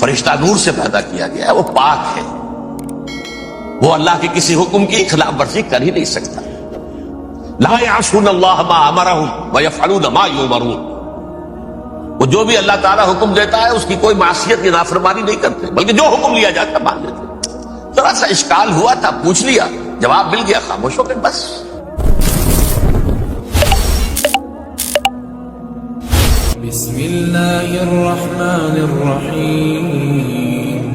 فرشتہ نور سے پیدا کیا گیا ہے، وہ پاک ہے، وہ اللہ کے کسی حکم کی خلاف ورزی کر ہی نہیں سکتا. لا یعصون اللہ ما امرہم ویفعلون ما یؤمرون. وہ جو بھی اللہ تعالیٰ حکم دیتا ہے اس کی کوئی معصیت یا نافرمانی نہیں کرتے، بلکہ جو حکم لیا جاتا مان لیتے. ذرا سا اشکال ہوا تھا، پوچھ لیا، جواب مل گیا، خاموش ہو گئے بس. بسم اللہ الرحمن الرحیم.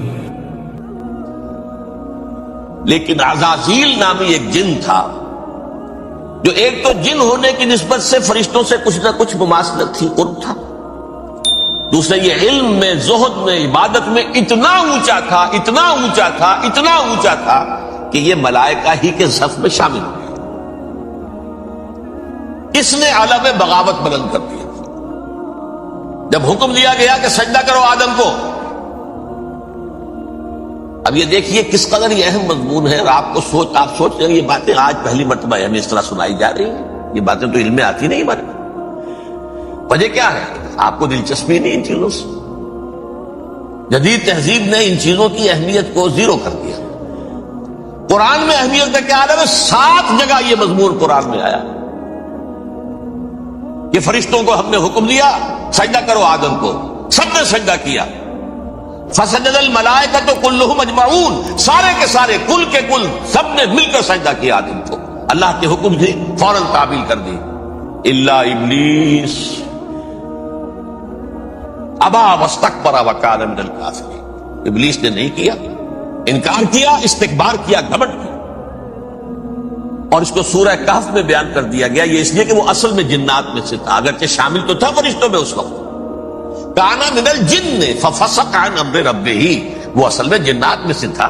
لیکن عزازیل نامی ایک جن تھا جو ایک تو جن ہونے کی نسبت سے فرشتوں سے کچھ نہ کچھ مماثلت تھی، قرب تھا. دوسرے یہ علم میں، زہد میں، عبادت میں اتنا اونچا تھا، اتنا اونچا تھا، اتنا اونچا تھا کہ یہ ملائکہ ہی کے صف میں شامل ہو گیا. اس نے عالم بغاوت بلند کر دیا. جب حکم دیا گیا کہ سجدہ کرو آدم کو، اب یہ دیکھیے کس قدر یہ اہم مضمون ہے. اور آپ سوچ رہے ہیں یہ باتیں آج پہلی مرتبہ ہمیں اس طرح سنائی جا رہی ہیں. یہ باتیں تو علم میں آتی نہیں ہمارے. وجہ کیا ہے؟ آپ کو دلچسپی نہیں ان چیزوں سے. جدید تہذیب نے ان چیزوں کی اہمیت کو زیرو کر دیا. قرآن میں اہمیت کا کیا عالم ہے؟ 7 جگہ یہ مضمون قرآن میں آیا کہ فرشتوں کو ہم نے حکم دیا سجدہ کرو آدم کو، سب نے سجدہ کیا. فسجد الملائکۃ کلھم اجمعون، سارے کے سارے، کل کے کل، سب نے مل کر سجدہ کیا آدم کو. اللہ کے حکم سے فوراً تعمیل کر دی. الا ابلیس ابا واستکبر وکان من الکافرین. ابلیس نے نہیں کیا، انکار کیا، استکبار کیا، گھمنڈ کیا. اور اس کو سورہ کہف میں بیان کر دیا گیا. یہ اس لیے کہ وہ اصل میں جنات میں سے تھا، اگرچہ شامل تو تھا فرشتوں میں اس وقت. کان من الجن ففسق عن امر ربہ، وہ اصل میں جنات میں سے تھا.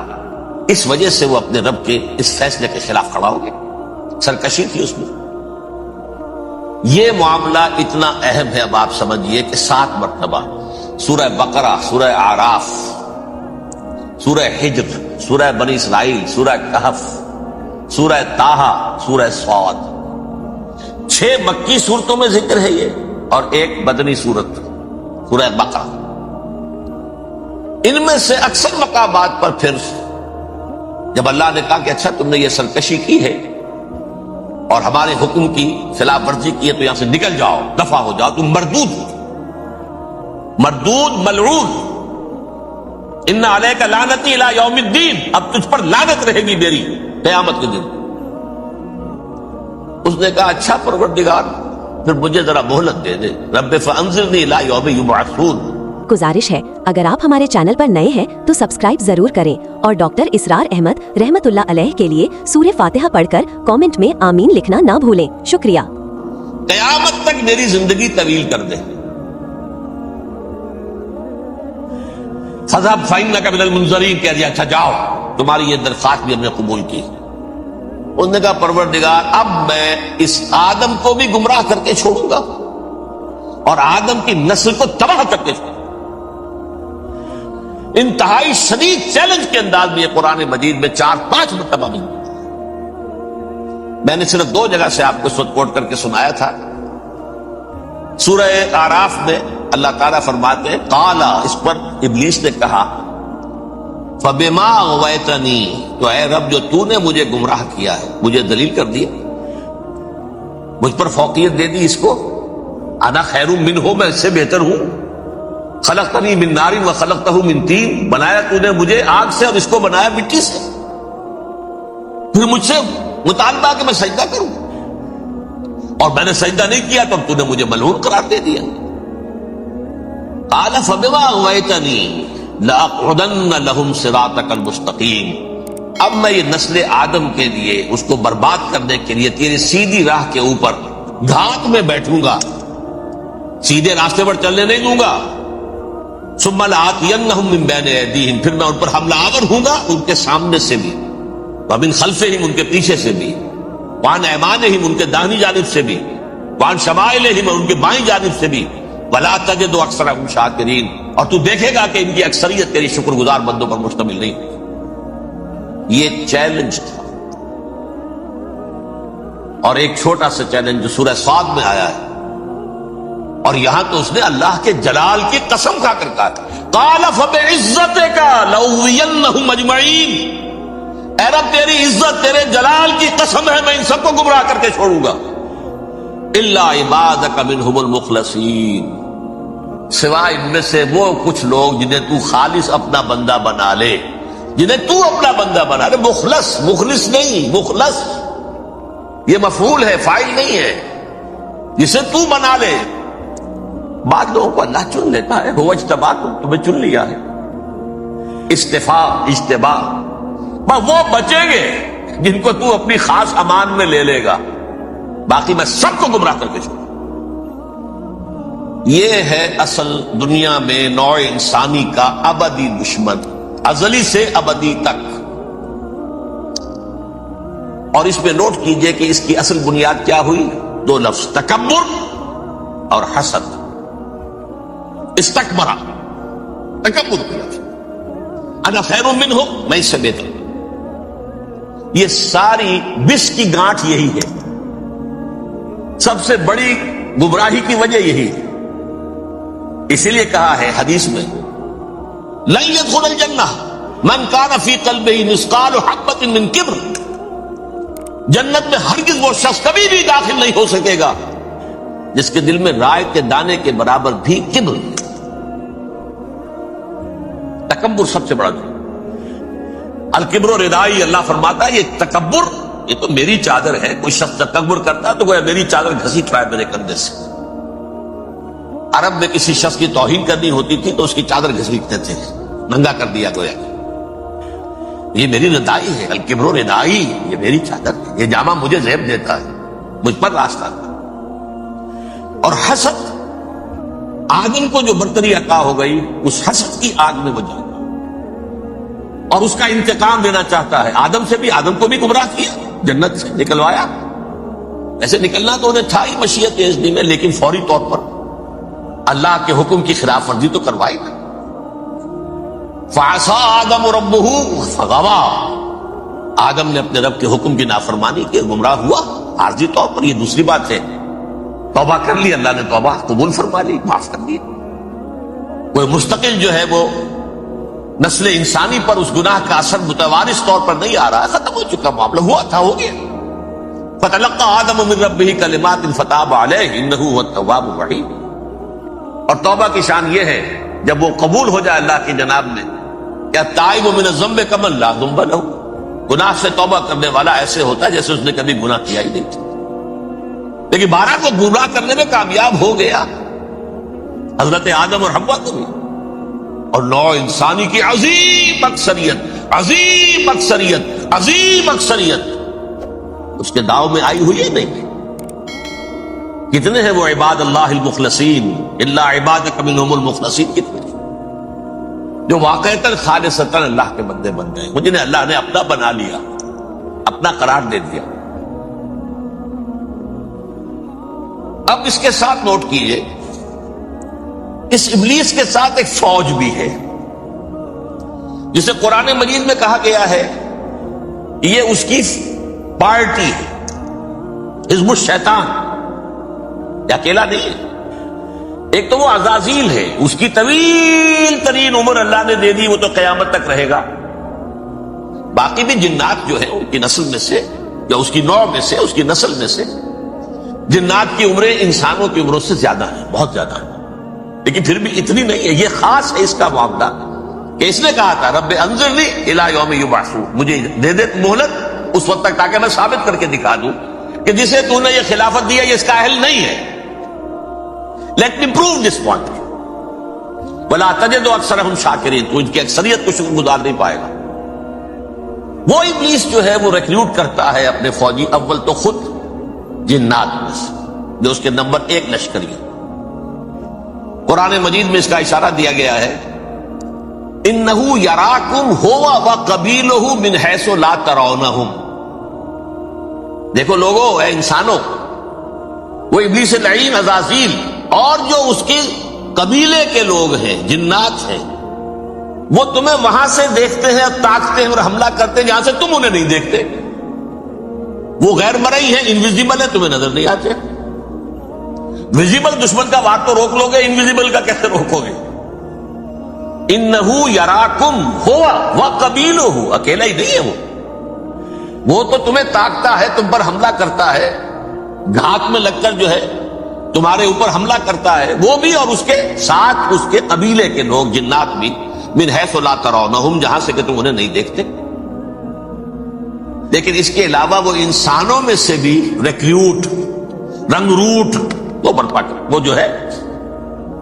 اس وجہ سے وہ اپنے رب کے اس فیصلے کے خلاف کھڑا ہو گیا. سرکشی تھی اس میں. یہ معاملہ اتنا اہم ہے، اب آپ سمجھیے کہ 7 مرتبہ سورہ بقرہ، سورہ اعراف، سورہ حجر، سورہ بنی اسرائیل، سورہ کہف، سورہ طٰہٰ، سورہ صاد، 6 مکی صورتوں میں ذکر ہے یہ، اور ایک مدنی صورت سورہ بقرہ. ان میں سے اکثر مقامات پر پھر جب اللہ نے کہا کہ اچھا تم نے یہ سرکشی کی ہے اور ہمارے حکم کی خلاف ورزی کی ہے تو یہاں سے نکل جاؤ، دفع ہو جاؤ، تم مردود ہو، مردود، ملعون. ان علیک لعنتی الی یوم الدین، اب تجھ پر لعنت رہے گی میری قیامت کے دن. اس نے کہا اچھا پروردگار پھر مجھے ذرا مہلت دے دے. رب فانظرنی الی یوم یبعثون. گزارش ہے اگر آپ ہمارے چینل پر نئے ہیں تو سبسکرائب ضرور کریں اور ڈاکٹر اسرار احمد رحمت اللہ علیہ کے لیے سورہ فاتحہ پڑھ کر کامنٹ میں آمین لکھنا نہ بھولیں. شکریہ. قیامت تک میری زندگی طویل کر دے. فذهب فإنك من المنذرین، کہہ دیا اچھا جاؤ، تمہاری یہ درخواست بھی ہم نے قبول کی. انہوں نے کہا پروردگار اب میں اس آدم کو بھی گمراہ کر کے چھوڑوں گا اور آدم کی نسل کو تباہ کر کے چھوڑوں گا. انتہائی شدید چیلنج کے انداز میں یہ قرآن مجید میں 4-5 مرتبہ مل. میں نے صرف 2 جگہ سے آپ کو اس وقت کوٹ کر کے سنایا تھا. سورہ اعراف میں اللہ تعالیٰ فرماتے ہیں قالا، اس پر ابلیس نے کہا فبما اغویتنی، تو اے رب جو تو نے مجھے گمراہ کیا ہے، مجھے دلیل کر دیا، مجھ پر فوقیت دے دی اس کو. انا خیر منہ، میں اس سے بہتر ہوں. خلقتنی من نار وخلقتہ من طین، بنایا تو نے مجھے آگ سے اور اس کو بنایا مٹی سے. پھر مجھ سے مطالبہ کہ میں سجدہ کروں، اور میں نے سجدہ نہیں کیا تو اب تو نے مجھے ملعون قرار دے دیا. قال فبما اغویتنی لأقعدن لهم صراطک المستقیم، اب میں یہ نسل آدم کے لیے، اس کو برباد کرنے کے لیے تیری سیدھی راہ کے اوپر گھات میں بیٹھوں گا، سیدھے راستے پر چلنے نہیں دوں گا. ثم لآتینہم من بین ایدیہم، پھر میں ان پر حملہ آور ہوں گا، ان کے سامنے سے بھی، ومن خلفہم، ان کے پیچھے سے بھی، وعن ایمانہم، ان کے داہنی جانب سے بھی، وعن شمائلہم، ان کے بائیں جانب سے بھی، ولا تجد اکثرهم شاکرین، اور تو دیکھے گا کہ ان کی اکثریت تیری شکر گزار بندوں پر مشتمل نہیں ہوگی. یہ چیلنج تھا. اور ایک چھوٹا سا چیلنج جو سورہ صاد میں آیا ہے، اور یہاں تو اس نے اللہ کے جلال کی قسم کھا کر کہا قال فبعزتک لأغوینہم اجمعین، اے رب تیری عزت تیرے جلال کی قسم ہے میں ان سب کو گمراہ کر کے چھوڑوں گا، الا عبادک منہم المخلصین، سوائے ان میں سے وہ کچھ لوگ جنہیں تو خالص اپنا بندہ بنا لے، جنہیں تو اپنا بندہ بنا لے۔ مخلص، مخلص نہیں، مخلص یہ مفعول ہے، فاعل نہیں ہے، جسے تو بنا لے۔ بعض لوگوں کو اللہ چن لیتا ہے، هو اجتباکم، تمہیں چن لیا ہے، استفاء اجتباء، بس وہ بچیں گے جن کو تو اپنی خاص امان میں لے لے گا، باقی میں سب کو گمراہ کر کے چھوڑوں۔ یہ ہے اصل دنیا میں نوع انسانی کا ابدی دشمن، ازلی سے ابدی تک۔ اور اس میں نوٹ کیجئے کہ اس کی اصل بنیاد کیا ہوئی؟ دو لفظ، تکبر اور حسد۔ استکبرا، تکبر کی لفظ، انا خیر منہ، میں اس سے بہتر ہوں۔ یہ ساری بس کی گانٹھ یہی ہے، سب سے بڑی گمراہی کی وجہ یہی ہے۔ اسی لیے کہا ہے حدیث میں، لن يدخل الجنہ من کان فی قلبہ مثقال حبۃ من کبر، جنت میں ہرگز وہ شخص کبھی بھی داخل نہیں ہو سکے گا جس کے دل میں رائے کے دانے کے برابر بھی کبر۔ تکبر سب سے بڑا جرم، الکبر ردائی، اللہ فرماتا ہے یہ تکبر یہ تو میری چادر ہے۔ کوئی شخص تکبر کرتا ہے تو گویا میری چادر گھسیٹ رہا ہے میرے کندھے سے۔ عرب میں کسی شخص کی توہین کرنی ہوتی تھی تو اس کی چادر گھسیٹتے تھے، ننگا کر دیا گویا یہ میری ردائی ہے، الکبر ردائی، یہ میری چادر ہے، یہ جامہ مجھے زیب دیتا ہے، مجھ پر راستہ ہے۔ اور حسد، آدم کو جو برتری عطا ہو گئی اس حسد کی آگ میں وہ جل گیا اور اس کا انتقام لینا چاہتا ہے۔ آدم سے بھی، آدم کو بھی گمراہ کیا، جنت سے نکلوایا، ایسے نکلنا تو انہیں تھا ہی مشیت اذنی میں، لیکن فوری طور پر اللہ کے حکم کی خلاف ورزی تو کروائی نا۔ فعصى آدم ربہ فغوى، آدم نے اپنے رب کے حکم کی نافرمانی کی، گمراہ ہوا عارضی طور پر۔ یہ دوسری بات ہے، توبہ کر لی، اللہ نے توبہ قبول فرما لی، معاف کر دی۔ کوئی مستقل جو ہے وہ نسل انسانی پر اس گناہ کا اثر متوارث طور پر نہیں آ رہا ہے، ختم ہو چکا معاملہ، ہوا تھا ہو گیا۔ فتلقى آدم من ربہ کلمات فتاب علیہ انہ هو التواب الرحیم۔ اور توبہ کی شان یہ ہے جب وہ قبول ہو جائے اللہ کی جناب میں، کیا تائب من الذنب کمن لا ذنب لہ، گناہ سے توبہ کرنے والا ایسے ہوتا ہے جیسے اس نے کبھی گناہ کیا ہی نہیں تھا، لیکن 12 کو گمراہ کرنے میں کامیاب ہو گیا، حضرت آدم اور حوا کو بھی۔ اور نوع انسانی کی عظیم اکثریت، عظیم اکثریت، عظیم اکثریت اس کے داؤ میں آئی ہوئی ہے نہیں۔ کتنے ہیں وہ عباد اللہ المخلصین، الا عبادک منہم المخلصین، کتنے جو واقعتاً خالصتاً اللہ کے بندے بن گئے، جنہیں اللہ نے اپنا بنا لیا، اپنا قرار دے دیا۔ اب اس کے ساتھ نوٹ کیجئے، اس ابلیس کے ساتھ ایک فوج بھی ہے جسے قرآن مجید میں کہا گیا ہے یہ اس کی پارٹی ہے، حزب الشیطان، یہ اکیلا نہیں ہے۔ ایک تو وہ عزازیل ہے، اس کی طویل ترین عمر اللہ نے دے دی، وہ تو قیامت تک رہے گا۔ باقی بھی جنات جو ہے ان کی نسل میں سے یا اس کی نوع میں سے، اس کی نسل میں سے، جنات کی عمریں انسانوں کی عمروں سے زیادہ ہیں، بہت زیادہ ہیں، لیکن پھر بھی اتنی نہیں ہے۔ یہ خاص ہے اس کا معاملہ کہ اس نے کہا تھا رب انظرنی الی یوم یبعثون، مجھے دے دے مہلت اس وقت تک تاکہ میں ثابت کر کے دکھا دوں کہ جسے تو نے یہ خلافت دیا یہ اس کا اہل نہیں ہے۔ Let me prove this point ولا تجد اکثرهم شاکرین، تو ان کی اکثریت کو شکر گزار نہیں پائے گا۔ وہ ابلیس جو ہے وہ ریکروٹ کرتا ہے اپنے فوجی، اول تو خود جنات میں سے جو اس کے نمبر 1 لشکری ہے۔ قرآن مجید میں اس کا اشارہ دیا گیا ہے، انہو یراکم ہوا وقبیلہ من حیث لا ترونہم۔ دیکھو لوگو، اے انسانوں، وہ ابلیس لعین عزازیل اور جو اس کے قبیلے کے لوگ ہیں، جنات ہیں، وہ تمہیں وہاں سے دیکھتے ہیں اور تاکتے ہیں اور حملہ کرتے ہیں جہاں سے تم انہیں نہیں دیکھتے۔ وہ غیر مرئی ہیں، انویزیبل ہے، تمہیں نظر نہیں آتے۔ ویزیبل دشمن کا وار تو روک لو گے، انویزیبل کا کیسے روکو گے؟ انہو یراکم ہوا وقبیلہ، اکیلا ہی نہیں ہے وہ تو تمہیں تاکتا ہے، تم پر حملہ کرتا ہے، گھات میں لگ کر جو ہے تمہارے اوپر حملہ کرتا ہے، وہ بھی اور اس کے ساتھ اس کے قبیلے کے لوگ جنات بھی، من حیث لا ترونہم، جہاں سے کہ تم انہیں نہیں دیکھتے۔ لیکن اس کے علاوہ وہ انسانوں میں سے بھی ریکریوٹ، رنگ روٹ، وہ جو ہے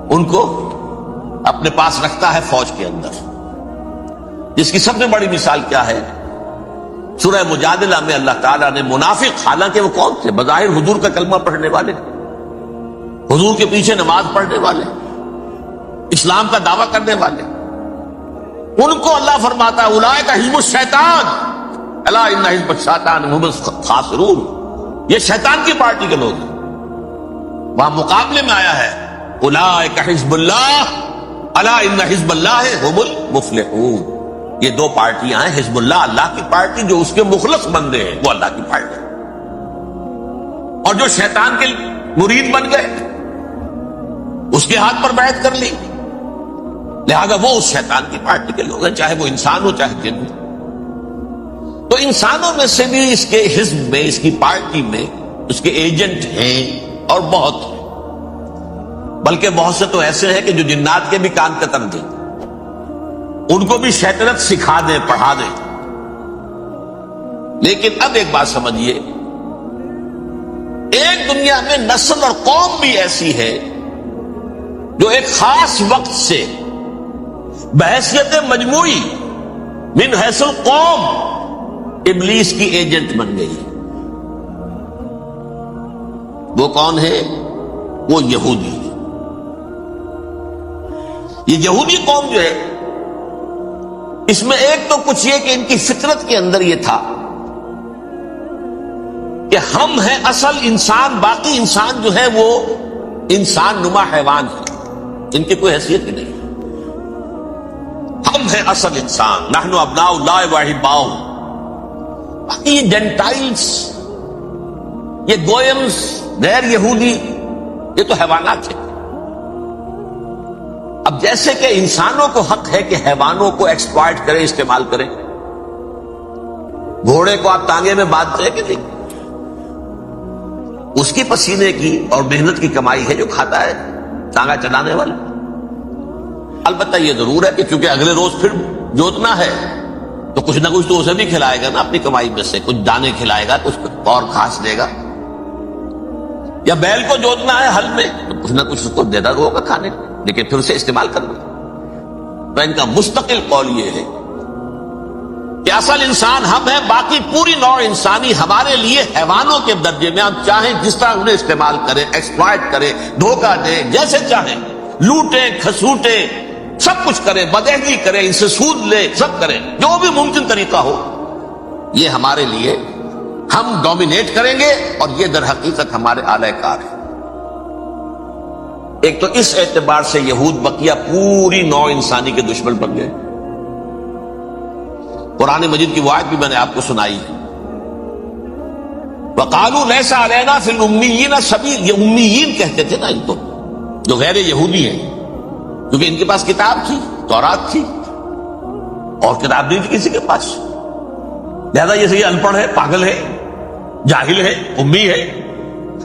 ان کو اپنے پاس رکھتا ہے فوج کے اندر، جس کی سب سے بڑی مثال کیا ہے؟ سورہ مجادلہ میں اللہ تعالیٰ نے منافق، حالانکہ وہ کون تھے؟ بظاہر حضور کا کلمہ پڑھنے والے، حضور کے پیچھے نماز پڑھنے والے، اسلام کا دعویٰ کرنے والے، ان کو اللہ فرماتا ہے اولئک حزب الشیطان الا ان حزب الشیطان هم الخاسرون، یہ شیطان کی پارٹی کے لوگ ہیں۔ وہاں مقابلے میں آیا ہے اولئک حزب اللہ الا ان حزب اللہ هم المفلحون، یہ دو پارٹیاں ہیں، حزب اللہ اللہ کی پارٹی جو اس کے مخلص بندے ہیں، وہ اللہ کی پارٹی، اور جو شیطان کے مرید بن گئے، اس کے ہاتھ پر بیعت کر لی، لہذا وہ اس شیطان کی پارٹی کے لوگ ہیں، چاہے وہ انسان ہو چاہے جن ہو۔ تو انسانوں میں سے بھی اس کے حزب میں، اس کی پارٹی میں اس کے ایجنٹ ہیں، اور بہت، بلکہ بہت سے تو ایسے ہیں کہ جو جنات کے بھی کان کتر دیں، ان کو بھی شیطنت سکھا دیں، پڑھا دیں۔ لیکن اب ایک بات سمجھیے، ایک دنیا میں نسل اور قوم بھی ایسی ہے جو ایک خاص وقت سے بحیثیت مجموعی من حیث القوم ابلیس کی ایجنٹ بن گئی۔ وہ کون ہے؟ وہ یہودی۔ یہ یہودی قوم جو ہے، اس میں ایک تو کچھ یہ کہ ان کی فطرت کے اندر یہ تھا کہ ہم ہیں اصل انسان، باقی انسان جو ہے وہ انسان نما حیوان ہے، ان کی کوئی حیثیت ہی نہیں، ہم ہیں اصل انسان، نحن ابناء اللہ واحباؤ۔ باقی یہ جینٹائلز، یہ گوئمز، غیر یہودی، یہ تو حیوانات ہیں۔ اب جیسے کہ انسانوں کو حق ہے کہ حیوانوں کو ایکسپلائٹ کریں، استعمال کریں، گھوڑے کو آپ تانگے میں باندھتے ہیں کہ نہیں، اس کی پسینے کی اور محنت کی کمائی ہے جو کھاتا ہے تانگا چلانے والا۔ البتہ یہ ضرور ہے کہ چونکہ اگلے روز پھر جوتنا ہے تو کچھ نہ کچھ تو اسے بھی کھلائے گا نا، اپنی کمائی میں سے کچھ دانے کھلائے گا، کچھ اور گھاس دے گا، یا بیل کو جوتنا ہے ہل میں تو کچھ نہ کچھ اس کو دینا ہوگا کھانے کو، لیکن پھر اسے استعمال کرنا۔ تو ان کا مستقل قول یہ ہے کہ اصل انسان ہم ہیں، باقی پوری نوع انسانی ہمارے لیے حیوانوں کے درجے میں، ہم چاہیں جس طرح انہیں استعمال کریں، ایکسپلائٹ کریں، دھوکہ دیں، جیسے چاہیں، لوٹیں، کھسوٹیں، سب کچھ کریں، بدہضی کریں، ان سے سود لیں، سب کریں، جو بھی ممکن طریقہ ہو، یہ ہمارے لیے، ہم ڈومینیٹ کریں گے، اور یہ در حقیقت ہمارے اعلی کار ہے۔ ایک تو اس اعتبار سے یہود بقیہ پوری نوع انسانی کے دشمن بن گئے۔ قرآن مجید کی وہ آیت بھی میں نے آپ کو سنائی ہے، وَقَالُوا لَيْسَ عَلَيْنَا فِي الْأُمِّيِّينَ سَبِيلٌ، یہ امیین کہتے تھے نا ان کو، جو غیر یہودی ہیں، کیونکہ ان کے پاس کتاب تھی، تورات تھی، اور کتاب نہیں تھی کسی کے پاس، لہذا یہ ان پڑھ ہے، پاگل ہے، جاہل ہے، امی ہے،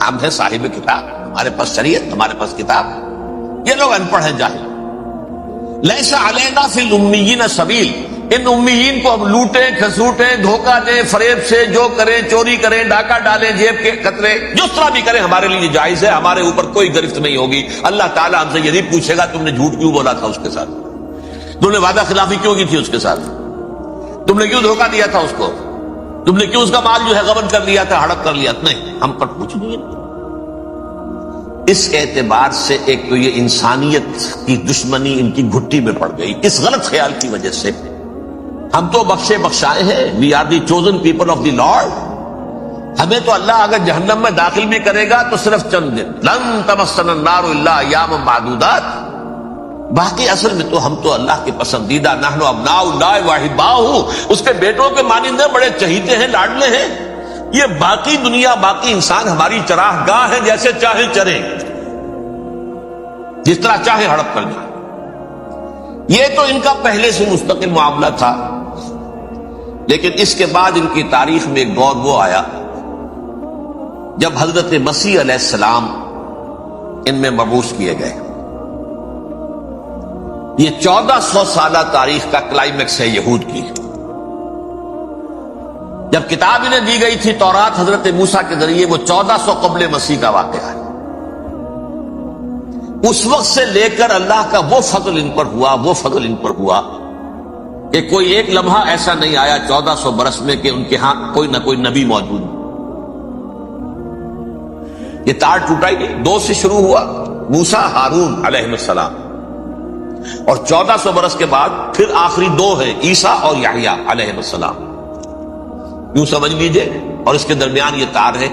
ہم ہیں صاحب کتاب، ہمارے پاس شریعت، ہمارے پاس کتاب، یہ لوگ ان پڑھ ہیں، جاہل۔ لیس علینا فی الامیین سبیل، ان امیین کو اب لوٹیں، کھسوٹیں، دھوکہ دیں، فریب سے جو کریں، چوری کریں، ڈاکہ ڈالیں، جیب کے قطرے، جس طرح بھی کریں ہمارے لیے جائز ہے، ہمارے اوپر کوئی گرفت نہیں ہوگی۔ اللہ تعالیٰ ہم سے یہ نہیں پوچھے گا تم نے جھوٹ کیوں بولا تھا اس کے ساتھ، تم نے وعدہ خلافی کیوں کی تھی اس کے ساتھ، تم نے کیوں دھوکہ دیا تھا اس کو، تم نے کیوں اس کا مال جو ہے غبن کر لیا تھا، ہڑپ کر لیا تھا، نہیں، ہم پر کچھ نہیں ہے۔ اس اعتبار سے ایک تو یہ انسانیت کی دشمنی ان کی گھٹی میں پڑ گئی، اس غلط خیال کی وجہ سے ہم تو بخشے بخشائے ہیں، we are the chosen people of the Lord, ہمیں تو اللہ اگر جہنم میں داخل بھی کرے گا تو صرف چند دن، لن تمسنا النار الا ایاما معدودات، باقی اصل میں تو ہم تو اللہ کے پسندیدہ، نحن ابناء اللہ واحباؤہ، اس کے بیٹوں کے مانند ہیں، بڑے چہیتے ہیں، لاڈلے ہیں، یہ باقی دنیا، باقی انسان ہماری چراہ گاہ ہے، جیسے چاہے چریں، جس طرح چاہے ہڑپ کر جائیں۔ یہ تو ان کا پہلے سے مستقل معاملہ تھا، لیکن اس کے بعد ان کی تاریخ میں ایک دور وہ آیا جب حضرت مسیح علیہ السلام ان میں مبعوث کیے گئے۔ یہ 1400 سالہ تاریخ کا کلائمیکس ہے یہود کی۔ جب کتاب انہیں دی گئی تھی تورات حضرت موسیٰ کے ذریعے، وہ 1400 قبل مسیح کا واقعہ ہے۔ اس وقت سے لے کر اللہ کا وہ فضل ان پر ہوا کہ کوئی ایک لمحہ ایسا نہیں آیا 1400 برس میں کہ ان کے ہاں کوئی نہ کوئی نبی موجود ہو۔ یہ تار ٹوٹا ہی نہیں، 2 سے شروع ہوا، موسیٰ ہارون علیہ السلام، اور 1400 برس کے بعد پھر آخری 2 ہیں، عیسیٰ اور یحییٰ علیہ السلام، یوں سمجھ لیجئے، اور اس کے درمیان یہ تار ہے،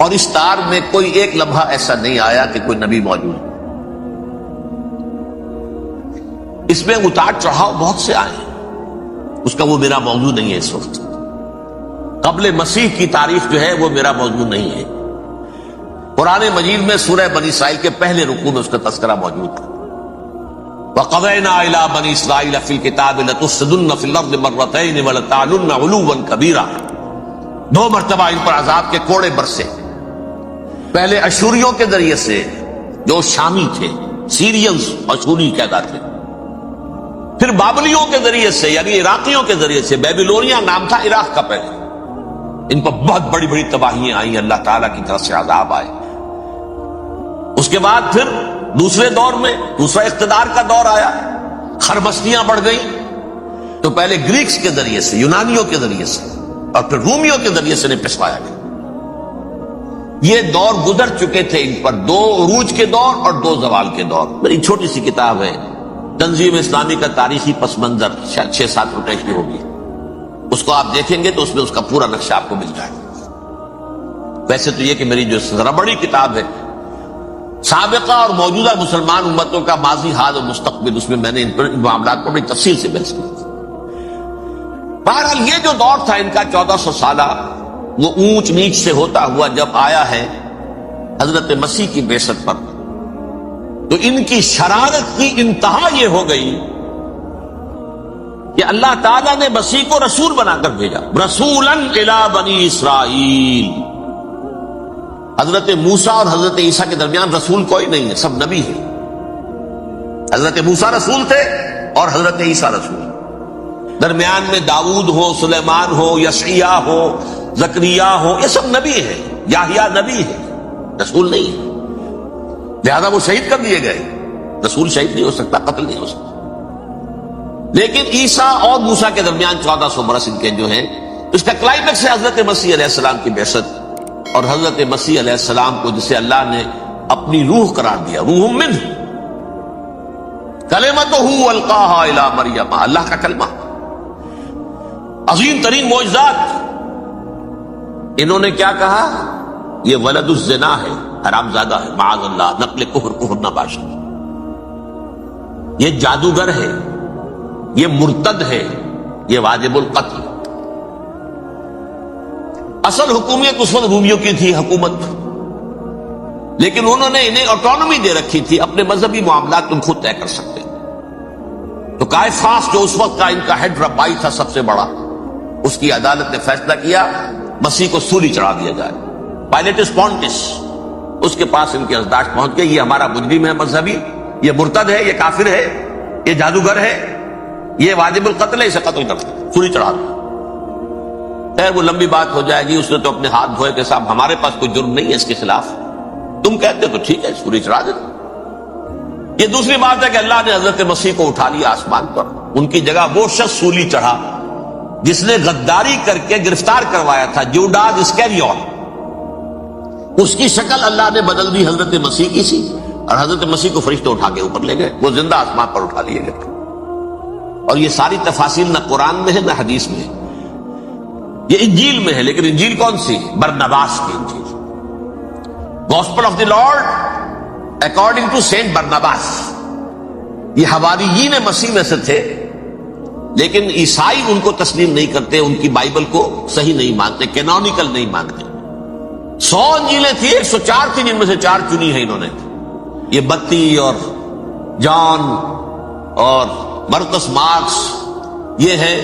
اور اس تار میں کوئی ایک لمحہ ایسا نہیں آیا کہ کوئی نبی موجود ہو۔ اس میں اتار چڑھاؤ بہت سے آئے ہیں، اس کا وہ میرا موضوع نہیں ہے اس وقت۔ قبل مسیح کی تاریخ جو ہے وہ میرا موضوع نہیں ہے۔ قرآن مجید میں سورہ بنی اسرائیل کے پہلے رکوع میں اس کا تذکرہ موجود ہے۔ وَقَضَيْنَا إِلَىٰ بَنِي إِسْرَائِيلَ فِي الْكِتَابِ لَتُفْسِدُنَّ فِي الْأَرْضِ مَرَّتَيْنِ وَلَتَعْلُنَّ عُلُوًّا كَبِيرًا، 2 مرتبہ ان پر عذاب کے کوڑے برسے، پہلے اشوریوں کے ذریعے سے جو شامی تھے، سیرینز اشوری کہلاتے تھے، پھر بابلیوں کے ذریعے سے یعنی عراقیوں کے ذریعے سے، بیبیلونیا نام تھا عراق کا پہلے، ان پر بہت بڑی بڑی تباہیاں آئیں، اللہ تعالیٰ کی طرف سے عذاب آئے۔ اس کے بعد پھر دوسرے دور میں دوسرا اقتدار کا دور آیا، خربستیاں بڑھ گئیں، تو پہلے گریکس کے ذریعے سے، یونانیوں کے ذریعے سے، اور پھر رومیوں کے ذریعے سے انہیں پسوایا گیا۔ یہ دور گزر چکے تھے ان پر، 2 عروج کے دور اور 2 زوال کے دور۔ میری چھوٹی سی کتاب ہے تنظیم اسلامی کا تاریخی پس منظر، شاید 6-7 روپے کی ہوگی، اس کو آپ دیکھیں گے تو اس میں اس کا پورا نقشہ آپ کو مل جائے گا۔ ویسے تو یہ کہ میری جو ذرا بڑی کتاب ہے سابقہ اور موجودہ مسلمان امتوں کا ماضی، حال اور مستقبل، اس میں میں نے ان معاملات کو بڑی تفصیل سے بحث کی۔ بہرحال یہ جو دور تھا ان کا 1400 سالہ، وہ اونچ نیچ سے ہوتا ہوا جب آیا ہے حضرت مسیح کی بعثت پر، تو ان کی شرارت کی انتہا یہ ہو گئی کہ اللہ تعالیٰ نے مسیح کو رسول بنا کر بھیجا، رسولاً الی بنی اسرائیل۔ حضرت موسیٰ اور حضرت عیسیٰ کے درمیان رسول کوئی نہیں ہے، سب نبی ہیں۔ حضرت موسیٰ رسول تھے اور حضرت عیسیٰ رسول، درمیان میں داؤد ہو، سلیمان ہو، یسعیاہ ہو، زکریا ہو، یہ سب نبی ہیں، یحییٰ نبی ہے، رسول نہیں ہے، لہذا وہ شہید کر دیے گئے۔ رسول شہید نہیں ہو سکتا، قتل نہیں ہو سکتا۔ لیکن عیسیٰ اور موسیٰ کے درمیان 1400 برس ان کے جو ہیں، اس کا کلائمیکس ہے حضرت مسیح علیہ السلام کی بعثت، اور حضرت مسیح علیہ السلام کو جسے اللہ نے اپنی روح قرار دیا، روح منہ، کلمتہ القاہا الی مریم، اللہ کا کلمہ، عظیم ترین معجزات۔ انہوں نے کیا کہا؟ یہ ولد الزنا ہے، حرام زادہ ہے، معاذ اللہ، نقل کفر نباشد، یہ جادوگر ہے، یہ مرتد ہے، یہ واجب القتل۔ اصل حکومت اس وقت رومیوں کی تھی حکومت، لیکن انہوں نے انہیں آٹونومی دے رکھی تھی، اپنے مذہبی معاملات تم خود طے کر سکتے۔ تو کائفاس جو اس وقت کا ان کا ہیڈ ربائی تھا سب سے بڑا، اس کی عدالت نے فیصلہ کیا مسیح کو سولی چڑھا دیا جائے۔ پائلیٹس پونٹس، اس کے پاس ان کی ازداش پہنچ گئی، یہ ہمارا مجرم ہے مذہبی، یہ مرتد ہے، یہ کافر ہے، یہ جادوگر ہے، یہ واجب القتل ہے، اسے قتل کر دو، سولی چڑھا دو۔ خیر وہ لمبی بات ہو جائے گی، اس نے تو اپنے ہاتھ دھوئے کہ صاحب ہمارے پاس کوئی جرم نہیں ہے اس کے خلاف، تم کہتے تو ٹھیک ہے، سولی چڑھا دے۔ یہ دوسری بات ہے کہ اللہ نے حضرت مسیح کو اٹھا لیا آسمان پر، ان کی جگہ وہ شخص سولی چڑھا جس نے غداری کر کے گرفتار کروایا تھا، جوڈاس اسکیریوٹ، اس کی شکل اللہ نے بدل دی حضرت مسیح کی سی، اور حضرت مسیح کو فرشتے اٹھا کے اوپر لے گئے، وہ زندہ آسمان پر اٹھا لیے گئے۔ اور یہ ساری تفاصیل نہ قرآن میں ہے نہ حدیث میں ہے، یہ انجیل میں ہے، لیکن انجیل کون سی؟ برنباس کی انجیل، gospel of the Lord according to Saint Barnabas. یہ حواریین مسیح میں سے تھے، لیکن عیسائی ان کو تسلیم نہیں کرتے، ان کی بائبل کو صحیح نہیں مانتے، کینونیکل نہیں مانتے۔ 100 انجیلیں تھیں، 104 تھی، جن میں سے 4 چنی ہیں انہوں نے، یہ بتی اور جان اور مرکز مارکس یہ ہے.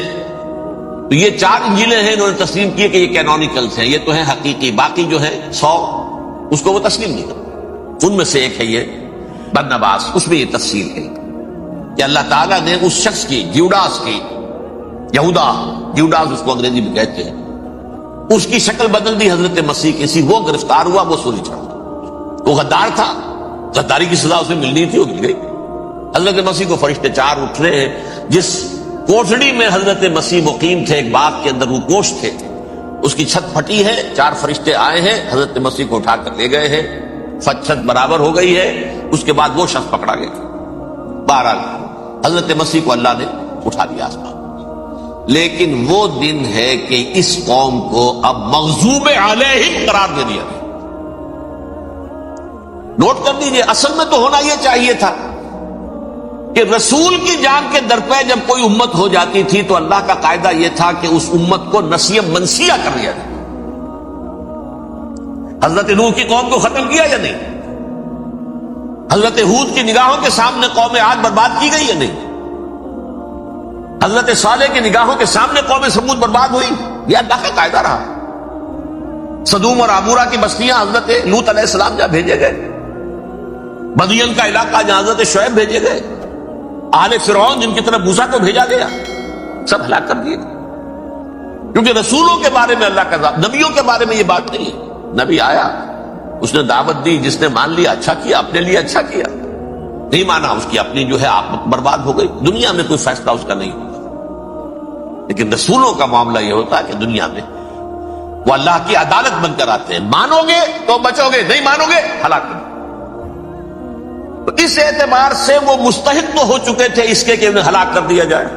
تو یہ 4 انجیلیں ہیں انہوں نے تسلیم کی کہ یہ کینونیکلز ہیں، یہ تو ہیں حقیقی، باقی جو ہے 100 اس کو وہ تسلیم نہیں کرتے. ان میں سے ایک ہے یہ برنباس، اس میں یہ تفصیل ہے کہ اللہ تعالیٰ نے اس شخص کی، جیوڈاس کی، جیوڈاس اس کو انگریزی میں کہتے ہیں، اس کی شکل بدل دی حضرت مسیح کی سی. وہ گرفتار ہوا، وہ سولی چڑھا. وہ غدار تھا، غداری کی سزا اسے ملنی تھی، وہ مل گئی. حضرت مسیح کو فرشتے 4 اٹھ رہے ہیں. جس کوٹڑی میں حضرت مسیح مقیم تھے، ایک باغ کے اندر روپوش تھے، اس کی چھت پھٹی ہے. 4 فرشتے آئے ہیں، حضرت مسیح کو اٹھا کر لے گئے ہیں. چھت برابر ہو گئی ہے. اس کے بعد وہ شخص پکڑا گیا. بہرحال حضرت مسیح کو اللہ نے اٹھا دیا آسمان. لیکن وہ دن ہے کہ اس قوم کو اب مغضوب علیہم قرار دے دیا گیا. نوٹ کر دیجئے، اصل میں تو ہونا یہ چاہیے تھا کہ رسول کی جان کے درپے جب کوئی امت ہو جاتی تھی تو اللہ کا قاعدہ یہ تھا کہ اس امت کو نسیہ منسیہ کر لیا جائے. حضرت نوح کی قوم کو ختم کیا یا نہیں؟ حضرت ہود کی نگاہوں کے سامنے قوم عاد برباد کی گئی یا نہیں؟ حضرت صالح کی نگاہوں کے سامنے قوم سمود برباد ہوئی. یہ اللہ کا قاعدہ رہا. سدوم اور عمورہ کی بستیاں حضرت لوط علیہ السلام جہاں بھیجے گئے، مدین کا علاقہ جہاں حضرت شعیب بھیجے گئے، آل فرعون جن کی طرف موسیٰ کو بھیجا گیا، سب ہلاک کر دیے. کیونکہ رسولوں کے بارے میں اللہ کا ذات، نبیوں کے بارے میں یہ بات نہیں ہے. نبی آیا، اس نے دعوت دی، جس نے مان لیا اچھا کیا، اپنے لیے اچھا کیا، نہیں مانا اس کی اپنی جو ہے آپ برباد ہو گئی. دنیا میں کوئی فیصلہ اس کا نہیں ہوتا. لیکن رسولوں کا معاملہ یہ ہوتا ہے کہ دنیا میں وہ اللہ کی عدالت بن کر آتے ہیں. مانو گے تو بچو گے، نہیں مانو گے ہلاک کر. تو اس اعتبار سے وہ مستحق تو ہو چکے تھے اس کے کہ انہیں ہلاک کر دیا جائے.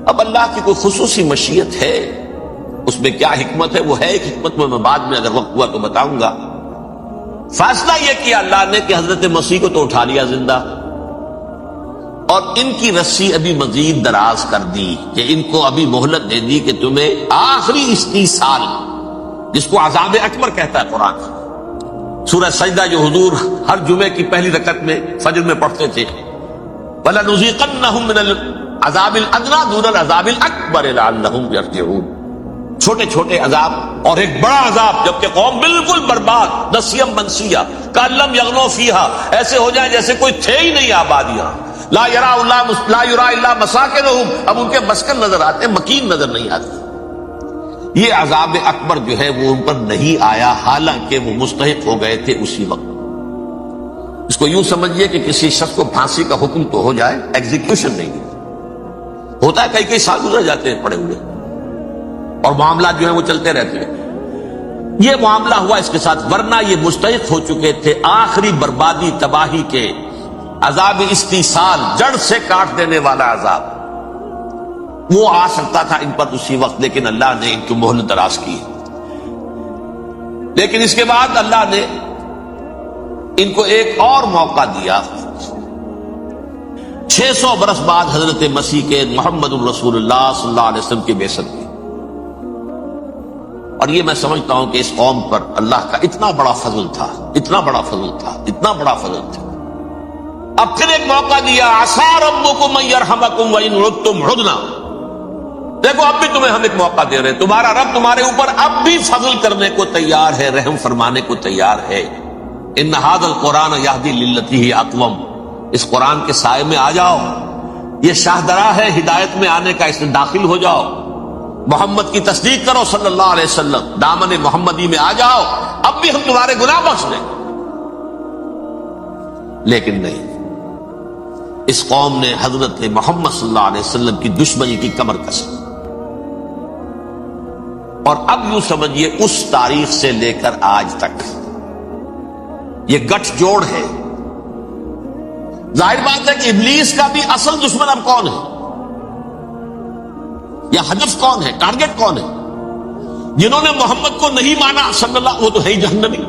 اب اللہ کی کوئی خصوصی مشیت ہے، اس میں کیا حکمت ہے وہ ہے ایک حکمت، میں بعد میں اگر وقت ہوا تو بتاؤں گا. فیصلہ یہ کیا اللہ نے کہ حضرت مسیح کو تو اٹھا لیا زندہ، اور ان کی رسی ابھی مزید دراز کر دی کہ ان کو ابھی مہلت دے دی کہ تمہیں آخری استیصال، جس کو عذاب اکبر کہتا ہے قرآن. سورہ سجدہ جو حضور ہر جمعے کی پہلی رکعت میں فجر میں پڑھتے تھے، وَلَنُذِيقَنَّهُم مِّنَ الْعَذَابِ الْأَدْنَىٰ دُونَ الْعَذَابِ الْأَكْبَرِ لَعَلَّهُمْ يَرْجِعُونَ. چھوٹے چھوٹے عذاب اور ایک بڑا عذاب، جبکہ قوم بالکل برباد، نسیم منسیہ، کأن لم یغنوا فیہا، ایسے ہو جائیں جیسے کوئی تھے ہی نہیں آبادیاں. لا یرا الا مساکنہم، اب ان کے مسکن نظر آتے، مکین نظر نہیں آتے. یہ عذاب اکبر جو ہے وہ ان پر نہیں آیا، حالانکہ وہ مستحق ہو گئے تھے اسی وقت. اس کو یوں سمجھیے کہ کسی شخص کو پھانسی کا حکم تو ہو جائے، ایگزیکیوشن نہیں ہوتا ہے. کئی سال گزر جاتے ہیں پڑے ہوئے، اور معاملات جو ہیں وہ چلتے رہتے ہیں. یہ معاملہ ہوا اس کے ساتھ، ورنہ یہ مستحق ہو چکے تھے آخری بربادی تباہی کے عذاب استیصال، جڑ سے کاٹ دینے والا عذاب. وہ آ سکتا تھا ان پر اسی وقت، لیکن اللہ نے ان کی مہلت دراز کی. لیکن اس کے بعد اللہ نے ان کو ایک اور موقع دیا. 600 برس بعد حضرت مسیح کے، محمد الرسول اللہ صلی اللہ علیہ وسلم کی بعثت کی. اور یہ میں سمجھتا ہوں کہ اس قوم پر اللہ کا اتنا بڑا فضل تھا، اتنا بڑا فضل تھا، اتنا بڑا فضل تھا. اب پھر ایک موقع دیا، عسیٰ ربکم ان یرحمکم وان عدتم عدنا. دیکھو اب بھی تمہیں ہم ایک موقع دے رہے ہیں، تمہارا رب تمہارے اوپر اب بھی فضل کرنے کو تیار ہے، رحم فرمانے کو تیار ہے. ان ھذا القرآن یہدی للتی ہی اقوم. اس قرآن کے سائے میں آ جاؤ، یہ شاہدرا ہے ہدایت میں آنے کا، اس میں داخل ہو جاؤ، محمد کی تصدیق کرو صلی اللہ علیہ وسلم، دامن محمدی میں آ جاؤ، اب بھی ہم تمہارے گناہ بخش دیں. لیکن نہیں، اس قوم نے حضرت محمد صلی اللہ علیہ وسلم کی دشمنی کی کمر کسی. اور اب یوں سمجھیے اس تاریخ سے لے کر آج تک یہ گٹھ جوڑ ہے. ظاہر بات ہے کہ ابلیس کا بھی اصل دشمن اب کون ہے، یا ہدف کون ہے، ٹارگٹ کون ہے؟ جنہوں نے محمد کو نہیں مانا صلی اللہ، وہ تو ہے ہی جہنمی،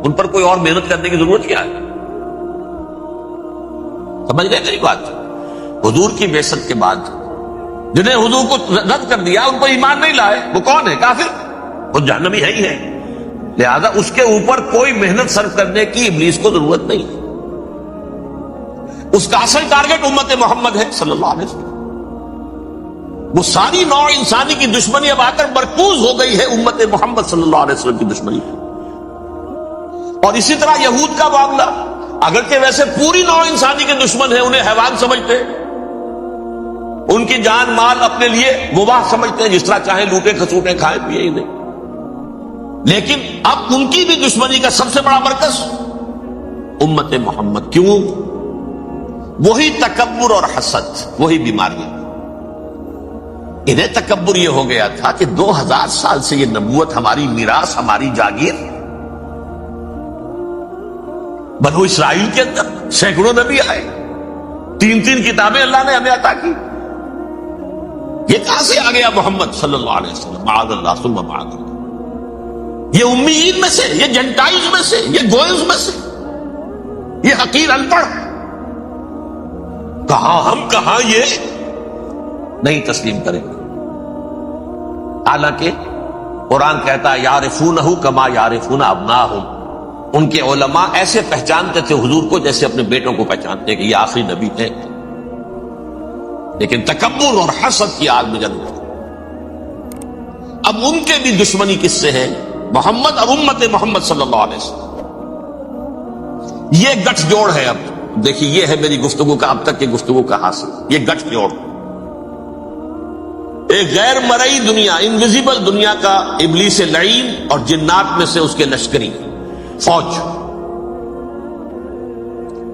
ان پر کوئی اور محنت کرنے کی ضرورت کیا ہے؟ سمجھ رہے میری بات؟ حضور کی بعثت کے بعد جنہیں حضور کو رد کر دیا، ان کو ایمان نہیں لائے، وہ کون ہے؟ کافر، وہ جہنمی ہے ہی ہے. لہذا اس کے اوپر کوئی محنت صرف کرنے کی ابلیس کو ضرورت نہیں. اس کا اصل ٹارگٹ امت محمد ہے صلی اللہ علیہ وسلم. وہ ساری نوع انسانی کی دشمنی اب آ کر مرکوز ہو گئی ہے امت محمد صلی اللہ علیہ وسلم کی دشمنی. اور اسی طرح یہود کا معاملہ، اگرچہ ویسے پوری نوع انسانی کے دشمن ہیں، انہیں حیوان سمجھتے، ان کی جان مال اپنے لیے مباح سمجھتے ہیں، جس طرح چاہیں لوٹے کھسوٹے کھائے پیے ہی نہیں، لیکن اب ان کی بھی دشمنی کا سب سے بڑا مرکز امت محمد. کیوں؟ وہی تکبر اور حسد، وہی بیماریاں. انہیں تکبر یہ ہو گیا تھا کہ 2000 سال سے یہ نبوت ہماری میراث، ہماری جاگیر. بنو اسرائیل کے اندر سینکڑوں نبی آئے، 3 کتابیں اللہ نے ہمیں عطا کی. یہ کہاں سے آ گیا محمد صلی اللہ علیہ وسلم؟ معاذ اللہ ثم معاذ اللہ. یہ امیین میں سے، یہ جنٹائلز میں سے، یہ گوئلز میں سے، یہ حقیر ان پڑھ. کہاں یہ نہیں تسلیم کریں گے. حالانکہ قرآن کہتا ہے یعرفونہ کما یعرفون ابناہم. ان کے علماء ایسے پہچانتے تھے حضور کو جیسے اپنے بیٹوں کو پہچانتے کہ یہ آخری نبی تھے. لیکن تکبر اور حسد کی آگ میں جل گئے. اب ان کے بھی دشمنی کس سے ہے؟ محمد اور امت محمد صلی اللہ علیہ وسلم. یہ گٹھ جوڑ ہے. اب دیکھیے، یہ ہے میری گفتگو کا اب تک کی گفتگو کا حاصل. یہ گٹھ جوڑ، ایک غیر مرئی دنیا، انویزیبل دنیا کا ابلیس لعین اور جنات میں سے اس کے لشکری فوج.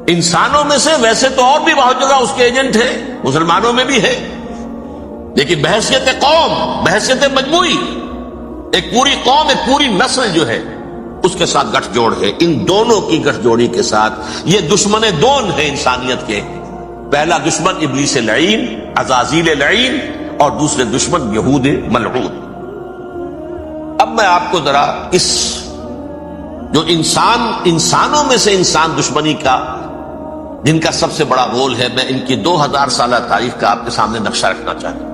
انسانوں میں سے ویسے تو اور بھی بہت جگہ اس کے ایجنٹ ہیں، مسلمانوں میں بھی ہے، لیکن بحیثیت قوم، بحیثیت مجموعی، ایک پوری قوم، ایک پوری نسل جو ہے اس کے ساتھ گٹھ جوڑ ہے. ان دونوں کی گٹھ جوڑی کے ساتھ یہ دشمن دون ہیں انسانیت کے. پہلا دشمن ابلیس لعین، عزازیل لعین، اور دوسرے دشمن یہود ملعون. اب میں آپ کو ذرا اس جو انسانوں میں سے انسان دشمنی کا جن کا سب سے بڑا رول ہے، میں ان کی 2000 سالہ تاریخ کا آپ کے سامنے نقشہ رکھنا چاہتا ہوں.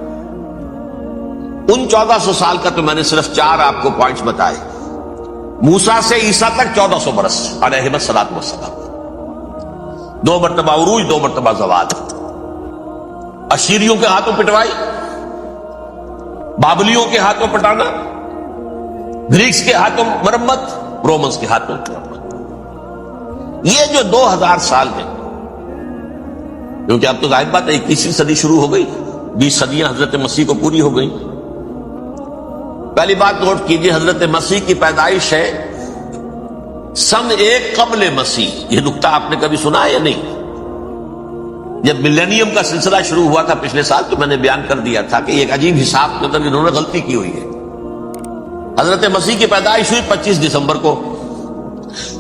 ان 1400 سال کا تو میں نے صرف 4 آپ کو پوائنٹس بتائے. موسیٰ سے عیسیٰ تک 1400 برس علیہ الصلوۃ والسلام. 2 مرتبہ عروج، 2 مرتبہ زوال. اشیریوں کے ہاتھوں پٹوائی، بابلیوں کے ہاتھوں پٹانا، گریکس کے ہاتھوں مرمت، رومنس کے ہاتھوں مرمت. یہ جو 2000 سال ہیں، کیونکہ اب تو ظاہر بات ہے 21ویں صدی شروع ہو گئی، 20 صدیاں حضرت مسیح کو پوری ہو گئی. پہلی بات نوٹ کیجئے، حضرت مسیح کی پیدائش ہے سن 1 قبل مسیح. یہ نکتہ آپ نے کبھی سنا ہے یا نہیں؟ جب ملینیم کا سلسلہ شروع ہوا تھا پچھلے سال تو میں نے بیان کر دیا تھا کہ ایک عجیب حساب کے اندر انہوں نے غلطی کی ہوئی ہے. حضرت مسیح کی پیدائش ہوئی 25 دسمبر کو.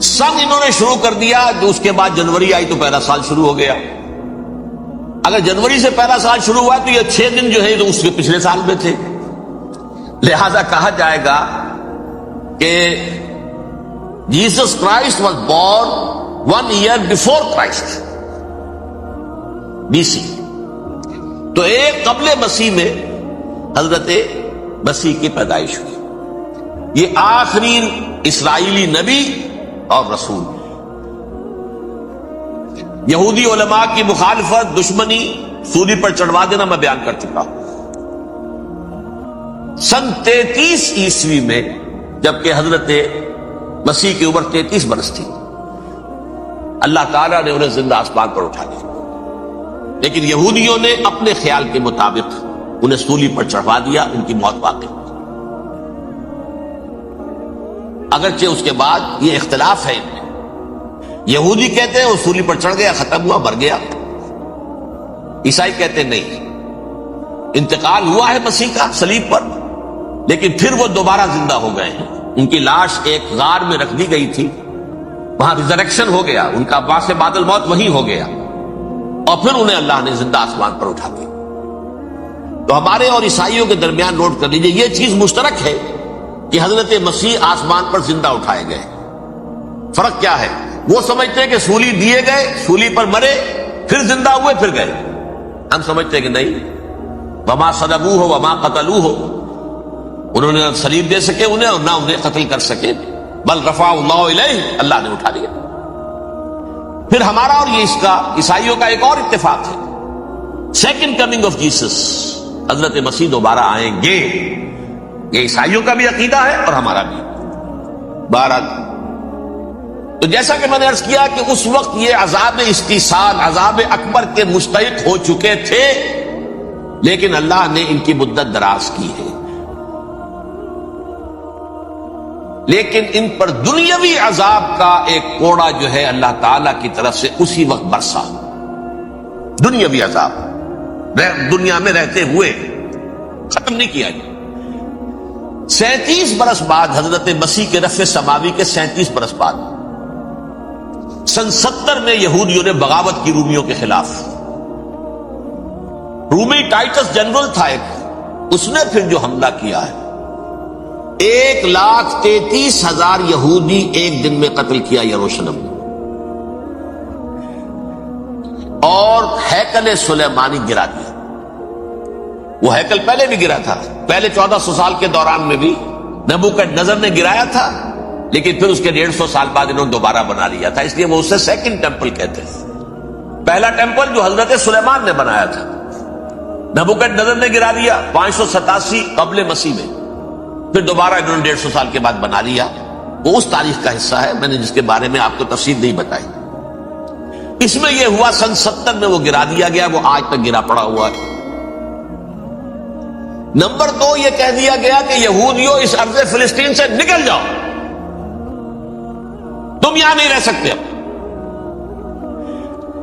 سن انہوں نے شروع کر دیا، جو اس کے بعد جنوری آئی تو پہلا سال شروع ہو گیا. اگر جنوری سے پہلا سال شروع ہوا تو یہ 6 دن جو ہے تو اس کے پچھلے سال میں تھے. لہذا کہا جائے گا کہ Jesus Christ was born 1 year before Christ, BC. تو 1 قبل مسیح میں حضرت مسیح کی پیدائش ہوئی. یہ آخری اسرائیلی نبی اور رسول. یہودی علماء کی مخالفت، دشمنی، سولی پر چڑھوا دینا میں بیان کر چکا ہوں. سن 33 عیسوی میں جبکہ حضرت مسیح کی عمر 33 برس تھی، اللہ تعالیٰ نے انہیں زندہ آسمان پر اٹھا لیا. لیکن یہودیوں نے اپنے خیال کے مطابق انہیں سولی پر چڑھوا دیا، ان کی موت واقع ہوئی. اگرچہ اس کے بعد یہ اختلاف ہے ان میں. یہودی کہتے ہیں وہ سولی پر چڑھ گیا، ختم ہوا، مر گیا. عیسائی کہتے ہیں نہیں، انتقال ہوا ہے مسیح کا صلیب پر، لیکن پھر وہ دوبارہ زندہ ہو گئے ہیں. ان کی لاش ایک غار میں رکھ دی گئی تھی، وہاں ریزریکشن ہو گیا، ان کا باعث بعد الموت وہیں ہو گیا، اور پھر انہیں اللہ نے زندہ آسمان پر اٹھا دیا. تو ہمارے اور عیسائیوں کے درمیان نوٹ کر لیجئے، یہ چیز مشترک ہے کہ حضرت مسیح آسمان پر زندہ اٹھائے گئے. فرق کیا ہے؟ وہ سمجھتے ہیں کہ سولی دیے گئے، سولی پر مرے، پھر زندہ ہوئے، پھر گئے. ہم سمجھتے ہیں کہ نہیں، وما صلبوہ وما قتلوہ، انہوں نے نہ صلیب دے سکے انہیں اور نہ انہیں قتل کر سکے، بل رفع اللہ الیہ، اللہ نے اٹھا لیا. پھر ہمارا اور یہ اس کا عیسائیوں کا ایک اور اتفاق ہے، سیکنڈ کمنگ آف جیسس، حضرت مسیح دوبارہ آئیں گے، یہ عیسائیوں کا بھی عقیدہ ہے اور ہمارا بھی۔ بہرحال تو جیسا کہ میں نے عرض کیا کہ اس وقت یہ عذاب استیصال، عذاب اکبر کے مستحق ہو چکے تھے، لیکن اللہ نے ان کی مدت دراز کی ہے، لیکن ان پر دنیاوی عذاب کا ایک کوڑا جو ہے اللہ تعالی کی طرف سے اسی وقت برسا، دنیاوی عذاب دنیا میں رہتے ہوئے ختم نہیں کیا گیا۔ 37 برس بعد حضرت مسیح کے رفع سماوی کے 37 برس بعد سن 70 میں یہودیوں نے بغاوت کی رومیوں کے خلاف۔ رومی ٹائٹس جنرل تھا ایک، اس نے پھر جو حملہ کیا ہے 1,33,000 یہودی ایک دن میں قتل کیا یروشلم میں، اور ہیکل سلیمانی گرا دیا۔ وہ ہیکل پہلے بھی گرا تھا، پہلے 1400 سال کے دوران میں بھی نبوکدنضر نے گرایا تھا، لیکن پھر اس کے 150 سال بعد انہوں نے دوبارہ بنا لیا تھا، اس لیے وہ اسے سیکنڈ ٹیمپل کہتے ہیں۔ پہلا ٹیمپل جو حضرت سلیمان نے بنایا تھا نبوکدنضر نے گرا دیا 587 قبل مسیح میں، پھر دوبارہ انہوں نے 150 سال کے بعد بنا لیا۔ وہ اس تاریخ کا حصہ ہے، میں نے جس کے بارے میں آپ کو تفصیل نہیں بتائی۔ اس میں یہ ہوا سن 70 میں وہ گرا دیا گیا، وہ آج تک گرا پڑا ہوا ہے۔ نمبر 2 یہ کہہ دیا گیا کہ یہودیوں اس ارض فلسطین سے نکل جاؤ، تم یہاں نہیں رہ سکتے اب۔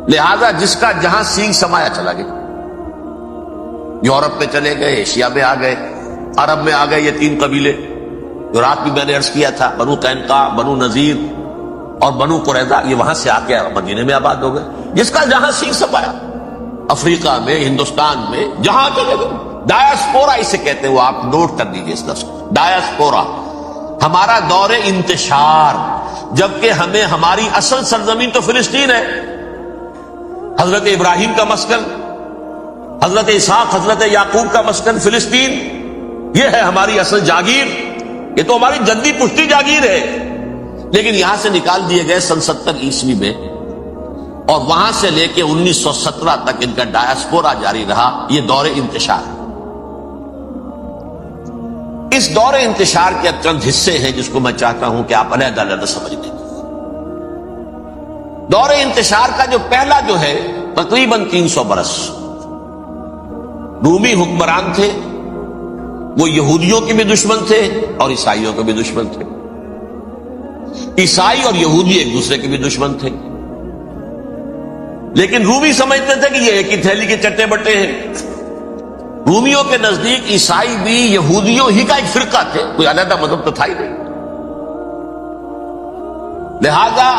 لہذا جس کا جہاں سینگ سمایا چلا گیا، یورپ میں چلے گئے، ایشیا میں آ گئے، عرب میں آ گئے، یہ 3 قبیلے جو رات بھی میں نے عرض کیا تھا، بنو قینقاع، بنو نذیر اور بنو قریظہ، یہ وہاں سے آ کے مدینے میں آباد ہو گئے۔ جس کا جہاں سینگ سمایا، افریقہ میں، ہندوستان میں، جہاں چلے گئے، ڈایاسپورا اسے کہتے ہیں، وہ آپ نوٹ کر دیجئے اس لفظ کو، ڈایاسپورا، ہمارا دور انتشار، جبکہ ہمیں ہماری اصل سرزمین تو فلسطین ہے، حضرت ابراہیم کا مسکن، حضرت اسحاق حضرت یعقوب کا مسکن فلسطین، یہ ہے ہماری اصل جاگیر، یہ تو ہماری جدی پشتی جاگیر ہے، لیکن یہاں سے نکال دیے گئے سن 70 عیسوی میں، اور وہاں سے لے کے 1917 تک ان کا ڈایاسپورا جاری رہا۔ یہ دور انتشار، اس دور انتشار کے چند حصے ہیں جس کو میں چاہتا ہوں کہ آپ علیحدہ علیحدہ سمجھ لیں۔ دور انتشار کا جو پہلا جو ہے تقریباً 300 برس رومی حکمران تھے، وہ یہودیوں کے بھی دشمن تھے اور عیسائیوں کے بھی دشمن تھے، عیسائی اور یہودی ایک دوسرے کے بھی دشمن تھے، لیکن رومی سمجھتے تھے کہ یہ ایک ہی تھیلی کے چٹے بٹے ہیں۔ رومیوں کے نزدیک عیسائی بھی یہودیوں ہی کا ایک فرقہ تھے، کوئی علیحدہ مذہب تو تھا ہی نہیں۔ لہذا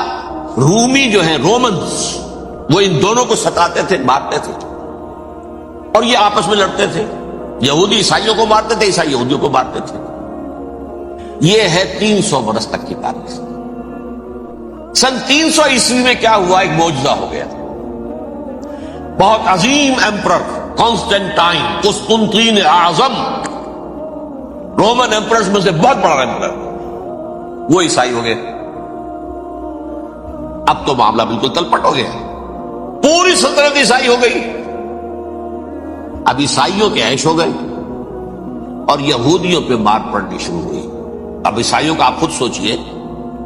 رومی جو ہیں رومنز، وہ ان دونوں کو ستاتے تھے، مارتے تھے، اور یہ آپس میں لڑتے تھے، یہودی عیسائیوں کو مارتے تھے، عیسائی یہودیوں کو مارتے تھے۔ یہ ہے 300 برس تک کی تاریخ۔ سن 300 عیسوی میں کیا ہوا؟ ایک معجزہ ہو گیا، بہت عظیم ایمپرر کانسٹینٹائن، قسطنطین اعظم، رومن ایمپررز میں سے بہت بڑا ایمپرر، وہ عیسائی ہو گئے۔ اب تو معاملہ بالکل تلپٹ ہو گیا، پوری سلطنت عیسائی ہو گئی۔ اب عیسائیوں کے عیش ہو گئے اور یہودیوں پہ مار پڑنی شروع ہوئی۔ اب عیسائیوں کا آپ خود سوچئے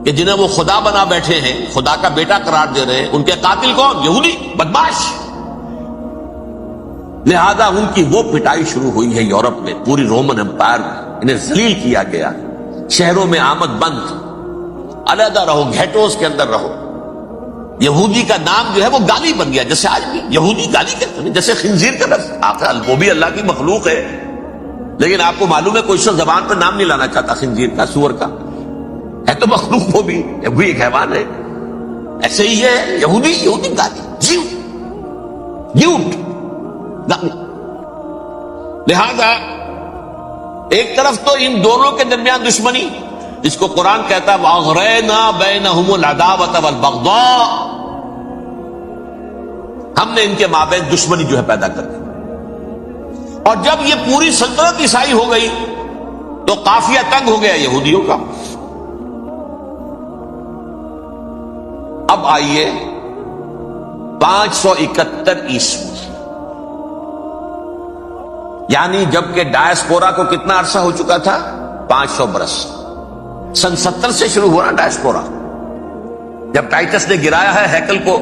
کہ جنہیں وہ خدا بنا بیٹھے ہیں، خدا کا بیٹا قرار دے رہے ہیں، ان کے قاتل کون؟ یہودی بدماش۔ لہذا ان کی وہ پٹائی شروع ہوئی ہے یورپ میں، پوری رومن امپائر میں انہیں ذلیل کیا گیا، شہروں میں آمد بند، علیحدہ رہو، گھیٹوز کے اندر رہو۔ یہودی کا نام جو ہے وہ گالی بن گیا، جیسے آج بھی یہودی گالی کہتے ہیں، جیسے خنزیر کا لفظ، آخر وہ بھی اللہ کی مخلوق ہے، لیکن آپ کو معلوم ہے کوئی شخص زبان پر نام نہیں لانا چاہتا خنزیر کا، سور کا، ہے تو مخلوق، وہ بھی ایک حیوان ہے، ایسے ہی ہے یہودی گالی، جیوٹ گالی۔ لہذا ایک طرف تو ان دونوں کے درمیان دشمنی، جس کو قرآن کہتا ہے وَأَغْرَيْنَا بَيْنَهُمُ الْعَدَاوَةَ وَالْبَغْضَاءَ، ہم نے ان کے مابین دشمنی جو ہے پیدا کر دی۔ اور جب یہ پوری سلطنت عیسائی ہو گئی تو قافیہ تنگ ہو گیا یہودیوں کا۔ اب آئیے 571 عیسوی، یعنی جبکہ ڈائسپورا کو کتنا عرصہ ہو چکا تھا؟ 500 برس۔ سن 70 سے شروع ہوا نا ڈائسپورا، جب ٹائٹس نے گرایا ہے ہیکل کو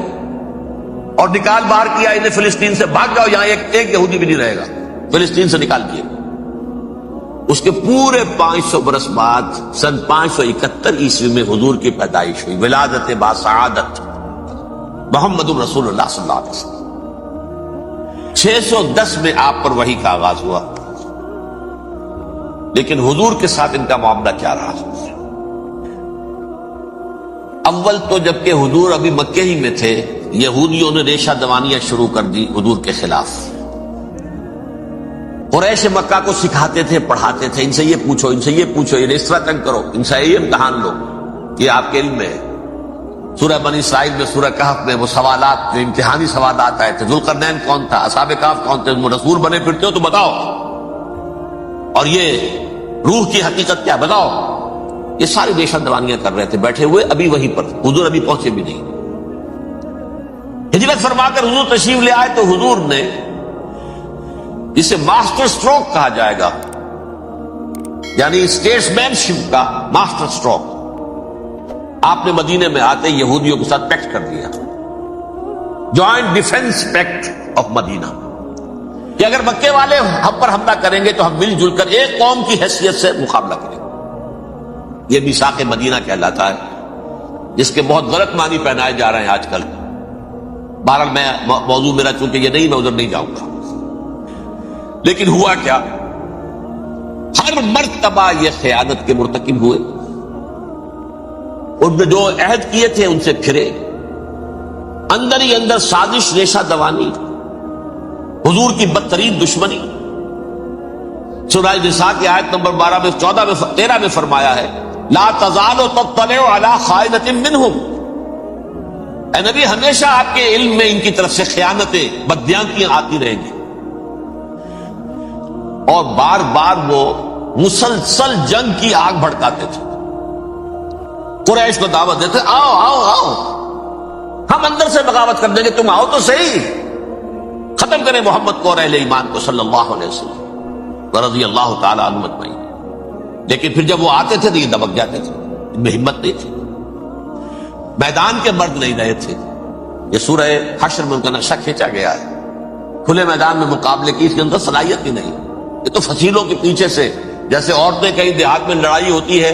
اور نکال باہر کیا انہیں فلسطین سے، بھاگ جاؤ یہاں ایک یہودی بھی نہیں رہے گا، فلسطین سے نکال دیے۔ اس کے پورے 500 برس بعد سن 571 عیسوی میں حضور کی پیدائش ہوئی، ولادت باسعادت محمد الرسول اللہ صلی اللہ علیہ وسلم۔ 610 میں آپ پر وحی کا آغاز ہوا، لیکن حضور کے ساتھ ان کا معاملہ کیا رہا؟ اول تو جبکہ حضور ابھی مکے ہی میں تھے، یہودیوں نے ریشہ دوانیاں شروع کر دی حضور کے خلاف۔ قریش مکہ کو سکھاتے تھے، پڑھاتے تھے، ان سے یہ پوچھو، ان سے یہ پوچھو، یہ اس طرح تنگ کرو، ان سے یہ امتحان لو، یہ آپ کے علم میں ہے۔ سورہ بنی اسرائیل میں، سورہ کہف میں وہ سوالات، جو امتحانی سوالات آئے تھے، ذوالقرنین کون تھا، اصحاب کہف کون تھے، رسول بنے پھرتے ہو تو بتاؤ، اور یہ روح کی حقیقت کیا بتاؤ۔ یہ ساری ریشہ دوانیاں کر رہے تھے بیٹھے ہوئے، ابھی وہیں پر حضور ابھی پہنچے بھی نہیں۔ ہجرت فرما کر حضور تشریف لے آئے تو حضور نے، جسے ماسٹر سٹروک کہا جائے گا، یعنی اسٹیٹس مین شپ کا ماسٹر سٹروک، آپ نے مدینے میں آتے یہودیوں کے ساتھ پیکٹ کر دیا، جوائنٹ ڈیفنس پیکٹ آف مدینہ، کہ اگر مکے والے ہم پر حملہ کریں گے تو ہم مل جل کر ایک قوم کی حیثیت سے مقابلہ کریں گے۔ یہ میثاق مدینہ کہلاتا ہے، جس کے بہت غلط معنی پہنائے جا رہے ہیں آج کل۔ بہرحال میں موضوع میرا چونکہ یہ نہیں، میں ادھر نہیں جاؤں گا۔ لیکن ہوا کیا؟ ہر مرتبہ یہ خیانت کے مرتکب ہوئے، ان نے جو عہد کیے تھے ان سے پھرے، اندر ہی اندر سازش، ریشہ دوانی، حضور کی بدترین دشمنی۔ سورہ نساء کی آیت نمبر 12 میں 14 میں 13 میں فرمایا ہے، لا تزال تطلع علی خائنۃ منہم، اے نبی ہمیشہ آپ کے علم میں ان کی طرف سے خیانتیں، بددیانتیاں آتی رہیں گی، اور بار بار وہ مسلسل جنگ کی آگ بھڑکاتے تھے، قریش کو دعوت دیتے، آؤ آؤ آؤ ہم اندر سے بغاوت کر دیں گے، تم آؤ تو صحیح، ختم کریں محمد کو اور اہل ایمان کو صلی اللہ علیہ وسلم رضی اللہ تعالی عنہ اجمعین۔ لیکن پھر جب وہ آتے تھے تو یہ دبک جاتے تھے، ان میں ہمت نہیں تھی، میدان کے مرد نہیں رہے تھے۔ یہ سورہ حشر میں ان کا نقشہ کھینچا گیا ہے، کھلے میدان میں مقابلے کی اس کے اندر صلاحیت ہی نہیں۔ یہ تو فصیلوں کے پیچھے سے، جیسے عورتیں کہیں دیہات میں لڑائی ہوتی ہے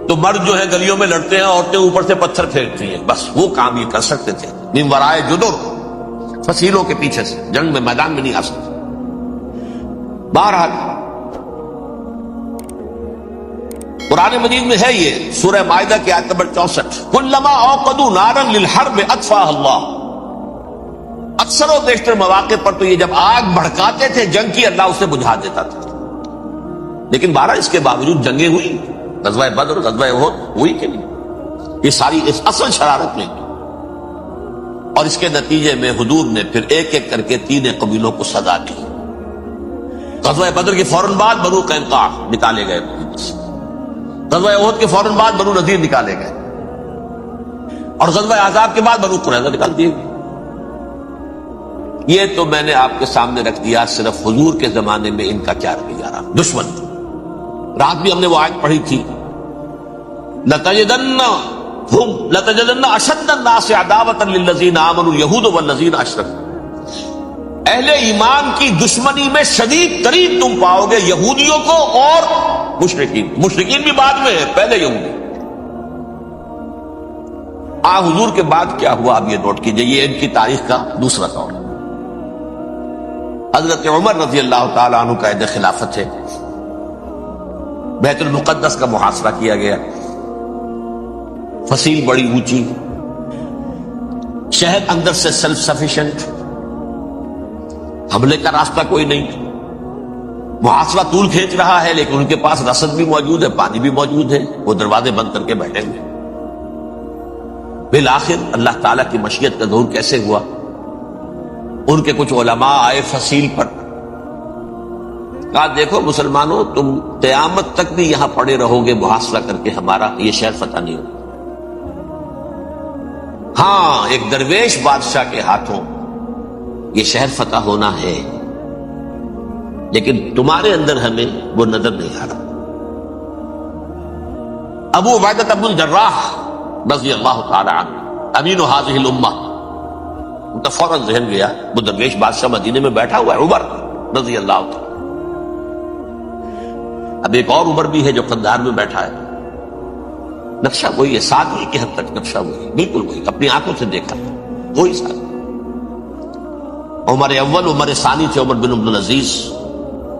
تو مرد جو ہے گلیوں میں لڑتے ہیں، عورتیں اوپر سے پتھر پھینکتی ہیں، بس وہ کام یہ کر سکتے تھے، من ورائے جدر، فصیلوں کے پیچھے سے، جنگ میں میدان میں نہیں آ سکتے۔ بہرحال قرآن مجید میں ہے یہ، سورہ مائدہ کی آیت نمبر 64، کلما اوقدوا نارا للحرب اطفاها اللہ، اکثر و بیشتر مواقع پر تو یہ جب آگ بھڑکاتے تھے جنگ کی، اللہ اسے بجھا دیتا تھا۔ لیکن بہرحال اس کے باوجود جنگیں ہوئی، غزوہ بدر، غزوہ احد ہوئی کہ نہیں؟ یہ ساری اس اصل شرارت میں، اور اس کے نتیجے میں حضور نے پھر ایک ایک کر کے 3 قبیلوں کو سزا دی۔ غزوہ بدر کے فوراً بعد بنو قینقاع نکالے گئے، غزوہ احد کے فوراً بعد بنو نذیر نکالے گئے، اور غزوہ احزاب کے بعد بنو قریظہ نکال دیے گئے۔ یہ تو میں نے آپ کے سامنے رکھ دیا صرف حضور کے زمانے میں ان کا کیا رویہ رہا، دشمن۔ رات بھی ہم نے وہ آیت پڑھی تھی، لَتَجِدَنَّ أَشَدَّ النَّاسِ عَدَاوَةً لِلَّذِينَ آمَنُوا الْيَهُودُ وَالَّذِينَ أَشْرَكُوا، اہل ایمان کی دشمنی میں شدید ترین تم پاؤ گے یہودیوں کو اور مشرکین بھی بعد میں ہے، پہلے یہودی۔ حضور کے بعد کیا ہوا اب یہ نوٹ کیجئے، یہ ان کی تاریخ کا دوسرا دور۔ حضرت عمر رضی اللہ تعالی عنہ کا عہد خلافت ہے، بیت المقدس کا محاصرہ کیا گیا، فصیل بڑی اونچی، شہر اندر سے سیلف سفیشینٹ، حملے کا راستہ کوئی نہیں، محاصرہ طول کھینچ رہا ہے، لیکن ان کے پاس رسد بھی موجود ہے، پانی بھی موجود ہے، وہ دروازے بند کر کے بیٹھے ہوئے۔ بالآخر اللہ تعالیٰ کی مشیت کا ظہور کیسے ہوا؟ ان کے کچھ علماء آئے فصیل پر، کہا دیکھو مسلمانوں، تم قیامت تک بھی یہاں پڑے رہو گے محاصرہ کر کے، ہمارا یہ شہر فتح نہیں ہوگا، ہاں ایک درویش بادشاہ کے ہاتھوں یہ شہر فتح ہونا ہے، لیکن تمہارے اندر ہمیں وہ نظر نہیں آ رہا۔ ابو عبیدہ بن الجراح رضی اللہ تعالی عنہ امین هذه الامہ، ان کا فوراً ذہن گیا وہ درویش بادشاہ مدینے میں بیٹھا ہوا ہے عمر رضی اللہ تعالی۔ اب ایک اور عمر بھی ہے جو قندھار میں بیٹھا ہے، نقشہ وہی ہے، سادگی کی حد تک نقشہ وہی، بالکل وہی، اپنی آنکھوں سے دیکھا وہی سادگی۔ عمر اول عمر ثانی تھے عمر بن عبدالعزیز۔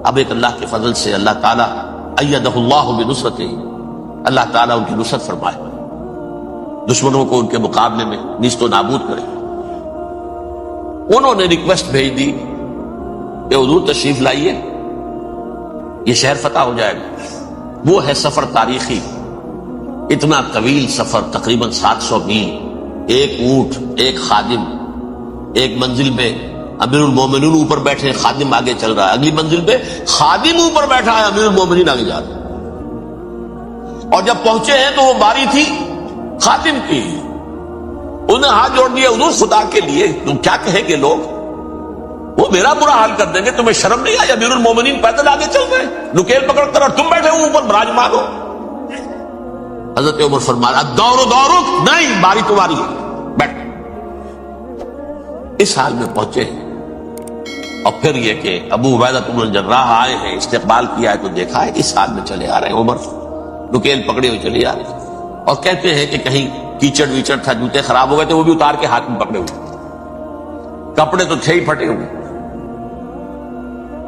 اب ایک اللہ کے فضل سے اللہ تعالیٰ ایدہ اللہ بنصرتہ، اللہ تعالیٰ ان کی نصرت فرمائے، دشمنوں کو ان کے مقابلے میں نیست و نابود کرے۔ انہوں نے ریکویسٹ بھیج دی کہ حضور تشریف لائیے، یہ شہر فتح ہو جائے گا۔ وہ ہے سفر تاریخی، اتنا طویل سفر، تقریباً 700 میل، ایک اونٹ، ایک خادم، ایک منزل میں امیر المومنین اوپر بیٹھے ہیں، خادم آگے چل رہا ہے، اگلی منزل پہ خادم اوپر بیٹھا ہے، امیر المومنین آگے جا رہا ہے۔ اور جب پہنچے ہیں تو وہ باری تھی خادم کی، انہیں ہاتھ جوڑ دیا، حضور خدا کے لیے تم کیا کہیں گے لوگ، وہ میرا برا حال کر دیں گے، تمہیں شرم نہیں آئی؟ امیر المومنین پیدل آگے چل رہے ہیں نکیل پکڑ کر، اور تم بیٹھے ہو اوپر براجمان ہو۔ حضرت عمر فرمایا الدور دورک، نہیں باری تمہاری ہے، بیٹھ۔ اس حال میں پہنچے ہیں، اور پھر یہ کہ ابو عبیدہ بن الجراح آئے ہیں، استقبال کیا ہے تو دیکھا ہے کہ اس حال میں چلے آ رہے ہیں، عمر نکیل پکڑے ہوئے چلے آ رہے ہیں، اور کہتے ہیں کہ کہیں کیچڑ ویچڑ تھا، جوتے خراب ہو گئے تھے، وہ بھی اتار کے ہاتھ میں پکڑے ہوئے، کپڑے تو تھے ہی پھٹے ہوئے۔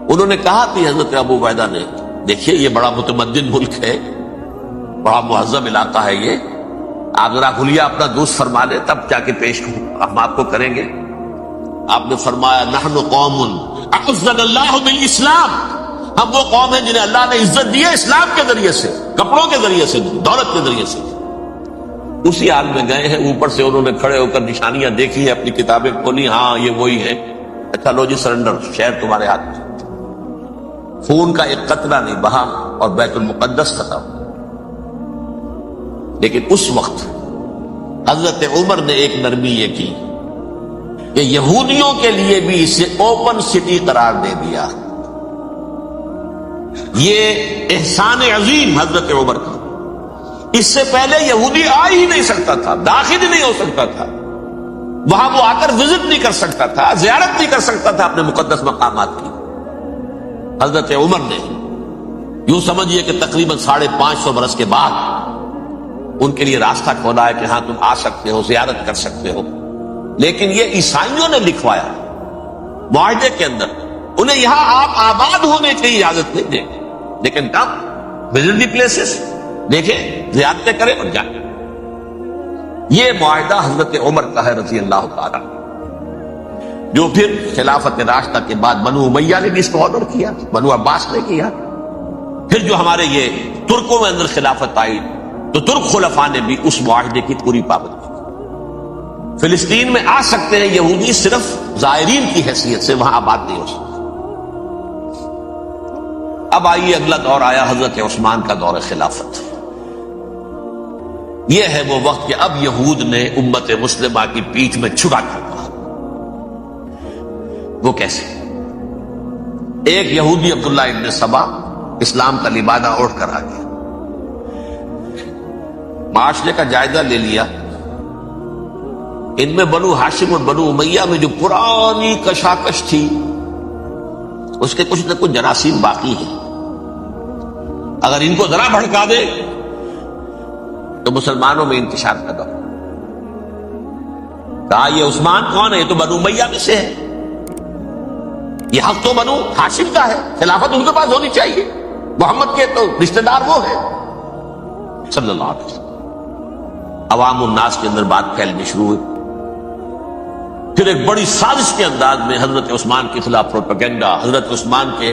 انہوں نے کہا کہ حضرت ابو عبیدہ نے، دیکھیے یہ بڑا متمدن ملک ہے، بڑا مہذب علاقہ ہے، یہ آپ ذرا حلیہ اپنا دوست فرما لیں تب جا کے پیش ہم آپ کو کریں گے۔ آپ نے فرمایا نحن قوم اعزنا اللہ بالاسلام، ہم وہ قوم ہیں جنہیں اللہ نے عزت دی ہے اسلام کے ذریعے سے، کپڑوں کے ذریعے سے، دولت کے ذریعے سے۔ اسی حال میں گئے ہیں، اوپر سے انہوں نے کھڑے ہو کر نشانیاں دیکھی ہیں، اپنی کتابیں کھولی، ہاں یہ وہی ہے، اچھا لو جی سرنڈر، شہر تمہارے ہاتھ میں۔ خون کا ایک قطرہ نہیں بہا اور بیت المقدس ختم۔ لیکن اس وقت حضرت عمر نے ایک نرمی یہ کی کہ یہودیوں کے لیے بھی اسے اوپن سٹی قرار دے دیا۔ یہ احسان عظیم حضرت عمر کا، اس سے پہلے یہودی آ ہی نہیں سکتا تھا، داخل ہی نہیں ہو سکتا تھا، وہاں وہ آ کر وزٹ نہیں کر سکتا تھا، زیارت نہیں کر سکتا تھا اپنے مقدس مقامات کی۔ حضرت عمر نے یوں سمجھیے کہ تقریباً 550 برس کے بعد ان کے لیے راستہ کھولا ہے کہ ہاں تم آ سکتے ہو، زیارت کر سکتے ہو۔ لیکن یہ عیسائیوں نے لکھوایا معاہدے کے اندر، انہیں یہاں آپ آباد ہونے کی اجازت نہیں دیں، لیکن کم وزٹ دی پلیسز، دیکھیں زیارتیں کریں اور جائیں۔ یہ معاہدہ حضرت عمر کا ہے رضی اللہ تعالیٰ، جو پھر خلافت راشدہ کے بعد بنو امیہ نے بھی اس کو آنر کیا، بنو عباس نے کیا، پھر جو ہمارے یہ ترکوں میں اندر خلافت آئی تو ترک خلفاء نے بھی اس معاہدے کی پوری پابندی کی۔ فلسطین میں آ سکتے ہیں یہودی، صرف زائرین کی حیثیت سے، وہاں آباد نہیں ہو سکتے۔ اب آئیے اگلا دور آیا حضرت عثمان کا دور خلافت۔ یہ ہے وہ وقت کہ اب یہود نے امت مسلمہ کی پیٹھ میں چھڑا کھڑا۔ وہ کیسے؟ ایک یہودی عبداللہ ابن سبا اسلام کا لبادہ اوڑھ کر آ گیا، معاشرے کا جائزہ لے لیا، ان میں بنو ہاشم اور بنو امیہ میں جو پرانی کشاکش تھی اس کے کچھ نہ کچھ جراثیم باقی ہیں، اگر ان کو ذرا بھڑکا دے تو مسلمانوں میں انتشار پیدا ہو۔ کہا یہ عثمان کون ہے؟ یہ تو بنو امیہ میں سے ہے، یہ حق تو بنو ہاشم کا ہے، خلافت ان کے پاس ہونی چاہیے، محمد کے تو رشتہ دار وہ ہے صلی اللہ علیہ وسلم۔ عوام الناس کے اندر بات پھیلنی شروع ہوئی، پھر ایک بڑی سازش کے انداز میں حضرت عثمان کے خلاف پروپیگنڈا، حضرت عثمان کے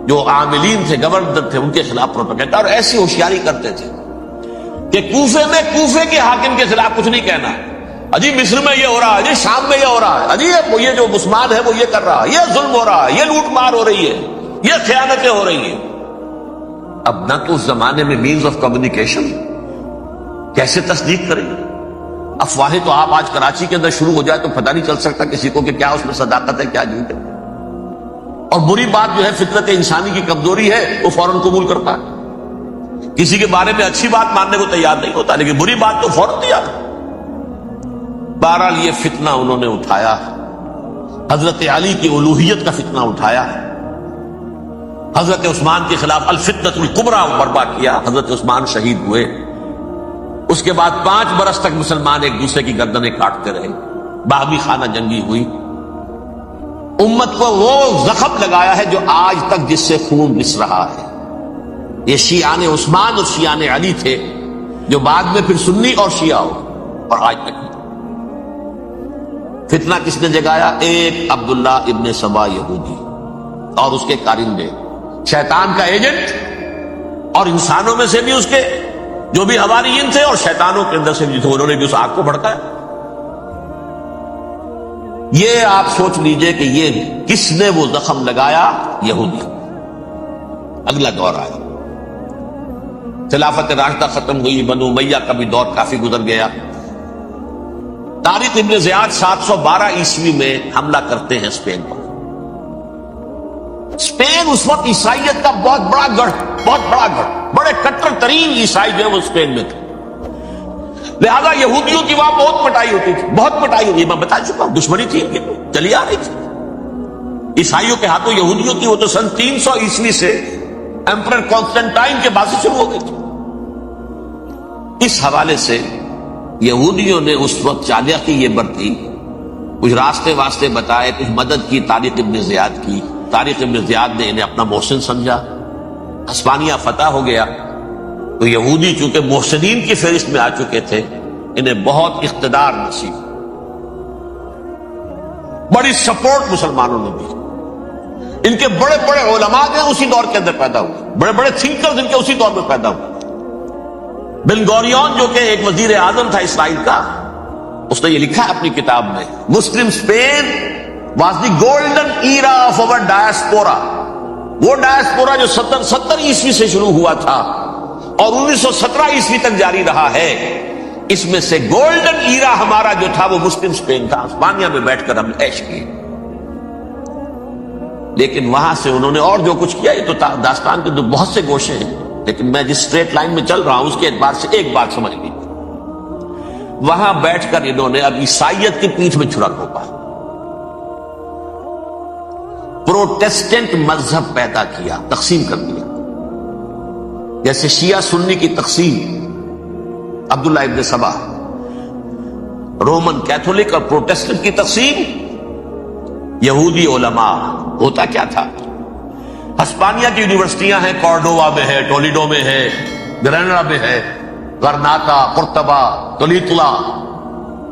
جو عاملین تھے، گورنر تھے، ان کے خلاف پروپیگنڈا، اور ایسی ہوشیاری کرتے تھے کہ کوفے میں کوفے کے حاکم کے خلاف کچھ نہیں کہنا، اجی مصر میں یہ ہو رہا ہے، اجی شام میں یہ ہو رہا ہے، اجی یہ جو عثمان ہے وہ یہ کر رہا ہے، یہ ظلم ہو رہا ہے، یہ لوٹ مار ہو رہی ہے، یہ خیانتیں ہو رہی ہیں۔ اب نہ تو اس زمانے میں مینز آف کمیونیکیشن، کیسے تصدیق کریں؟ افواہیں تو آپ آج کراچی کے اندر شروع ہو جائے تو پتہ نہیں چل سکتا کسی کو کہ کیا اس میں صداقت ہے کیا جھوٹ ہے. اور بری بات جو ہے فطرت انسانی کی کمزوری ہے وہ فوراً قبول کرتا ہے. کسی کے بارے میں اچھی بات ماننے کو تیار نہیں ہوتا لیکن بری بات تو فوراً تیار ہے. بہرحال یہ فتنہ انہوں نے اٹھایا، حضرت علی کی الوہیت کا فتنہ اٹھایا، حضرت عثمان کے خلاف الفتنۃ الکبریٰ برپا کیا. حضرت عثمان شہید ہوئے. اس کے بعد 5 برس تک مسلمان ایک دوسرے کی گردنیں کاٹتے رہے، باہمی خانہ جنگی ہوئی. امت کو وہ زخم لگایا ہے جو آج تک جس سے خون رس رہا ہے. یہ شیعان عثمان اور شیعان علی تھے جو بعد میں پھر سنی اور شیعہ ہو اور آج تک. فتنہ کس نے جگایا؟ ایک عبداللہ ابن سبا یہودی اور اس کے کارندے، شیطان کا ایجنٹ، اور انسانوں میں سے بھی اس کے جو بھی حواریین تھے اور شیطانوں کے اندر سے بھی تھے، انہوں نے بھی اس آگ کو بھڑکایا. یہ آپ سوچ لیجئے کہ یہ کس نے وہ زخم لگایا؟ یہودی. اگلا دور آیا، خلافت راشدہ ختم ہوئی، بنو امیہ کا بھی دور کافی گزر گیا. طارق ابن زیاد 712 عیسوی میں حملہ کرتے ہیں اسپین پر. اسپین اس وقت عیسائیت کا بہت بڑا گڑھ، بڑے کٹر ترین عیسائی جو ہے وہ اسپین میں تھے. لہذا یہودیوں کی وہاں بہت پٹائی ہوتی تھی، بہت پٹائی ہوتی. میں بتا چکا ہوں، دشمنی تھی چلی آ رہی تھی عیسائیوں کے ہاتھوں یہودیوں کی. وہ تو سن 300 عیسوی سے ایمپرر کانسٹنٹائن کے بعد سے شروع ہو گئی تھی. اس حوالے سے یہودیوں نے اس وقت چالاکی یہ برتی، کچھ راستے واسطے بتائے، کچھ مدد کی طارق ابن زیاد کی. طارق ابن زیاد نے انہیں اپنا محسن سمجھا. ہسپانیہ فتح ہو گیا تو یہودی چونکہ محسنین کی فہرست میں آ چکے تھے، انہیں بہت اقتدار نصیب، بڑی سپورٹ مسلمانوں نے دی. ان کے بڑے بڑے علماء جو ہیں اسی دور کے اندر پیدا ہوئے، بڑے بڑے تھنکرز ان کے اسی دور میں پیدا ہوئے. بن گوریون جو کہ ایک وزیر اعظم تھا اسرائیل کا، اس نے یہ لکھا اپنی کتاب میں، Muslim Spain was the golden era of our diaspora. وہ ڈائسپورا جو 70 عیسوی سے شروع ہوا تھا اور 1917 عیسوی تک جاری رہا ہے، اس میں سے گولڈن ایرا ہمارا جو تھا وہ مسلم اسپین تھا. اسپانیہ میں بیٹھ کر ہم نے عیش کیے. لیکن وہاں سے انہوں نے اور جو کچھ کیا، یہ تو داستان کے تو بہت سے گوشے ہیں، لیکن میں جس اسٹریٹ لائن میں چل رہا ہوں اس کے اعتبار سے ایک بات سمجھ لی. وہاں بیٹھ کر انہوں نے اب عیسائیت کی پیٹھ میں چھرا گھونپا، پروٹیسٹنٹ مذہب پیدا کیا، تقسیم کر دیا. جیسے شیعہ سنی کی تقسیم، عبداللہ ابن سبا، رومن کیتھولک اور پروٹیسٹنٹ کی تقسیم، یہودی علماء. ہوتا کیا تھا؟ ہسپانیہ کی یونیورسٹیاں ہیں، کارڈووا میں ہے، ٹولیڈو میں ہے، گریناڈا میں ہے، غرناطہ، قرطبہ، تولیتلا،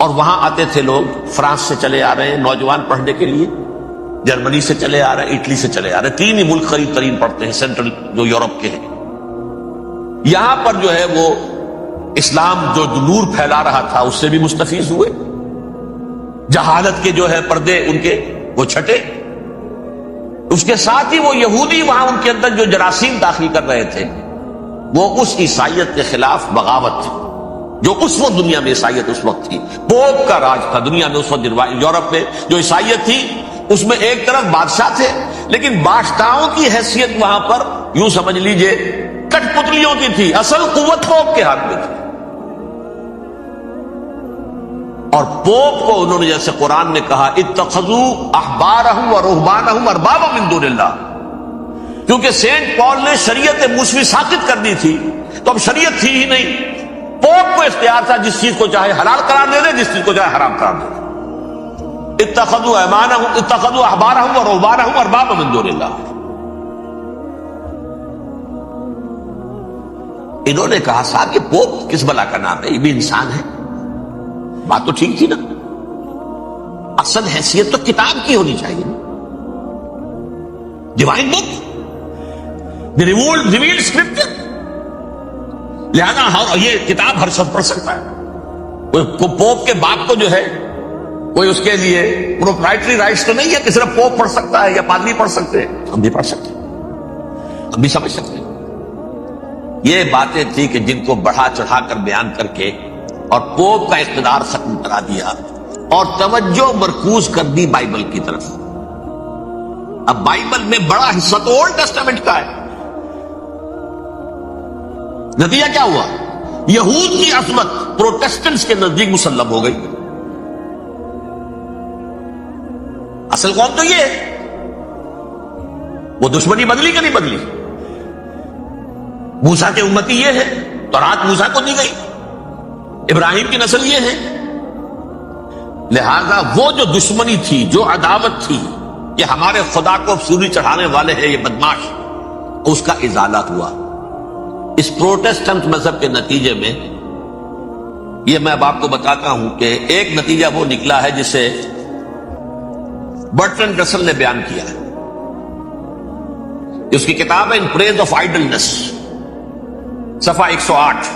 اور وہاں آتے تھے لوگ. فرانس سے چلے آ رہے ہیں نوجوان پڑھنے کے لیے، جرمنی سے چلے آ رہے ہیں، اٹلی سے چلے آ رہے ہیں. 3 ہی ملک قریب ترین پڑھتے ہیں سینٹرل جو یورپ کے ہیں. یہاں پر جو ہے وہ اسلام جو نور پھیلا رہا تھا اس سے بھی مستفیض ہوئے. جہالت کے جو ہے پردے ان کے وہ چھٹے. اس کے ساتھ ہی وہ یہودی وہاں ان کے اندر جو جراثیم داخل کر رہے تھے وہ اس عیسائیت کے خلاف بغاوت تھی جو اس وقت دنیا میں عیسائیت اس وقت تھی. پوپ کا راج تھا دنیا میں اس وقت. یورپ میں جو عیسائیت تھی اس میں ایک طرف بادشاہ تھے، لیکن بادشاہوں کی حیثیت وہاں پر یوں سمجھ لیجئے کٹ پتلیوں کی تھی. اصل قوت پوپ کے ہاتھ میں تھی. اور پوپ کو انہوں نے جیسے قرآن نے کہا اتخذوا احبارهم ورهبانهم اربابا من دون اللہ، کیونکہ سینٹ پال نے شریعت موسوی ساقط کر دی تھی تو اب شریعت تھی ہی نہیں. پوپ کو اختیار تھا جس چیز کو چاہے حلال قرار دے دے، جس چیز کو چاہے حرام قرار دے دے. اتخذوا احبارهم ورهبانهم اربابا من دون اللہ. انہوں نے کہا صاحب یہ پوپ کس بلا کا نام ہے، یہ بھی انسان ہے. بات تو ٹھیک تھی نا، اصل حیثیت تو کتاب کی ہونی چاہیے، ڈیوائن بک، ریویلڈ اسکرپچر. لہذا یہ کتاب ہر شخص پڑھ سکتا ہے. پوپ کے باپ کو جو ہے کوئی اس کے لیے پروپرائٹری رائٹس تو نہیں ہے کہ صرف پوپ پڑھ سکتا ہے یا پادری پڑھ سکتے ہیں. ہم بھی پڑھ سکتے ہیں، ہم بھی سمجھ سکتے ہیں. یہ باتیں تھی کہ جن کو بڑھا چڑھا کر بیان کر کے اور پوپ کا اقتدار ختم کرا دیا اور توجہ مرکوز کر دی بائبل کی طرف. اب بائبل میں بڑا حصہ تو اولڈ ٹیسٹامنٹ کا ہے. نتیجہ کیا ہوا؟ یہود کی عظمت پروٹیسٹنٹس کے نزدیک مسلم ہو گئی. اصل قوم تو یہ ہے. وہ دشمنی بدلی کہ نہیں بدلی؟ موسیٰ کے امتی یہ ہے، تورات موسیٰ کو دی گئی، ابراہیم کی نسل یہ ہے. لہذا وہ جو دشمنی تھی، جو عداوت تھی کہ ہمارے خدا کو سولی چڑھانے والے ہیں یہ بدماش، اس کا ازالہ ہوا. اس پروٹیسٹنٹ مذہب کے نتیجے میں یہ میں اب آپ کو بتاتا ہوں کہ ایک نتیجہ وہ نکلا ہے جسے برٹرنڈ رسل نے بیان کیا ہے. اس کی کتاب ہے ان پریز آف آئیڈلنس، صفحہ 108.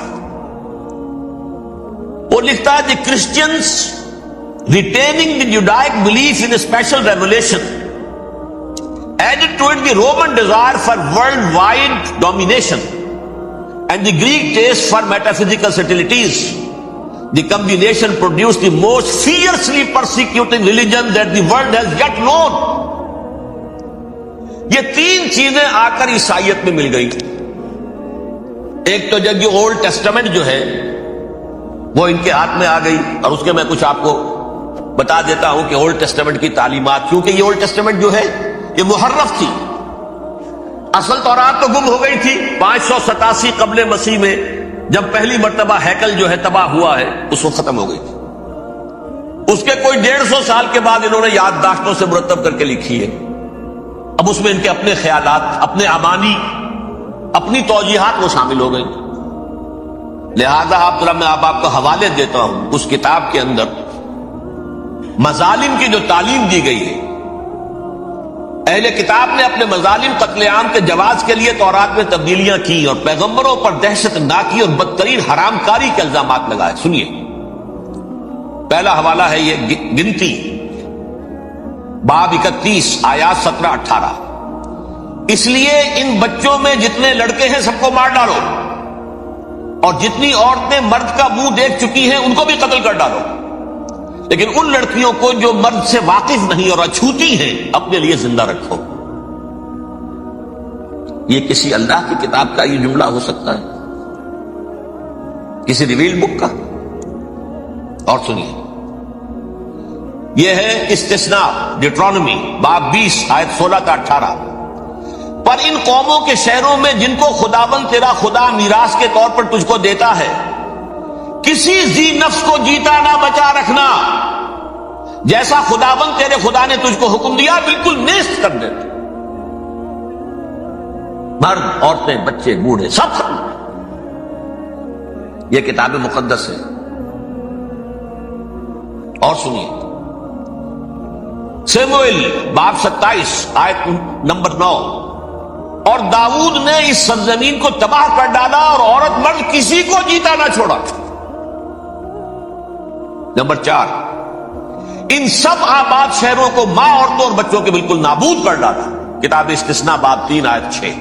وہ لکھتا ہے کہ Christians retaining the Judaic belief in a special revelation added to it the Roman desire for worldwide domination and the Greek taste for metaphysical subtleties. The combination produced the most fiercely persecuting religion that the world has yet known. یہ تین چیزیں آ کر عیسائیت میں مل گئی. ایک تو جب یہ اولڈ ٹیسٹامنٹ جو ہے وہ ان کے ہاتھ میں آ گئی، اور اس کے میں کچھ آپ کو بتا دیتا ہوں کہ اولڈ ٹیسٹامنٹ کی تعلیمات، کیونکہ یہ اولڈ ٹیسٹامنٹ جو ہے یہ محرف تھی. اصل تورات تو گم ہو گئی تھی 587 قبل مسیح میں، جب پہلی مرتبہ ہیکل جو ہے تباہ ہوا ہے، اس وقت ختم ہو گئی تھی. اس کے کوئی 150 سال کے بعد انہوں نے یادداشتوں سے مرتب کر کے لکھی ہے. اب اس میں ان کے اپنے خیالات، اپنے امانی، اپنی توجیحات وہ شامل ہو گئی. لہذا میں آپ کو حوالے دیتا ہوں اس کتاب کے اندر مظالم کی جو تعلیم دی گئی ہے. اہل کتاب نے اپنے مظالم قتل عام کے جواز کے لیے تورات میں تبدیلیاں کی اور پیغمبروں پر دہشت ناکی اور بدترین حرام کاری کے الزامات لگائے. سنیے، پہلا حوالہ ہے یہ گنتی باب 31 آیات 17-18. اس لیے ان بچوں میں جتنے لڑکے ہیں سب کو مار ڈالو، اور جتنی عورتیں مرد کا منہ دیکھ چکی ہیں ان کو بھی قتل کر ڈالو، لیکن ان لڑکیوں کو جو مرد سے واقف نہیں اور اچھوتی ہیں اپنے لیے زندہ رکھو. یہ کسی اللہ کی کتاب کا یہ جملہ ہو سکتا ہے؟ کسی ریویل بک کا؟ اور سنیے، یہ ہے استثناء ڈیٹرانومی باب 20 آیت 16-18. پر ان قوموں کے شہروں میں جن کو خداوند تیرا خدا میراث کے طور پر تجھ کو دیتا ہے، کسی ذی نفس کو جیتا نہ بچا رکھنا. جیسا خداوند تیرے خدا نے تجھ کو حکم دیا بالکل نیست کر دے. مرد، عورتیں، بچے، بوڑھے سب ختم. یہ کتاب مقدس ہے. اور سنیے، سیموئیل باب 27 آیت نمبر 9. اور داؤد نے اس سرزمین کو تباہ کر ڈالا اور عورت مرد کسی کو جیتا نہ چھوڑا. نمبر 4، ان سب آباد شہروں کو ماں، عورتوں اور بچوں کے بالکل نابود کر ڈالا. کتاب استثناء باب 3 آیت 6.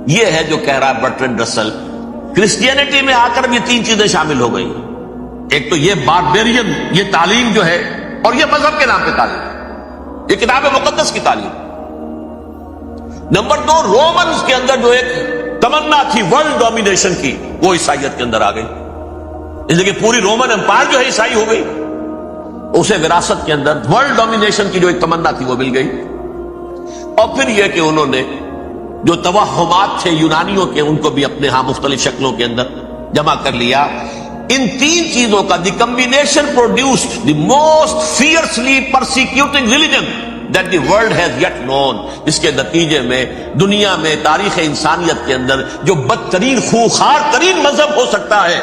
یہ ہے جو کہہ رہا ہے برٹرنڈ رسل. کرسچینٹی میں آ کر بھی تین چیزیں شامل ہو گئی. ایک تو یہ باربیرین یہ تعلیم جو ہے، اور یہ مذہب کے نام پہ تعلیم، یہ کتاب مقدس کی تعلیم. نمبر 2، رومنز کے اندر جو ایک تمنا تھی ورلڈ ڈومینیشن کی، وہ عیسائیت کے اندر آ گئی. اس لیے کہ پوری رومن امپائر جو ہے عیسائی ہو گئی. اسے وراثت کے اندر ورلڈ ڈومینیشن کی جو ایک تمنا تھی وہ مل گئی. اور پھر یہ کہ انہوں نے جو توہمات تھے یونانیوں کے، ان کو بھی اپنے ہاں مختلف شکلوں کے اندر جمع کر لیا. ان تین چیزوں کا the combination produced the most fiercely persecuting religion that the world has yet known. اس کے نتیجے میں دنیا میں تاریخ انسانیت کے اندر جو بدترین خوخار ترین مذہب ہو سکتا ہے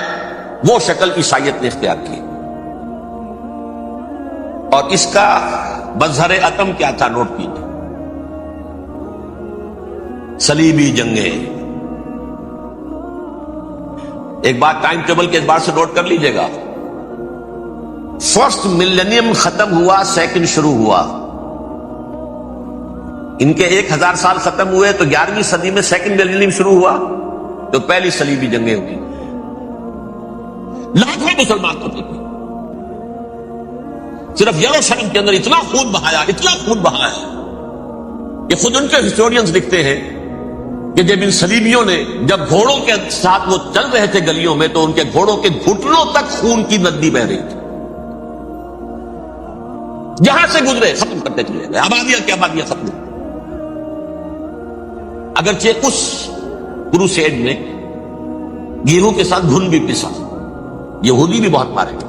وہ شکل عیسائیت نے اختیار کی. اور اس کا مظہر عتم کیا تھا؟ نوٹ کیجیے، صلیبی جنگیں. ایک بات ٹائم ٹیبل کے اعتبار سے نوٹ کر لیجئے گا. فرسٹ ملینیم ختم ہوا، سیکنڈ شروع ہوا. ان کے 1000 سال ختم ہوئے تو 11ویں صدی میں سیکنڈ ملینیم شروع ہوا، تو پہلی صلیبی جنگیں ہوئی. لاکھوں مسلمان قتل ہوئے. صرف یروشلم کے اندر اتنا خون بہایا کہ خود ان کے ہسٹورینز لکھتے ہیں کہ جب ان صلیبیوں نے جب گھوڑوں کے ساتھ وہ چل رہے تھے گلیوں میں تو ان کے گھوڑوں کے گھٹنوں تک خون کی ندی بہ رہی تھی. جہاں سے گزرے ختم کرتے چلے گئے, آبادیاں کی آبادیاں ختم. اگرچہ اس کروسیڈ میں گیہوں کے ساتھ گھن بھی پسا, یہودی بھی بہت مارے گئے.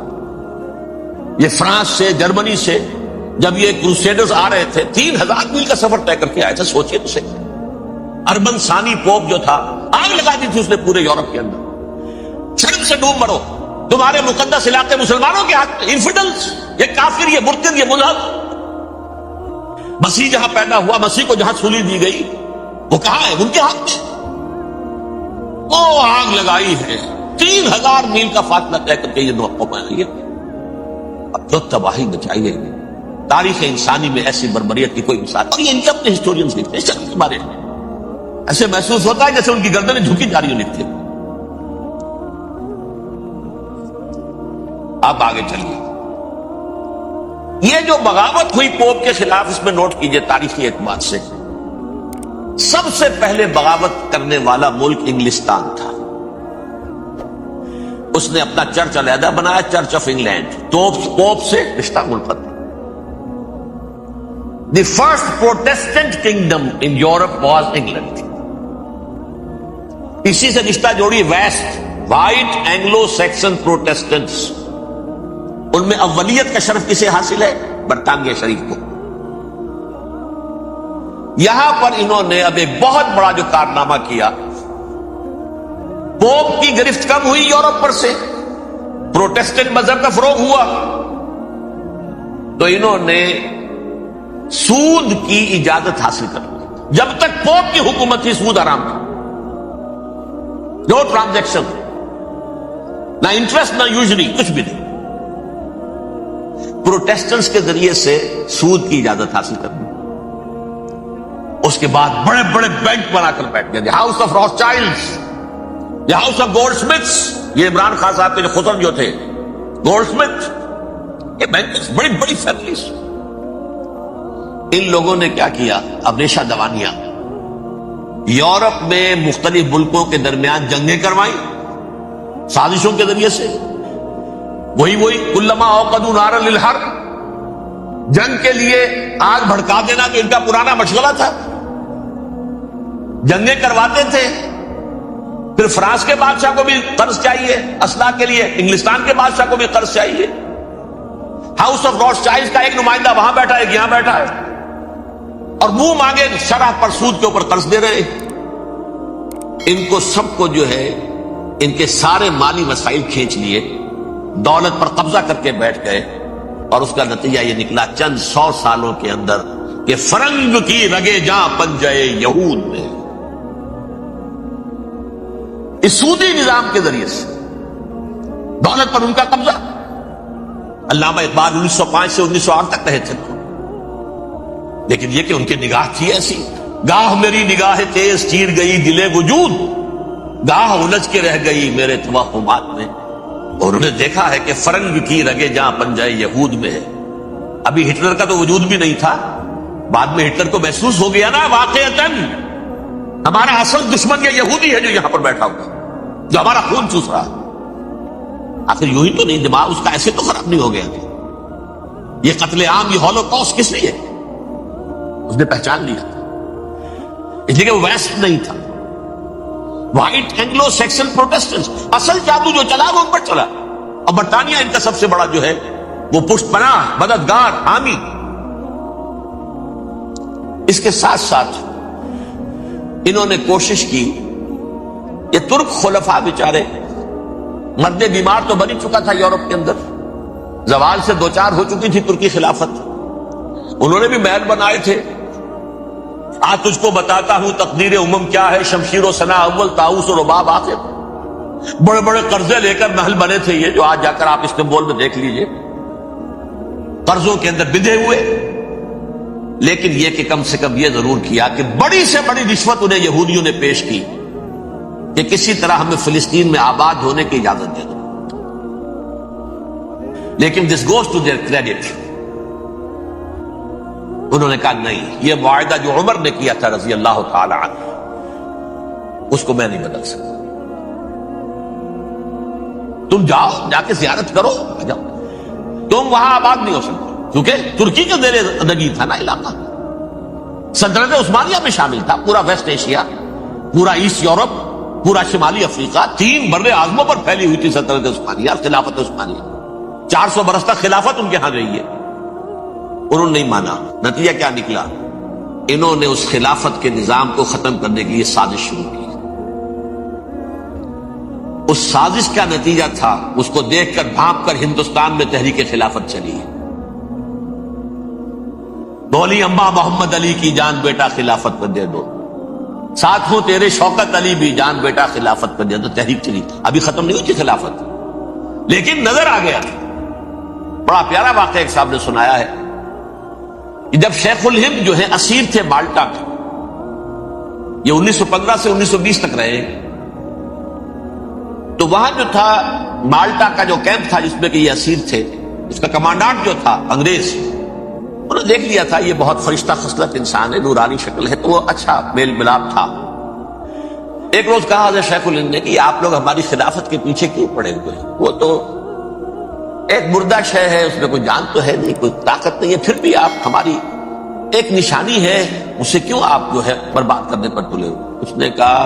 یہ فرانس سے, جرمنی سے جب یہ کروسیڈرز آ رہے تھے 3000 میل کا سفر طے کر کے آئے تھے. سوچئے تو صحیح, اربن ثانی پوپ جو تھا آگ لگا دی تھی اس نے پورے یورپ کے اندر. شرم سے ڈوب مرو, تمہارے مقدس علاقے مسلمانوں کے ہاتھ میں, انفیڈلز, یہ کافر, یہ مرتد, یہ ملحد. مسیح جہاں پیدا ہوا, مسیح کو جہاں سولی دی گئی, وہ کہاں ہے؟ ان کے ہاتھ میں. وہ آگ لگائی ہے, 3000 میل کا فاصلہ طے کر کے یہ دو قوم آئی ہے. اب جو تباہی مچائی ہے تاریخ انسانی میں ایسی بربریت کی کوئی مثال. اور یہ ان کے اپنے ہسٹورینز لکھتے ہیں اس بارے میں. ایسے محسوس ہوتا ہے جیسے ان کی گردنیں جھکی جا رہی ہوں لکھتے. اب آگے چلیے. یہ جو بغاوت ہوئی پوپ کے خلاف, اس میں نوٹ کیجئے تاریخی اعتبار سے سب سے پہلے بغاوت کرنے والا ملک انگلستان تھا. اس نے اپنا چرچ علیحدہ بنایا, چرچ آف انگلینڈ. تو پوپ سے رشتہ منقطع. The first Protestant kingdom in Europe was England. اسی سے رشتہ جوڑی west, white Anglo Saxon Protestants. ان میں اولیت کا شرف کسے حاصل ہے؟ برطانیہ شریف کو. یہاں پر انہوں نے اب ایک بہت بڑا جو کارنامہ کیا, پوپ کی گرفت کم ہوئی یورپ پر سے, پروٹیسٹنٹ مذہب کا فروغ ہوا, تو انہوں نے سود کی اجازت حاصل کر لی. جب تک پوپ کی حکومت تھی سود حرام تھا. نو ٹرانزیکشن, نہ انٹرسٹ, نہ یوزری, کچھ بھی نہیں. پروٹیسٹنٹس کے ذریعے سے سود کی اجازت حاصل کر لی. اس کے بعد بڑے بڑے بینک بنا کر بیٹھ گئے. House of Rothschilds, house of Goldsmiths, یہ عمران خان صاحب کے جو خسر جو تھے, گولڈ سمتھ, یہ بینکرز, بڑی بڑی فیملیز. ان لوگوں نے کیا کیا؟ اب ریشہ دوانیاں. یورپ میں مختلف ملکوں کے درمیان جنگیں کروائیں سازشوں کے ذریعے سے. وہی کلما اوقدوا نارا للحرب, جنگ کے لیے آگ بھڑکا دینا تو ان کا پرانا مشغلہ تھا. جنگیں کرواتے تھے. پھر فرانس کے بادشاہ کو بھی قرض چاہیے اسلحہ کے لیے, انگلستان کے بادشاہ کو بھی قرض چاہیے. ہاؤس آف راس چائلڈز کا ایک نمائندہ وہاں بیٹھا ہے, یہاں بیٹھا ہے, اور منہ مانگے شرح پر سود کے اوپر قرض دے رہے. ان کو سب کو جو ہے ان کے سارے مالی وسائل کھینچ لیے, دولت پر قبضہ کر کے بیٹھ گئے, اور اس کا نتیجہ یہ نکلا چند 100 سالوں کے اندر کہ فرنگ کی رگے جاں پنجے یہود میں. اس سودی نظام کے ذریعے سے دولت پر ان کا قبضہ. علامہ اقبال 1905 سے 1908 تک رہے تھے, لیکن یہ کہ ان کی نگاہ تھی ایسی, گاہ میری نگاہ تیز چیر گئی دلے وجود, گاہ الجھ کے رہ گئی میرے توہمات میں. اور انہوں نے دیکھا ہے کہ فرنگ کی رگے جہاں پنجے یہود میں ہے. ابھی ہٹلر کا تو وجود بھی نہیں تھا, بعد میں ہٹلر کو محسوس ہو گیا نا واقعتاً ہمارا اصل دشمن یہ یہودی ہے جو یہاں پر بیٹھا ہوا, جو ہمارا خون چوس رہا. آخر یوں ہی تو نہیں, دماغ اس کا ایسے تو خراب نہیں ہو گیا تھا. یہ قتل عام, یہ ہولوکاسٹ کس لیے؟ اس نے پہچان لیا تھا, اس لیے کہ وہ ویسٹ نہیں تھا, وائٹ اینگلو سیکسن پروٹیسٹنٹس. اصل جادو جو چلا وہ ان پر چلا, اور برطانیہ ان کا سب سے بڑا جو ہے وہ پشت پناہ, مددگار, حامی. اس کے ساتھ ساتھ انہوں نے کوشش کی, یہ ترک خلفاء بیچارے, مرد بیمار تو بن ہی چکا تھا یورپ کے اندر, زوال سے دوچار ہو چکی تھی ترکی خلافت. انہوں نے بھی محل بنائے تھے. آج تجھ کو بتاتا ہوں تقدیر امم کیا ہے, شمشیر و ثنا اول, طاؤس و رباب آخر. بڑے بڑے قرضے لے کر محل بنے تھے یہ, جو آج جا کر آپ استنبول میں دیکھ لیجئے, قرضوں کے اندر بندھے ہوئے. لیکن یہ کہ کم سے کم یہ ضرور کیا کہ بڑی سے بڑی رشوت انہیں یہودیوں نے پیش کی کہ کسی طرح ہمیں فلسطین میں آباد ہونے کی اجازت دے دو. لیکن this goes to their credit. انہوں نے کہا نہیں، یہ معاہدہ جو عمر نے کیا تھا رضی اللہ تعالی عنہ اس کو میں نہیں بدل سکتا. تم جاؤ، جا کے زیارت کرو، جاؤ. تم وہاں آباد نہیں ہو سکتے کیونکہ ترکی کے زیر نگین تھا نا علاقہ. سلطنت عثمانیہ میں شامل تھا پورا ویسٹ ایشیا، پورا ایسٹ یورپ، پورا شمالی افریقہ. 3 بر اعظموں پر پھیلی ہوئی تھی سلطنت عثمانیہ، خلافت عثمانیہ. 400 برس تک خلافت ان کے ہاں رہی ہے. انہوں نے نہیں مانا. نتیجہ کیا نکلا؟ انہوں نے اس خلافت کے نظام کو ختم کرنے کے لیے سازش شروع کی. اس سازش کا نتیجہ تھا، اس کو دیکھ کر بھانپ کر ہندوستان میں تحریک خلافت چلی ہے. بولی اماں محمد علی کی جان بیٹا خلافت پر دے دو، ساتھ ہوں تیرے شوکت علی بھی جان بیٹا خلافت پر دے دو. تحریک چلی، ابھی ختم نہیں ہوئی تھی خلافت، لیکن نظر آ گیا. بڑا پیارا واقعہ ایک صاحب نے سنایا ہے کہ جب شیخ الہند جو ہے اسیر تھے مالٹا کے، یہ 1915 سے 1920 تک رہے، تو وہاں جو تھا مالٹا کا جو کیمپ تھا جس میں کہ یہ اسیر تھے، اس کا کمانڈانٹ جو تھا انگریز، انہوں نے دیکھ لیا تھا یہ بہت فرشتہ خصلت انسان ہے، نورانی شکل ہے، تو وہ اچھا میل ملاپ تھا. ایک روز کہا حضرت شیخ الہند نے کہ آپ لوگ ہماری خلافت کے پیچھے کیوں پڑے ہوئے ہیں؟ وہ تو ایک مردہ شے ہے، اس میں کوئی جان تو ہے نہیں، کوئی طاقت نہیں ہے، پھر بھی آپ ہماری ایک نشانی ہے، اسے کیوں آپ جو ہے برباد کرنے پر تلے ہوئے؟ اس نے کہا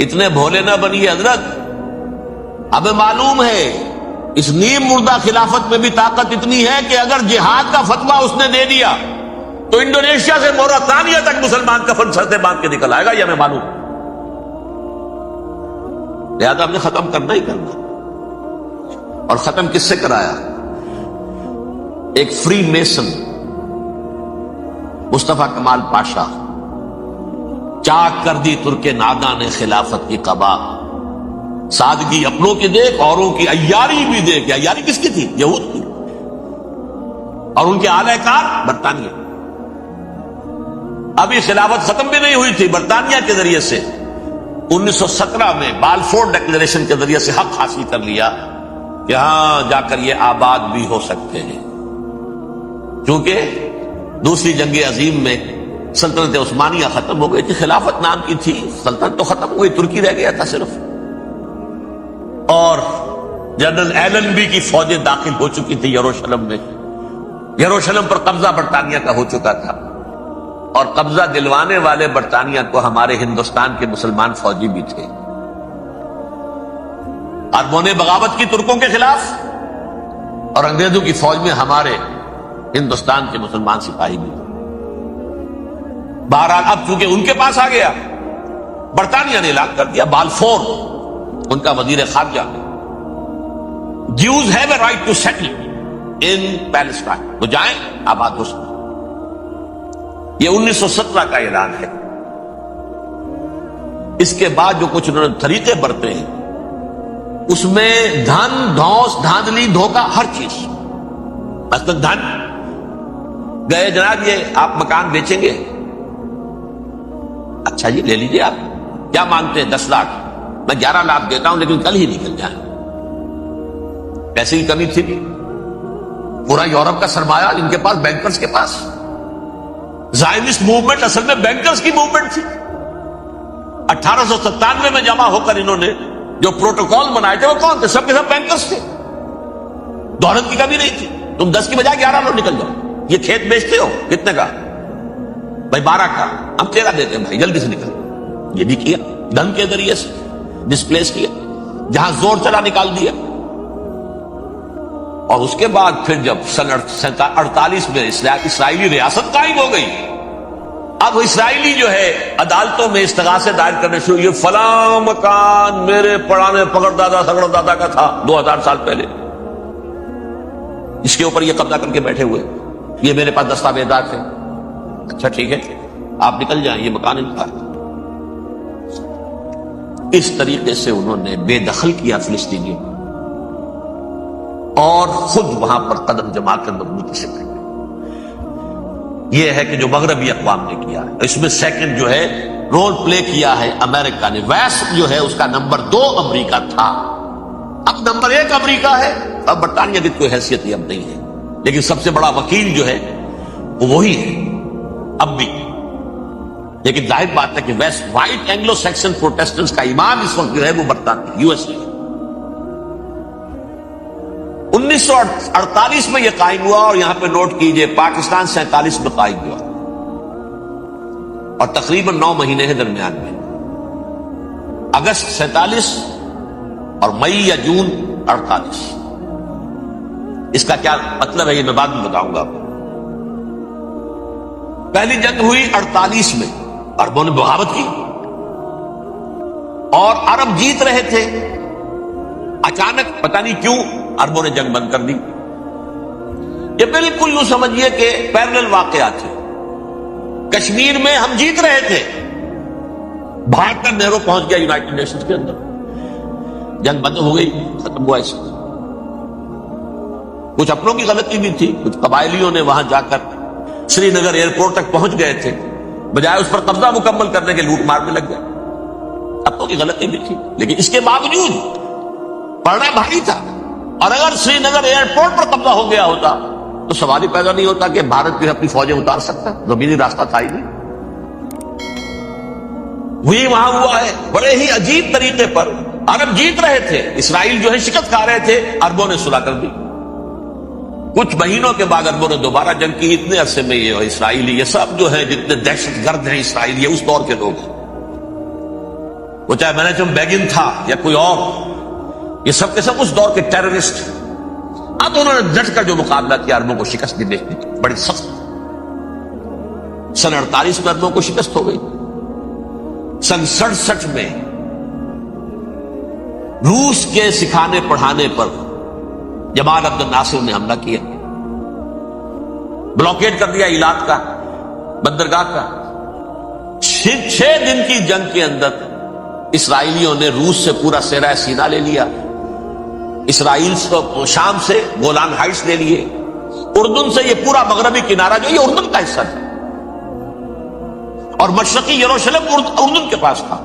اتنے بھولے نہ بنیے حضرت، ہمیں معلوم ہے اس نیم مردہ خلافت میں بھی طاقت اتنی ہے کہ اگر جہاد کا فتویٰ اس نے دے دیا تو انڈونیشیا سے موریتانیہ تک مسلمان کفن سر سے باندھ کے نکل آئے گا، یہ ہمیں معلوم. لہذا ہم نے ختم کرنا ہی کرنا. اور ختم کس سے کرایا؟ ایک فری میسن مصطفیٰ کمال پاشا. چاک کر دی ترک ناداں نے خلافت کی قبا، سادگی اپنوں کی دیکھ اوروں کی عیاری بھی دیکھ. عیاری کس کی تھی؟ یہود کی. اور ان کے اعلی کار برطانیہ. ابھی خلافت ختم بھی نہیں ہوئی تھی، برطانیہ کے ذریعے سے 1917 میں بالفور ڈکلیریشن کے ذریعے سے حق حاصل کر لیا کہ ہاں جا کر یہ آباد بھی ہو سکتے ہیں. چونکہ دوسری جنگ عظیم میں سلطنت عثمانیہ ختم ہو گئی تھی، خلافت نام کی تھی، سلطنت تو ختم ہوئی، ترکی رہ گیا تھا صرف. اور جنرل ایلنبی کی فوجیں داخل ہو چکی تھی یروشلم میں. یروشلم پر قبضہ برطانیہ کا ہو چکا تھا، اور قبضہ دلوانے والے برطانیہ کو ہمارے ہندوستان کے مسلمان فوجی بھی تھے. اربوں نے بغاوت کی ترکوں کے خلاف، اور انگریزوں کی فوج میں ہمارے ہندوستان کے مسلمان سپاہی بھی تھے. بہرحال اب چونکہ ان کے پاس آ گیا، برطانیہ نے اعلان کر دیا، بالفور ان کا وزیر خارجہ، Jews have a right to settle in Palestine, وہ جائیں آباد ہو سکتے. یہ 1917 کا اعلان ہے. اس کے بعد جو کچھ انہوں نے طریقے برتے ہیں، اس میں دھن دھوس دھاندلی دھوکہ ہر چیز. مثلا دھن گئے، جناب یہ آپ مکان بیچیں گے؟ اچھا جی لے لیجیے. آپ کیا مانگتے ہیں؟ 10 لاکھ. میں 11 لاکھ دیتا ہوں لیکن کل ہی نکل جائیں. پیسے کی کمی تھی. پورا یورپ کا سرمایہ ان کے پاس، بینکرز کے پاس. زائنسٹ موومنٹ اصل میں بینکرز کی موومنٹ تھی. 1897 میں جمع ہو کر انہوں نے جو پروٹوکول بنائے تھے وہ کون تھے؟ سب کے سب بینکرز تھے. دولت کی کمی نہیں تھی. تم 10 کی بجائے 11 لوگ نکل جاؤ. یہ کھیت بیچتے ہو کتنے کا؟ بھائی 12 کا. ہم 13 دیتے ہیں بھائی، جلدی سے نکل. یہ بھی کیا، دھن کے ذریعے سے ڈسپلیس کیا، جہاں زور چلا نکال دیا. اور اس کے بعد پھر جب سن 48 میں اسرائیلی ریاست قائم ہو گئی، اب اسرائیلی جو ہے عدالتوں میں استغاثے دائر کرنے شروع. یہ فلاں مکان میرے پڑانے پکڑ دادا سگڑ دادا کا تھا 2000 سال پہلے، اس کے اوپر یہ قبضہ کر کے بیٹھے ہوئے، یہ میرے پاس دستاویزات ہیں. اچھا ٹھیک ہے آپ نکل جائیں، یہ مکان ان کا. اس طریقے سے انہوں نے بے دخل کیا فلسطینیوں اور خود وہاں پر قدم جما کر مضبوطی سے بیٹھے. یہ ہے کہ جو مغربی اقوام نے کیا ہے. اس میں سیکنڈ جو ہے رول پلے کیا ہے امریکہ نے. ویسٹ جو ہے اس کا نمبر 2 امریکہ تھا، اب نمبر 1 امریکہ ہے. اب برطانیہ کی کوئی حیثیت ہی اب نہیں ہے، لیکن سب سے بڑا وکیل جو ہے وہ وہی ہے اب بھی۔ لیکن ظاہر بات ہے کہ west white Anglo Saxon Protestants کا امام اس وقت جو ہے وہ برطانیہ یو ایس اے۔ 1948 میں یہ قائم ہوا، اور یہاں پہ نوٹ کیجئے پاکستان 47 میں قائم ہوا، اور تقریباً 9 مہینے ہیں درمیان میں، اگست 47 اور مئی یا جون 48۔ اس کا کیا مطلب ہے یہ میں بعد میں بتاؤں گا آپ کو۔ پہلی جنگ ہوئی 48 میں، عربوں نے بغاوت کی اور عرب جیت رہے تھے، اچانک پتہ نہیں کیوں عربوں نے جنگ بند کر دی۔ یہ بالکل یوں سمجھیے کہ پیرلل واقعات تھے۔ کشمیر میں ہم جیت رہے تھے، بھاگ کر نہرو پہنچ گیا یونائٹڈ نیشنز کے اندر، جنگ بند ہو گئی، ختم ہوا اس۔ کچھ اپنوں کی غلطی بھی تھی، کچھ قبائلیوں نے وہاں جا کر سری نگر ایئرپورٹ تک پہنچ گئے تھے، بجائے اس پر قبضہ مکمل کرنے کے لوٹ مار میں لگ گئے، اپنوں کی غلطی بھی تھی، لیکن اس کے باوجود پڑنا بھاری تھا۔ اور اگر سری نگر ایئرپورٹ پر قبضہ ہو گیا ہوتا تو سوال ہی پیدا نہیں ہوتا کہ بھارت بھی اپنی فوجیں اتار سکتا، زمینی راستہ تھا ہی نہیں۔ وہی وہاں ہوا ہے بڑے ہی عجیب طریقے پر، عرب جیت رہے تھے، اسرائیل جو ہے شکست کھا رہے تھے، عربوں نے صلح کر دی۔ کچھ مہینوں کے بعد عربوں نے دوبارہ جنگ کی۔ اتنے عرصے میں یہ اسرائیلی، یہ سب جو ہے جتنے دہشت گرد ہیں اسرائیل، یہ اس دور کے لوگ ہیں، وہ چاہے مینیجم بیگن تھا یا کوئی اور، یہ سب کے سب اس دور کے ٹیررسٹ۔ اب انہوں نے ڈٹ کر جو مقابلہ کیا، عربوں کو شکست دی، بڑی سخت۔ سن 48 میں عربوں کو شکست ہو گئی۔ سن 67 میں روس کے سکھانے پڑھانے پر جمال عبد الناصر نے حملہ کیا، بلاکیڈ کر دیا ایلات کا، بندرگاہ کا۔ 6 دن کی جنگ کے اندر اسرائیلیوں نے روس سے پورا سیرہ سینا لے لیا، اسرائیل سے شام سے گولان ہائٹس لے لیے، اردن سے یہ پورا مغربی کنارہ جو یہ اردن کا حصہ تھا، اور مشرقی یروشلم اردن کے پاس تھا،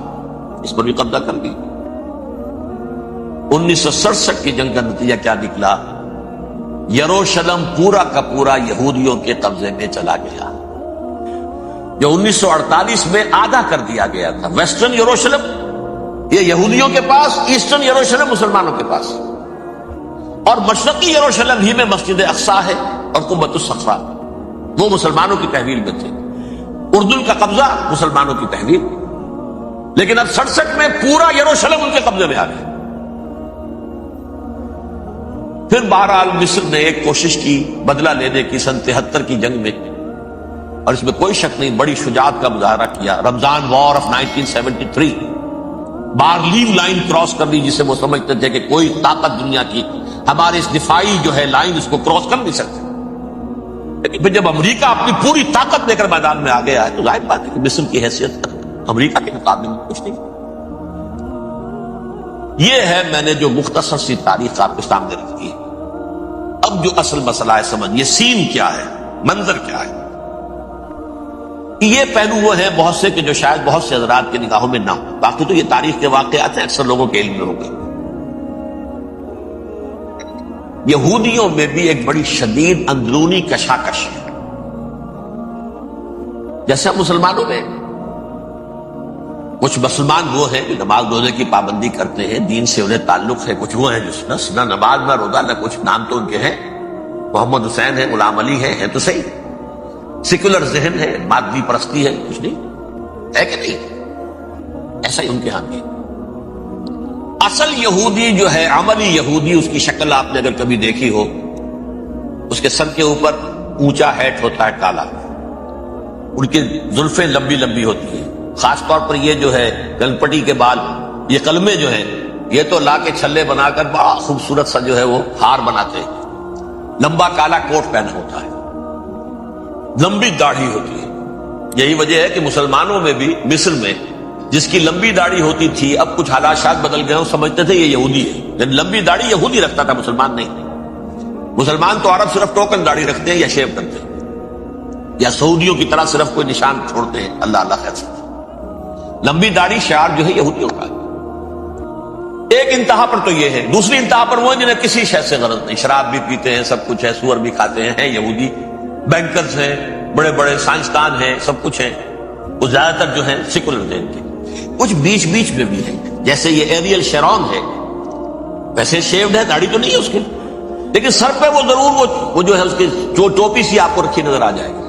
اس پر بھی قبضہ کر لیا۔ 1967 کی جنگ کا نتیجہ کیا نکلا؟ یروشلم پورا کا پورا یہودیوں کے قبضے میں چلا گیا، جو 1948 میں آدھا کر دیا گیا تھا۔ ویسٹرن یروشلم یہ یہودیوں کے پاس، ایسٹرن یروشلم مسلمانوں کے پاس، اور مشرقی یروشلم ہی میں مسجد اقصی ہے اور قبۃ الصخرہ، وہ مسلمانوں کی تحویل میں تھے۔ اردن کا قبضہ مسلمانوں کی تحویل، لیکن اب 67 میں پورا یروشلم ان کے قبضے میں آ گیا۔ پھر بہرحال مصر نے ایک کوشش کی بدلہ لینے کی سن 73 کی جنگ میں، اور اس میں کوئی شک نہیں بڑی شجاعت کا مظاہرہ کیا۔ رمضان وار آف 1973، بارلیو لائن کراس کر دی، جسے وہ سمجھتے تھے کہ کوئی طاقت دنیا کی ہمارے اس دفاعی جو ہے لائن اس کو کراس کر نہیں سکتے۔ لیکن پھر جب امریکہ اپنی پوری طاقت لے کر میدان میں آ گیا ہے تو ظاہر بات ہے کہ مصر کی حیثیت امریکہ کے مقابلے میں کچھ نہیں۔ یہ ہے میں نے جو مختصر سی تاریخ آپ کے سامنے رکھی ہے۔ اب جو اصل مسئلہ ہے سمجھیے، سین کیا ہے، منظر کیا ہے۔ یہ پہلو وہ ہیں بہت سے کہ جو شاید بہت سے حضرات کے نگاہوں میں نہ ہو، باقی تو یہ تاریخ کے واقعات ہیں، اکثر لوگوں کے علم میں ہو گئے۔ یہودیوں میں بھی ایک بڑی شدید اندرونی کشاکش ہے، جیسے مسلمانوں میں کچھ مسلمان وہ ہیں جو نماز روزے کی پابندی کرتے ہیں، دین سے انہیں تعلق ہے، کچھ وہ ہیں جو نہ نماز نہ روزہ نہ کچھ، نام تو ان کے ہیں، محمد حسین ہے، غلام علی ہے تو صحیح، سیکولر ذہن ہے، مادی پرستی ہے، کچھ نہیں ہے کہ نہیں، ایسا ہی ان کے ہاں بھی۔ اصل یہودی جو ہے، عملی یہودی، اس کی شکل آپ نے اگر کبھی دیکھی ہو، اس کے سر کے اوپر اونچا ہیٹ ہوتا ہے کالا، ان کی زلفیں لمبی لمبی ہوتی ہیں، خاص طور پر یہ جو ہے گلپٹی کے بال، یہ قلمے جو ہیں یہ تو لا کے چھلے بنا کر بڑا خوبصورت سا جو ہے وہ ہار بناتے ہیں، لمبا کالا کوٹ پہنا ہوتا ہے، لمبی داڑھی ہوتی ہے۔ یہی وجہ ہے کہ مسلمانوں میں بھی مصر میں جس کی لمبی داڑھی ہوتی تھی، اب کچھ حالات شاید بدل گئے ہوں، سمجھتے تھے یہ یہودی ہے، لیکن لمبی داڑھی یہودی رکھتا تھا، مسلمان نہیں۔ مسلمان تو عرب صرف ٹوکن داڑھی رکھتے ہیں یا شیو کرتے ہیں، یا سعودیوں کی طرح صرف کوئی نشان چھوڑتے ہیں، اللہ اللہ خیر سے۔ لمبی داڑھی شعار جو ہے یہودیوں کا ہے۔ ایک انتہا پر تو یہ ہے، دوسری انتہا پر وہ جنہیں کسی شے سے غرض نہیں، شراب بھی پیتے ہیں، سب کچھ ہے، سور بھی کھاتے ہیں یہودی، بینکرز ہیں، بڑے بڑے سائنسدان ہیں، سب کچھ ہیں، وہ زیادہ تر جو ہیں سیکولر ذہن کے، کچھ بیچ بیچ میں بھی ہے، جیسے یہ ایریل شیرون ہے، ویسے شیوڈ ہے، داڑھی تو نہیں ہے اس کی، لیکن سر پہ وہ ضرور وہ جو ہے اس کی جو ٹوپی سی آپ کو رکھی نظر آ جائے گی۔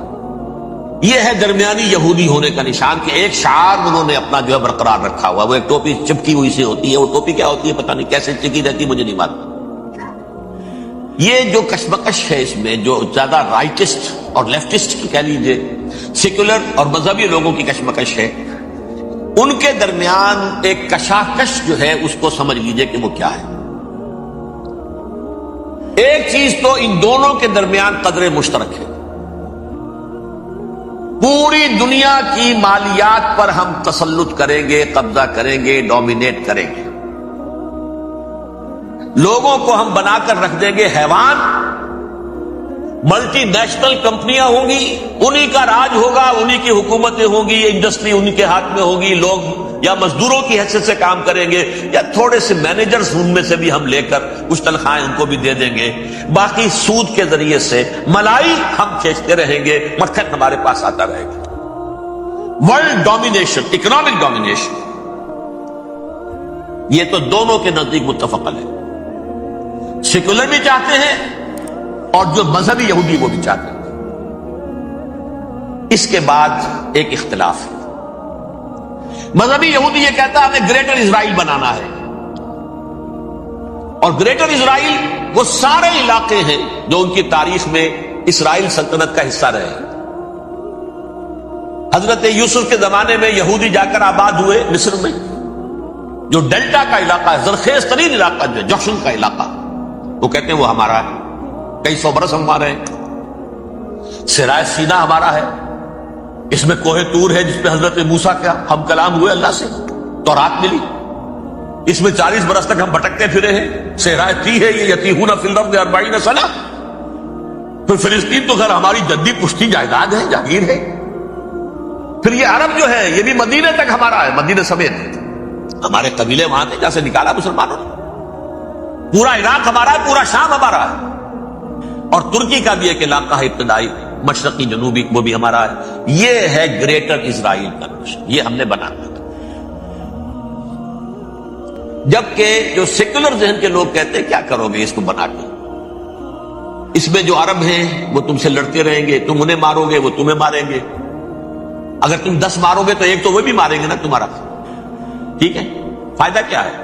یہ ہے درمیانی یہودی ہونے کا نشان کہ ایک شعار انہوں نے اپنا جو ہے برقرار رکھا ہوا، وہ ایک ٹوپی چپکی ہوئی سے ہوتی ہے، وہ ٹوپی کیا ہوتی ہے پتہ نہیں، کیسے چکی رہتی مجھے نہیں معلوم۔ یہ جو کشمکش ہے اس میں، جو زیادہ رائٹسٹ اور لیفٹسٹ کی کہہ لیجیے، سیکولر اور مذہبی لوگوں کی کشمکش ہے، ان کے درمیان ایک کشاکش جو ہے اس کو سمجھ لیجیے کہ وہ کیا ہے۔ ایک چیز تو ان دونوں کے درمیان قدر مشترک ہے، پوری دنیا کی مالیات پر ہم تسلط کریں گے، قبضہ کریں گے، ڈومینیٹ کریں گے، لوگوں کو ہم بنا کر رکھ دیں گے حیوان، ملٹی نیشنل کمپنیاں ہوں گی، انہی کا راج ہوگا، انہی کی حکومتیں ہوں گی، انڈسٹری انہی کے ہاتھ میں ہوگی، لوگ یا مزدوروں کی حیثیت سے کام کریں گے یا تھوڑے سے مینیجرز ان میں سے بھی ہم لے کر کچھ تنخواہیں ان کو بھی دے دیں گے، باقی سود کے ذریعے سے ملائی ہم کھینچتے رہیں گے، مکھن ہمارے پاس آتا رہے گا۔ ورلڈ ڈومینیشن، اکنامک ڈومینیشن، یہ تو دونوں کے نزدیک متفق ہے، سیکولر بھی چاہتے ہیں اور جو مذہبی یہودی وہ بھی چاہتے ہیں۔ اس کے بعد ایک اختلاف ہے، مذہبی یہودی یہ کہتا ہے ہمیں گریٹر اسرائیل بنانا ہے، اور گریٹر اسرائیل وہ سارے علاقے ہیں جو ان کی تاریخ میں اسرائیل سلطنت کا حصہ رہے ہیں۔ حضرت یوسف کے زمانے میں یہودی جا کر آباد ہوئے مصر میں، جو ڈیلٹا کا علاقہ ہے، زرخیز ترین علاقہ جو ہے جوشن کا علاقہ، وہ کہتے ہیں وہ ہمارا ہے، کئی سو برس ہمارے ہیں، صحرائے سینا ہمارا ہے، اس میں کوہ طور ہے جس پہ حضرت موسیٰ کا ہم کلام ہوئے اللہ سے، تورات ملی، اس میں 40 برس تک ہم بھٹکتے پھرے ہیں، صحرائے تی ہے یہ یتیہون فی الارض 40 سنہ، پھر فلسطین تو خیر ہماری جدی پشتی جائیداد ہے، جاگیر ہے، پھر یہ عرب جو ہے یہ بھی مدینے تک ہمارا ہے، مدینے سمیت ہمارے قبیلے وہاں تھے جہاں سے نکالا مسلمانوں نے، پورا عراق ہمارا ہے، پورا شام ہمارا ہے، اور ترکی کا بھی ایک علاقہ ہے ابتدائی مشرقی جنوبی، وہ بھی ہمارا ہے۔ یہ ہے گریٹر اسرائیل کا نقشہ، یہ ہم نے بنانا تھا۔ جبکہ جو سیکولر ذہن کے لوگ کہتے ہیں کیا کرو گے اس کو بنا کے، اس میں جو عرب ہیں وہ تم سے لڑتے رہیں گے، تم انہیں مارو گے وہ تمہیں ماریں گے، اگر تم 10 مارو گے تو ایک تو وہ بھی ماریں گے نا تمہارا، ٹھیک ہے، فائدہ کیا ہے؟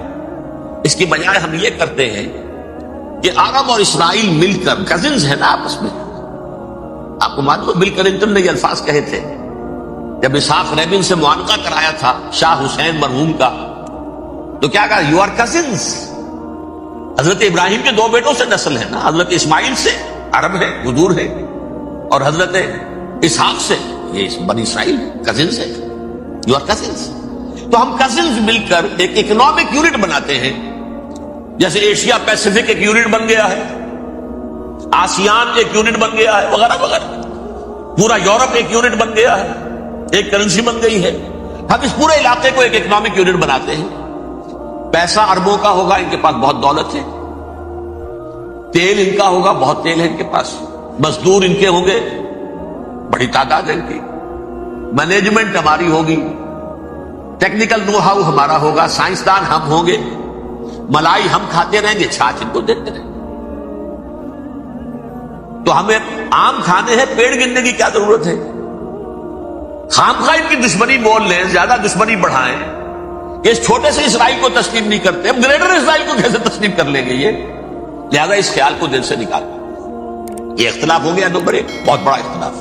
اس کی بجائے ہم یہ کرتے ہیں کہ عرب اور اسرائیل مل کر، کزنز ہیں نا آپس میں، آپ کو معلوم ہے بل کلنٹن نے یہ الفاظ کہے تھے جب اسحاق ریبن سے معانقہ کرایا تھا شاہ حسین مرحوم کا، تو کیا کہا؟ یو آر کزنز، حضرت ابراہیم کے 2 بیٹوں سے نسل ہے نا، حضرت اسماعیل سے عرب ہے، حضور ہے، اور حضرت اسحاق سے یہ بنی اسرائیل کزنز ہے، یو آر کزنز۔ تو ہم کزنز مل کر ایک اکنامک یونٹ بناتے ہیں، جیسے ایشیا پیسیفک ایک یونٹ بن گیا ہے، آسیان ایک یونٹ بن گیا ہے، وغیرہ وغیرہ، پورا یورپ ایک یونٹ بن گیا ہے، ایک کرنسی بن گئی ہے۔ ہم اس پورے علاقے کو ایک اکنامک یونٹ بناتے ہیں، پیسہ اربوں کا ہوگا، ان کے پاس بہت دولت ہے، تیل ان کا ہوگا، بہت تیل ہے ان کے پاس، مزدور ان کے ہوں گے، بڑی تعداد ہے ان کی، مینجمنٹ ہماری ہوگی، ٹیکنیکل نو ہاؤ ہمارا ہوگا، سائنسدان ہم ہوں گے، ملائی ہم کھاتے رہیں گے، چھاچ ان کو دیتے رہیں گے۔ تو ہمیں آم کھانے ہیں، پیڑ گننے کی کیا ضرورت ہے؟ خامخواہ ان کی دشمنی مول لیں، زیادہ دشمنی بڑھائیں، اس چھوٹے سے اسرائیل کو تسلیم نہیں کرتے، ہم گریٹر اسرائیل کو کیسے تسلیم کر لیں گے؟ یہ لہذا اس خیال کو دل سے نکال، یہ اختلاف ہو گیا نمبر 1، بہت بڑا اختلاف۔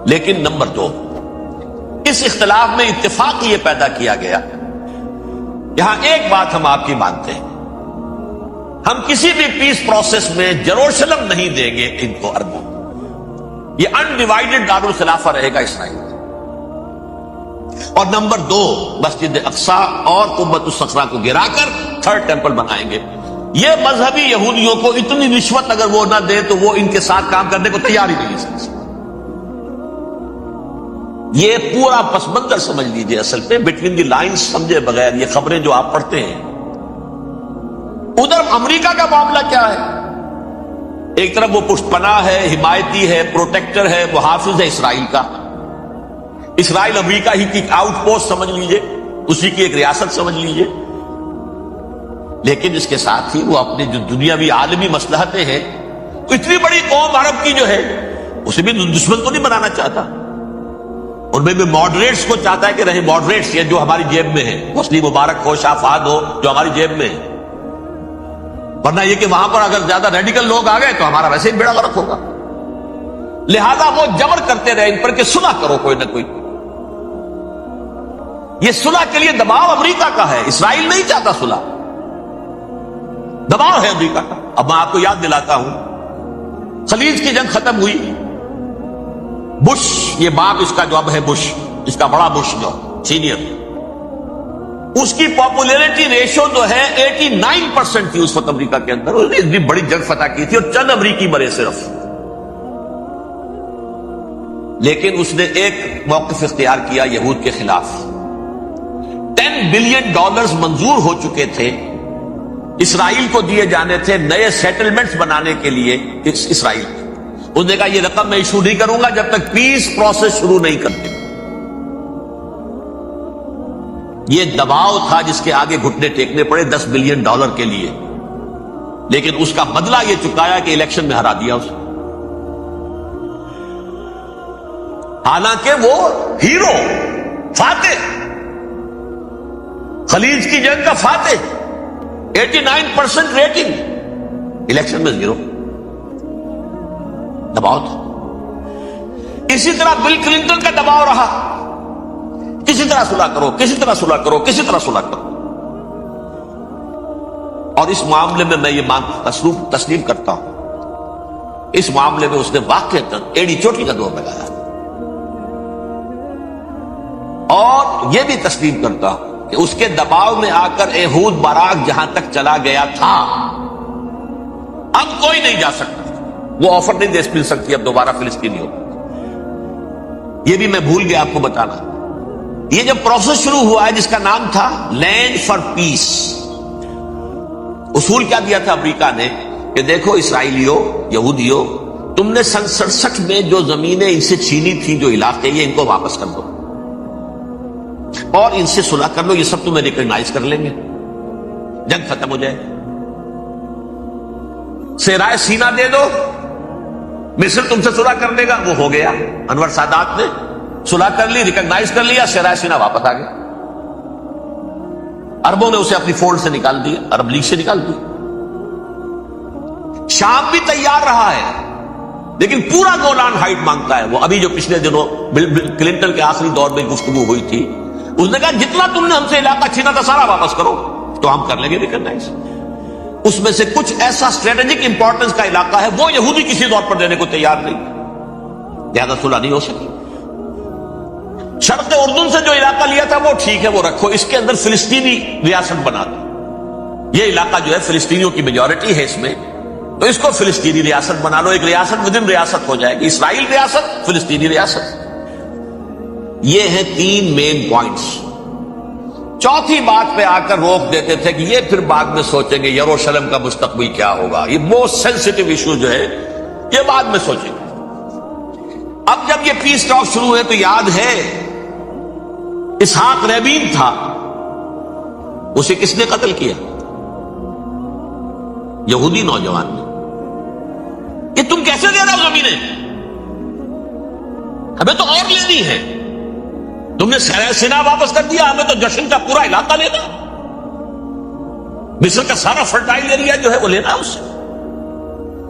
لیکن نمبر 2، اس اختلاف میں اتفاق یہ پیدا کیا گیا، یہاں ایک بات ہم آپ کی مانتے ہیں، ہم کسی بھی پیس پروسیس میں جروشلم نہیں دیں گے ان کو، عربوں، یہ انڈیوائیڈڈ دارالخلافہ رہے گا اسرائیل۔ اور نمبر 2، مسجد اقصی اور قبۃ الصخرہ کو گرا کر 3rd ٹیمپل بنائیں گے۔ یہ مذہبی یہودیوں کو اتنی رشوت اگر وہ نہ دیں تو وہ ان کے ساتھ کام کرنے کو تیار ہی نہیں ہے۔ یہ پورا پس منظر سمجھ لیجئے، اصل پہ بٹوین دی لائنز سمجھے بغیر یہ خبریں جو آپ پڑھتے ہیں. ادھر امریکہ کا معاملہ کیا ہے؟ ایک طرف وہ پشت پناہ ہے، حمایتی ہے، پروٹیکٹر ہے، محافظ ہے اسرائیل کا. اسرائیل امریکہ ہی کی آؤٹ پوسٹ سمجھ لیجئے، اسی کی ایک ریاست سمجھ لیجئے. لیکن اس کے ساتھ ہی وہ اپنے جو دنیاوی عالمی مصلحتیں ہیں، اتنی بڑی قوم عرب کی جو ہے اسے بھی دشمن تو نہیں بنانا چاہتا. ان میں بھی ماڈریٹس کو چاہتا ہے کہ رہے ماڈریٹس، یہ جو ہماری جیب میں ہے، حسنی مبارک ہو، شاہ فہد ہو، جو ہماری جیب میں ہے. ورنہ یہ کہ وہاں پر اگر زیادہ ریڈیکل لوگ آ گئے تو ہمارا ویسے ہی بیڑا غرق ہوگا. لہذا وہ جبر کرتے رہے ان پر کہ صلح کرو کوئی نہ کوئی. یہ صلح کے لیے دباؤ امریکہ کا ہے، اسرائیل نہیں چاہتا صلح، دباؤ ہے امریکہ کا. اب میں آپ کو یاد دلاتا ہوں، خلیج کی جنگ ختم ہوئی، بش، یہ باپ اس کا جو اب ہے بش، اس کا بڑا بش جو سینئر، اس کی پاپولیرٹی ریشو جو ہے 89% تھی اس وقت امریکہ کے اندر. اس نے اتنی بڑی جنگ فتح کی تھی اور چند امریکی مرے صرف. لیکن اس نے ایک موقف اختیار کیا یہود کے خلاف. $10 بلین منظور ہو چکے تھے، اسرائیل کو دیے جانے تھے نئے سیٹلمنٹس بنانے کے لیے اسرائیل. اس نے کہا یہ رقم میں ایشو نہیں کروں گا جب تک پیس پروسیس شروع نہیں کرتے. یہ دباؤ تھا جس کے آگے گھٹنے ٹیکنے پڑے $10 بلین کے لیے. لیکن اس کا بدلہ یہ چکایا کہ الیکشن میں ہرا دیا اسے. حالانکہ وہ ہیرو، فاتح، خلیج کی جنگ کا فاتح، 89% ریٹنگ، الیکشن میں 0. دباؤ تھا. اسی طرح بل کلنٹن کا دباؤ رہا، کسی طرح صلح کرو، کسی طرح صلح کرو، کسی طرح صلح کرو. اور اس معاملے میں میں یہ تسلیم کرتا ہوں، اس معاملے میں اس نے واقعتاً ایڑی چوٹی کا دور لگایا. اور یہ بھی تسلیم کرتا ہوں کہ اس کے دباؤ میں آ کر ایہود باراک جہاں تک چلا گیا تھا، اب کوئی نہیں جا سکتا. وہ آفر نہیں دے مل سکتی اب دوبارہ فلسطینی ہو. یہ بھی میں بھول گیا آپ کو بتانا. یہ جب پروسیس شروع ہوا ہے جس کا نام تھا لینڈ فار پیس، اصول کیا دیا تھا امریکہ نے کہ دیکھو اسرائیلیوں، یہودیوں، تم نے سن 67 میں جو زمینیں ان سے چھینی تھی، جو علاقے، یہ ان کو واپس کر دو اور ان سے صلح کر لو، یہ سب تمہیں ریکگنائز کر لیں گے، جنگ ختم ہو جائے. صحرائے سینا دے دو، مصر تم سے صلح کر لے گا. وہ ہو گیا، انور سادات نے صلح کر لی، ریکگنائز کر لیا، صحرائے سینا واپس آ گیا. عربوں نے اسے اپنی فولڈ سے نکال دیا، عرب لیگ سے نکال دیا. شام بھی تیار رہا ہے لیکن پورا گولان ہائٹ مانگتا ہے. وہ ابھی جو پچھلے دنوں بل کلنٹن کے آخری دور میں گفتگو ہوئی تھی، اس نے کہا جتنا تم نے ہم سے علاقہ چھینا تھا سارا واپس کرو تو ہم کر لیں گے ریکگنائز. اس میں سے کچھ ایسا اسٹریٹجک امپورٹنس کا علاقہ ہے وہ یہودی کسی طور پر دینے کو تیار نہیں، لہذا صلح نہیں ہو سکی. شرق اردن سے جو علاقہ لیا تھا وہ ٹھیک ہے، وہ رکھو، اس کے اندر فلسطینی ریاست بنا دو. یہ علاقہ جو ہے فلسطینیوں کی میجورٹی ہے اس میں، تو اس کو فلسطینی ریاست بنا لو. ایک ریاست ودن ریاست ہو جائے گی، اسرائیل ریاست، فلسطینی ریاست. یہ ہیں 3 مین پوائنٹس. چوتھی بات پہ آ کر روک دیتے تھے کہ یہ پھر بعد میں سوچیں گے یروشلم کا مستقبل کیا ہوگا، یہ موسٹ سینسٹیو ایشو جو ہے یہ بعد میں سوچیں گے. اب جب یہ پیس ٹاک شروع ہوئے تو یاد ہے اسحاق رابین تھا، اسے کس نے قتل کیا؟ یہودی نوجوان نے. کہ تم کیسے دے رہے ہو زمینیں، ہمیں تو اور لینی ہے. تم نے سینا واپس کر دیا، ہمیں تو جشن کا پورا علاقہ لینا، مصر کا سارا فرٹائل ایریا جو ہے وہ لینا ہے اس سے.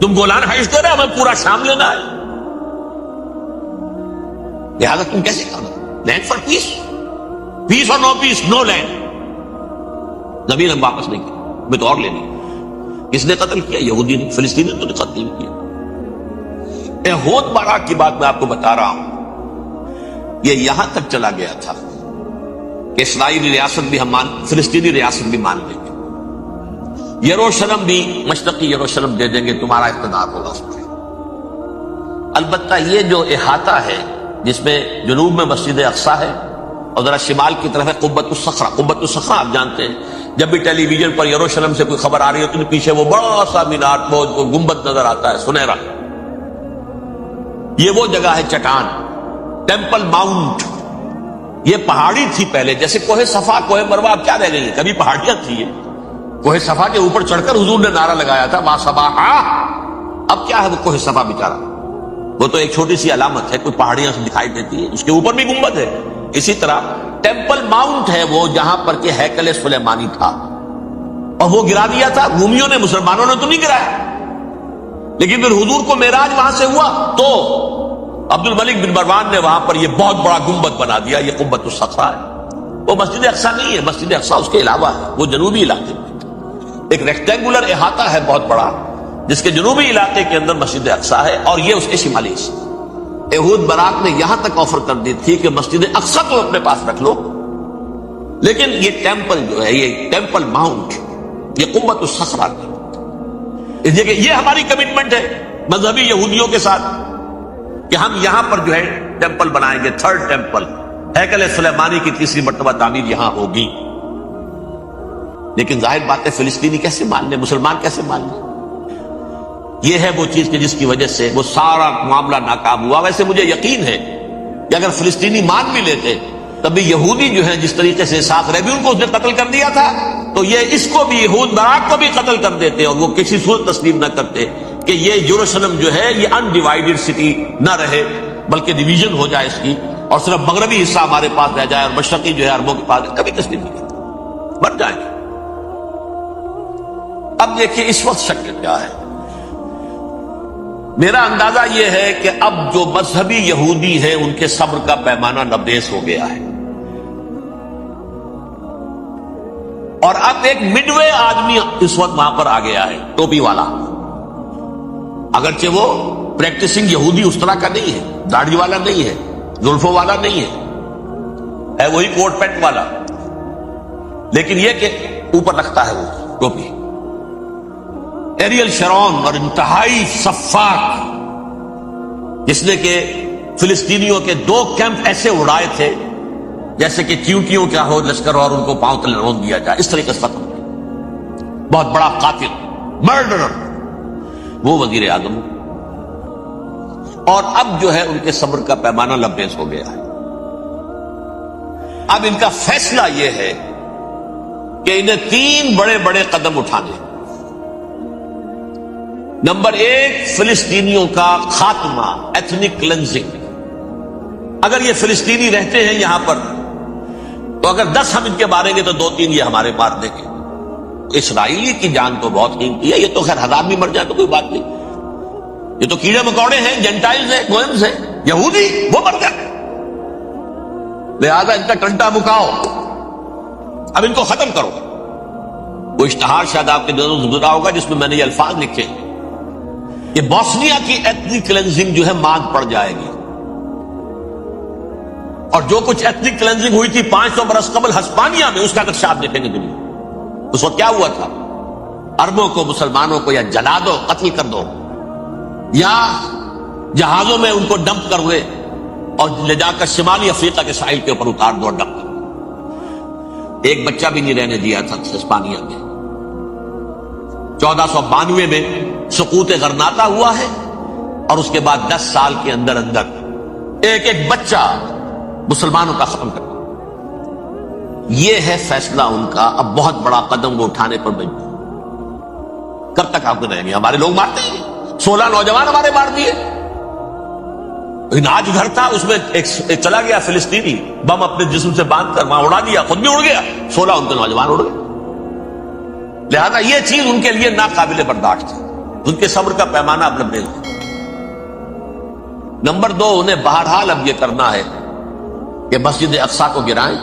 تم گولان ہائٹس دے رہے، ہمیں پورا شام لینا ہے. لہٰذا تم کیسے کرنا؟ لینڈ فار پیس، پیس اور نو پیس، نو لینڈ. زمین ہم واپس نہیں کی، ہمیں تو اور لینی. کس نے قتل کیا؟ یہودی نے. فلسطینی نے تو قتل نہیں کیا. ایہود باراک کی بات میں آپ کو بتا رہا ہوں، یہ یہاں تک چلا گیا تھا کہ اسرائیلی ریاست بھی ہم فلسطینی ریاست بھی مان لیں گے، یروشلم بھی، مشرقی یروشلم دے دیں گے، تمہارا اقتدار ہوگا اس پر. البتہ یہ جو احاطہ ہے جس میں جنوب میں مسجد اقصیٰ ہے اور ذرا شمال کی طرف ہے قبۃ الصخرہ. قبۃ الصخرہ آپ جانتے ہیں، جب بھی ٹیلی ویژن پر یروشلم سے کوئی خبر آ رہی ہوتی ہے تو پیچھے وہ بڑا سا مینار گنبد نظر آتا ہے سنہرا. یہ وہ جگہ ہے چٹان، ٹیمپل ماؤنٹ. یہ پہاڑی تھی پہلے، جیسے کوہ صفا کوہ مروہ اب کیا رہ گئی ہے، کبھی پہاڑیاں تھی. یہ کوہ صفا کے اوپر چڑھ کر حضور نے نعرہ لگایا تھا ما صباحا. اب کیا ہے وہ کوہ صفا بیچارہ، وہ تو ایک چھوٹی سی علامت ہے، کوئی پہاڑیاں سے دکھائی دیتی ہے، اس کے اوپر بھی گنبد ہے. اسی طرح ٹیمپل ماؤنٹ ہے وہ جہاں پر کہ ہیکل سلیمانی تھا، اور وہ گرا دیا تھا رومیوں نے، مسلمانوں نے تو نہیں گرایا. لیکن پھر حضور کو معراج وہاں سے ہوا تو عبد الملک بن مروان نے وہاں پر یہ بہت بڑا گنبد بنا دیا. یہ قبۃ الصخرہ ہے، وہ مسجد اقصیٰ نہیں ہے، مسجد اقصیٰ اس کے علاوہ ہے، وہ جنوبی علاقے میں ایک ریکٹینگولر احاطہ ہے بہت بڑا، جس کے جنوبی علاقے کے اندر مسجد اقصیٰ ہے، اور یہ اس کے شمالی حصے. یہود براق نے یہاں تک آفر کر دی تھی کہ مسجد اقصیٰ تو اپنے پاس رکھ لو، لیکن یہ ٹیمپل جو ہے، یہ ٹیمپل ماؤنٹ، یہ قبۃ الصخرہ کی، اس لیے کہ یہ ہماری کمٹمنٹ ہے مذہبی یہودیوں کے ساتھ کہ ہم یہاں پر جو ہے ٹیمپل بنائیں گے، تھرڈ ٹیمپل، ہیکل سلیمانی کی تیسری مرتبہ تعمیر یہاں ہوگی. لیکن ظاہر بات ہے فلسطینی کیسے مان لیں، مسلمان کیسے مان لیں؟ یہ ہے وہ چیز کہ جس کی وجہ سے وہ سارا معاملہ ناکام ہوا. ویسے مجھے یقین ہے کہ اگر فلسطینی مان بھی لیتے تبھی یہودی جو ہے جس طریقے سے اسحاق ریبیون کو اس نے قتل کر دیا تھا، تو یہ اس کو بھی، یہود براق کو بھی قتل کر دیتے، اور وہ کسی صورت تسلیم نہ کرتے کہ یہ یروشلم جو ہے یہ انڈیوائیڈڈ سٹی نہ رہے، بلکہ ڈویژن ہو جائے اس کی، اور صرف مغربی حصہ ہمارے پاس رہ جائے اور مشرقی جو ہے عربوں کے پاس. کبھی تسلیم نہیں کرتے، مر جائیں گے. اب دیکھیے اس وقت شکل کیا ہے. میرا اندازہ یہ ہے کہ اب جو مذہبی یہودی ہیں ان کے صبر کا پیمانہ لبریز ہو گیا ہے، اور اب ایک مڈ وے آدمی اس وقت وہاں پر آ گیا ہے، ٹوپی والا. اگرچہ وہ پریکٹسنگ یہودی اس طرح کا نہیں ہے، داڑھی والا نہیں ہے، زلفوں والا نہیں ہے وہی کوٹ پینٹ والا، لیکن یہ کہ اوپر رکھتا ہے وہ ٹوپی. ایریل شرون اور انتہائی سفاک، جس نے کہ فلسطینیوں کے 2 کیمپ ایسے اڑائے تھے جیسے کہ چیونٹیوں کا ہو لشکر اور ان کو پاؤں تلے رون دیا جائے، اس طریقے سے ختم. بہت بڑا قاتل، مرڈرر، وہ وزیر اعظم. اور اب جو ہے ان کے صبر کا پیمانہ لبریز ہو گیا ہے. اب ان کا فیصلہ یہ ہے کہ انہیں 3 بڑے بڑے قدم اٹھانے. نمبر 1، فلسطینیوں کا خاتمہ، ایتھنک کلینزنگ. اگر یہ فلسطینی رہتے ہیں یہاں پر تو اگر 10 ہم ان کے ماریں گے تو 2-3 یہ ہمارے مار دیں گے. اسرائیلی کی جان تو بہت قیمتی ہے، یہ تو خیر 1000 بھی مر جائے تو کوئی بات نہیں، یہ تو کیڑے مکوڑے ہیں، جینٹائلز ہیں، گوئمز ہیں. یہودی وہ مر جائے، لہذا ان کا ٹنٹا مکاؤ، اب ان کو ختم کرو. وہ اشتہار شاید آپ کے دونوں سے گزرا ہوگا جس میں میں نے یہ الفاظ لکھے کہ بوسنیا کی ایتھنک کلینزنگ جو ہے ماند پڑ جائے گی، اور جو کچھ ایتھنک کلینزنگ ہوئی تھی 500 برس قبل ہسپانیہ میں، اس کا اگر آپ دیکھیں گے دنیا اس وقت کیا ہوا تھا. عربوں کو، مسلمانوں کو یا جلا دو، قتل کر دو، یا جہازوں میں ان کو ڈمپ کر ہوئے اور لے جا کر شمالی افریقہ کے ساحل کے اوپر اتار دو، ڈمپ کر. ایک بچہ بھی نہیں رہنے دیا تھا ہسپانیہ میں. 1492 میں سقوط غرناطہ ہوا ہے، اور اس کے بعد 10 سال کے اندر اندر ایک ایک بچہ مسلمانوں کا ختم کر دیا. یہ ہے فیصلہ ان کا. اب بہت بڑا قدم وہ اٹھانے پر مجبور. کب تک آپ رہیں گے؟ ہمارے لوگ مارتے ہیں، 16 نوجوان ہمارے مار دیے. آج گھر تھا، اس میں ایک چلا گیا فلسطینی، بم اپنے جسم سے باندھ کر وہاں اڑا دیا، خود بھی اڑ گیا، 16 ان کے نوجوان اڑ گئے. لہذا یہ چیز ان کے لیے ناقابل برداشت ہے. ان کے صبر کا پیمانہ اب لبریز ہے. نمبر 2، انہیں بہرحال اب یہ کرنا ہے کہ مسجد اقصیٰ کو گرائیں،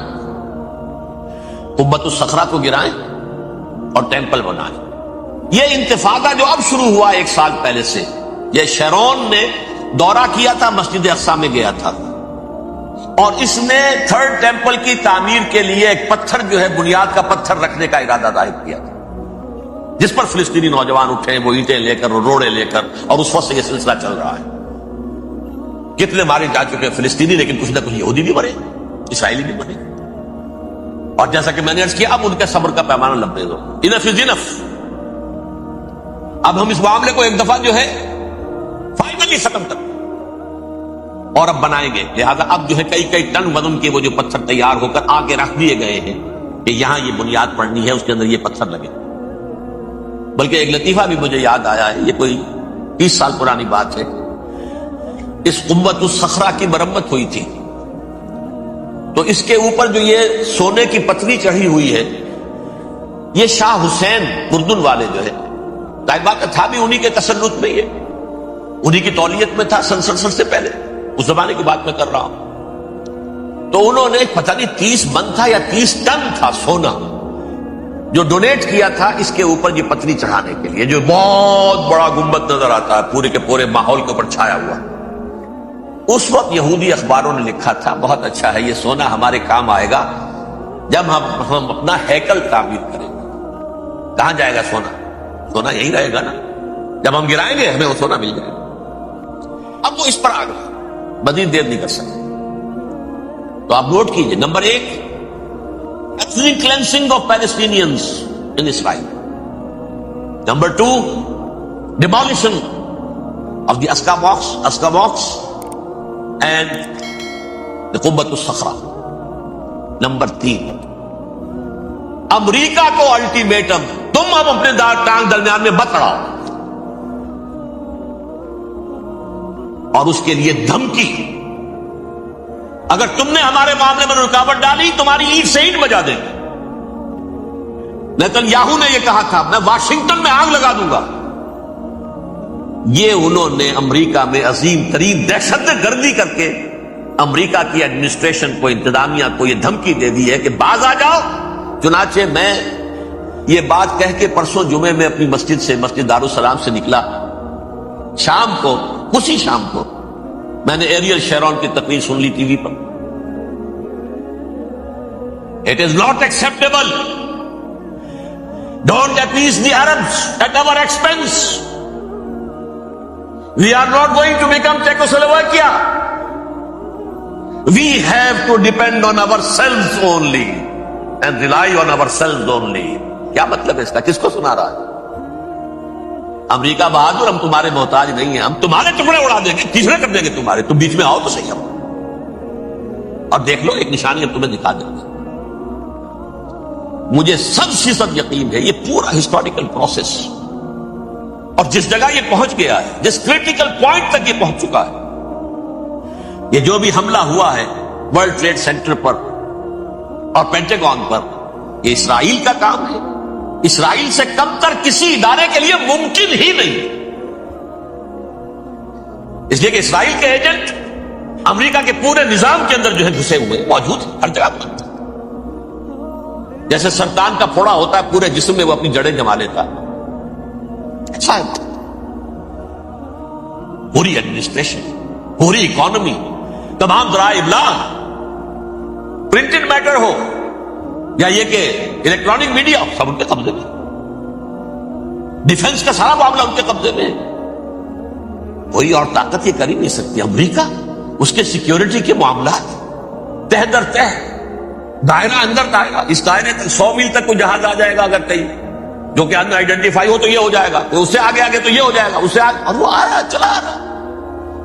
قبۃ الصخرہ کو گرائیں اور ٹیمپل بنائیں. یہ انتفاضہ جو اب شروع ہوا 1 سال پہلے سے، یہ شیرون نے دورہ کیا تھا، مسجد اقصیٰ میں گیا تھا، اور اس نے 3rd ٹیمپل کی تعمیر کے لیے ایک پتھر جو ہے بنیاد کا پتھر رکھنے کا ارادہ ظاہر کیا تھا، جس پر فلسطینی نوجوان اٹھے وہ اینٹیں لے کر اور روڑے لے کر، اور اس وقت سے یہ سلسلہ چل رہا ہے کتنے مارے جا چکے ہیں فلسطینی، لیکن کچھ نہ کچھ یہودی بھی مرے، اسرائیلی بھی مرے. اور جیسا کہ میں نے عرض کیا، اب ان کے صبر کا پیمانہ لبریز ہو. انف از انف. اب ہم اس معاملے کو ایک دفعہ جو ہے فائنلی ختم کر اور اب بنائیں گے. لہذا اب جو ہے کئی ٹن وزن کے وہ جو پتھر تیار ہو کر آگے رکھ دیے گئے ہیں کہ یہاں یہ بنیاد پڑنی ہے، اس کے اندر یہ پتھر لگے. بلکہ ایک لطیفہ بھی مجھے یاد آیا ہے، یہ کوئی 30 سال پرانی بات ہے. اس قبۃ الصخرہ کی مرمت ہوئی تھی، تو اس کے اوپر جو یہ سونے کی پتری چڑھی ہوئی ہے، یہ شاہ حسین اردن والے جو ہے، ظاہر بات تھا بھی انہی کے تسلط میں، یہ انہی کی تولیت میں تھا سن 67 سے پہلے، اس زمانے کی بات میں کر رہا ہوں. تو انہوں نے پتہ نہیں 30 من تھا یا 30 ٹن تھا سونا جو ڈونیٹ کیا تھا اس کے اوپر یہ پتری چڑھانے کے لیے، جو بہت بڑا گنبد نظر آتا ہے پورے کے پورے ماحول کے اوپر چھایا ہوا. اس وقت یہودی اخباروں نے لکھا تھا بہت اچھا ہے، یہ سونا ہمارے کام آئے گا جب ہم اپنا ہیکل تعمیر کریں گے. کہاں جائے گا سونا؟ سونا یہی رہے گا نا، جب ہم گرائیں گے ہمیں وہ سونا مل جائے گا. اب وہ اس پر آ گئے، مزید دیر نہیں کر سکتے. تو آپ نوٹ کیجئے، number 1 ethnic cleansing of Palestinians in Israel. Number 2 demolition of the Aqsa mosques and the Qubbat al-Sakhra. Number 3 امریکہ کو الٹیمیٹم، تم اب اپنے ٹانگ درمیان میں مت اڑاؤ. اور اس کے لیے دھمکی، اگر تم نے ہمارے معاملے میں رکاوٹ ڈالی تمہاری اینٹ سے اینٹ بجا دیں گے. نیتن یاہو نے یہ کہا تھا میں واشنگٹن میں آگ لگا دوں گا. یہ انہوں نے امریکہ میں عظیم ترین دہشت گردی کر کے امریکہ کی ایڈمنسٹریشن کو، انتظامیہ کو یہ دھمکی دے دی ہے کہ باز آ جاؤ. چنانچہ میں یہ بات کہہ کے پرسوں جمعے میں اپنی مسجد دارالسلام سے نکلا، شام کو، اسی شام کو میں نے ایریل شیرون کی تقریر سن لی T V per. It is not acceptable. Don't appease the Arabs at our expense. We are not going to become Czechoslovakia. We have to depend on ourselves only and rely on ourselves only. کیا مطلب ہے اس کا؟ کس کو سنا رہا ہے؟ امریکہ بہادر، ہم تمہارے محتاج نہیں ہیں، ہم تمہارے ٹکڑے اڑا دیں گے، تیسرے کر دیں گے تمہارے، تم بیچ میں آؤ تو صحیح. ہم اور دیکھ لو، ایک نشانی ہم تمہیں دکھا دیں گے. مجھے 100% یقین ہے یہ پورا ہسٹوریکل پروسیس، اور جس جگہ یہ پہنچ گیا ہے، جس کریٹیکل پوائنٹ تک یہ پہنچ چکا ہے، یہ جو بھی حملہ ہوا ہے ورلڈ ٹریڈ سینٹر پر اور پینٹاگون پر، یہ اسرائیل کا کام ہے. اسرائیل سے کم تر کسی ادارے کے لیے ممکن ہی نہیں، اس لیے کہ اسرائیل کے ایجنٹ امریکہ کے پورے نظام کے اندر جو ہے گھسے ہوئے موجود ہیں ہر جگہ پر. جیسے سرطان کا پھوڑا ہوتا ہے پورے جسم میں وہ اپنی جڑیں جما لیتا ہے، ایسا ہے. پوری ایڈمنسٹریشن، پوری اکانومی، تمام ذرائع ابلاغ، پرنٹڈ میٹر ہو یا یہ کہ الیکٹرانک میڈیا، سب ان کے قبضے میں. ڈیفنس کا سارا معاملہ ان کے قبضے میں. کوئی اور طاقت یہ کر ہی نہیں سکتی. امریکہ، اس کے سیکیورٹی کے معاملات تہ در تہ، دائرہ اندر دائرہ، اس دائرے تک 100 میل تک کوئی جہاز آ جائے گا اگر کہیں جو کہ ان آئیڈینٹیفائی ہو تو یہ ہو جائے گا، اس سے آگے تو یہ ہو جائے گا، اس سے آگے، اور وہ آ رہا ہے، چلا آ رہا ہے.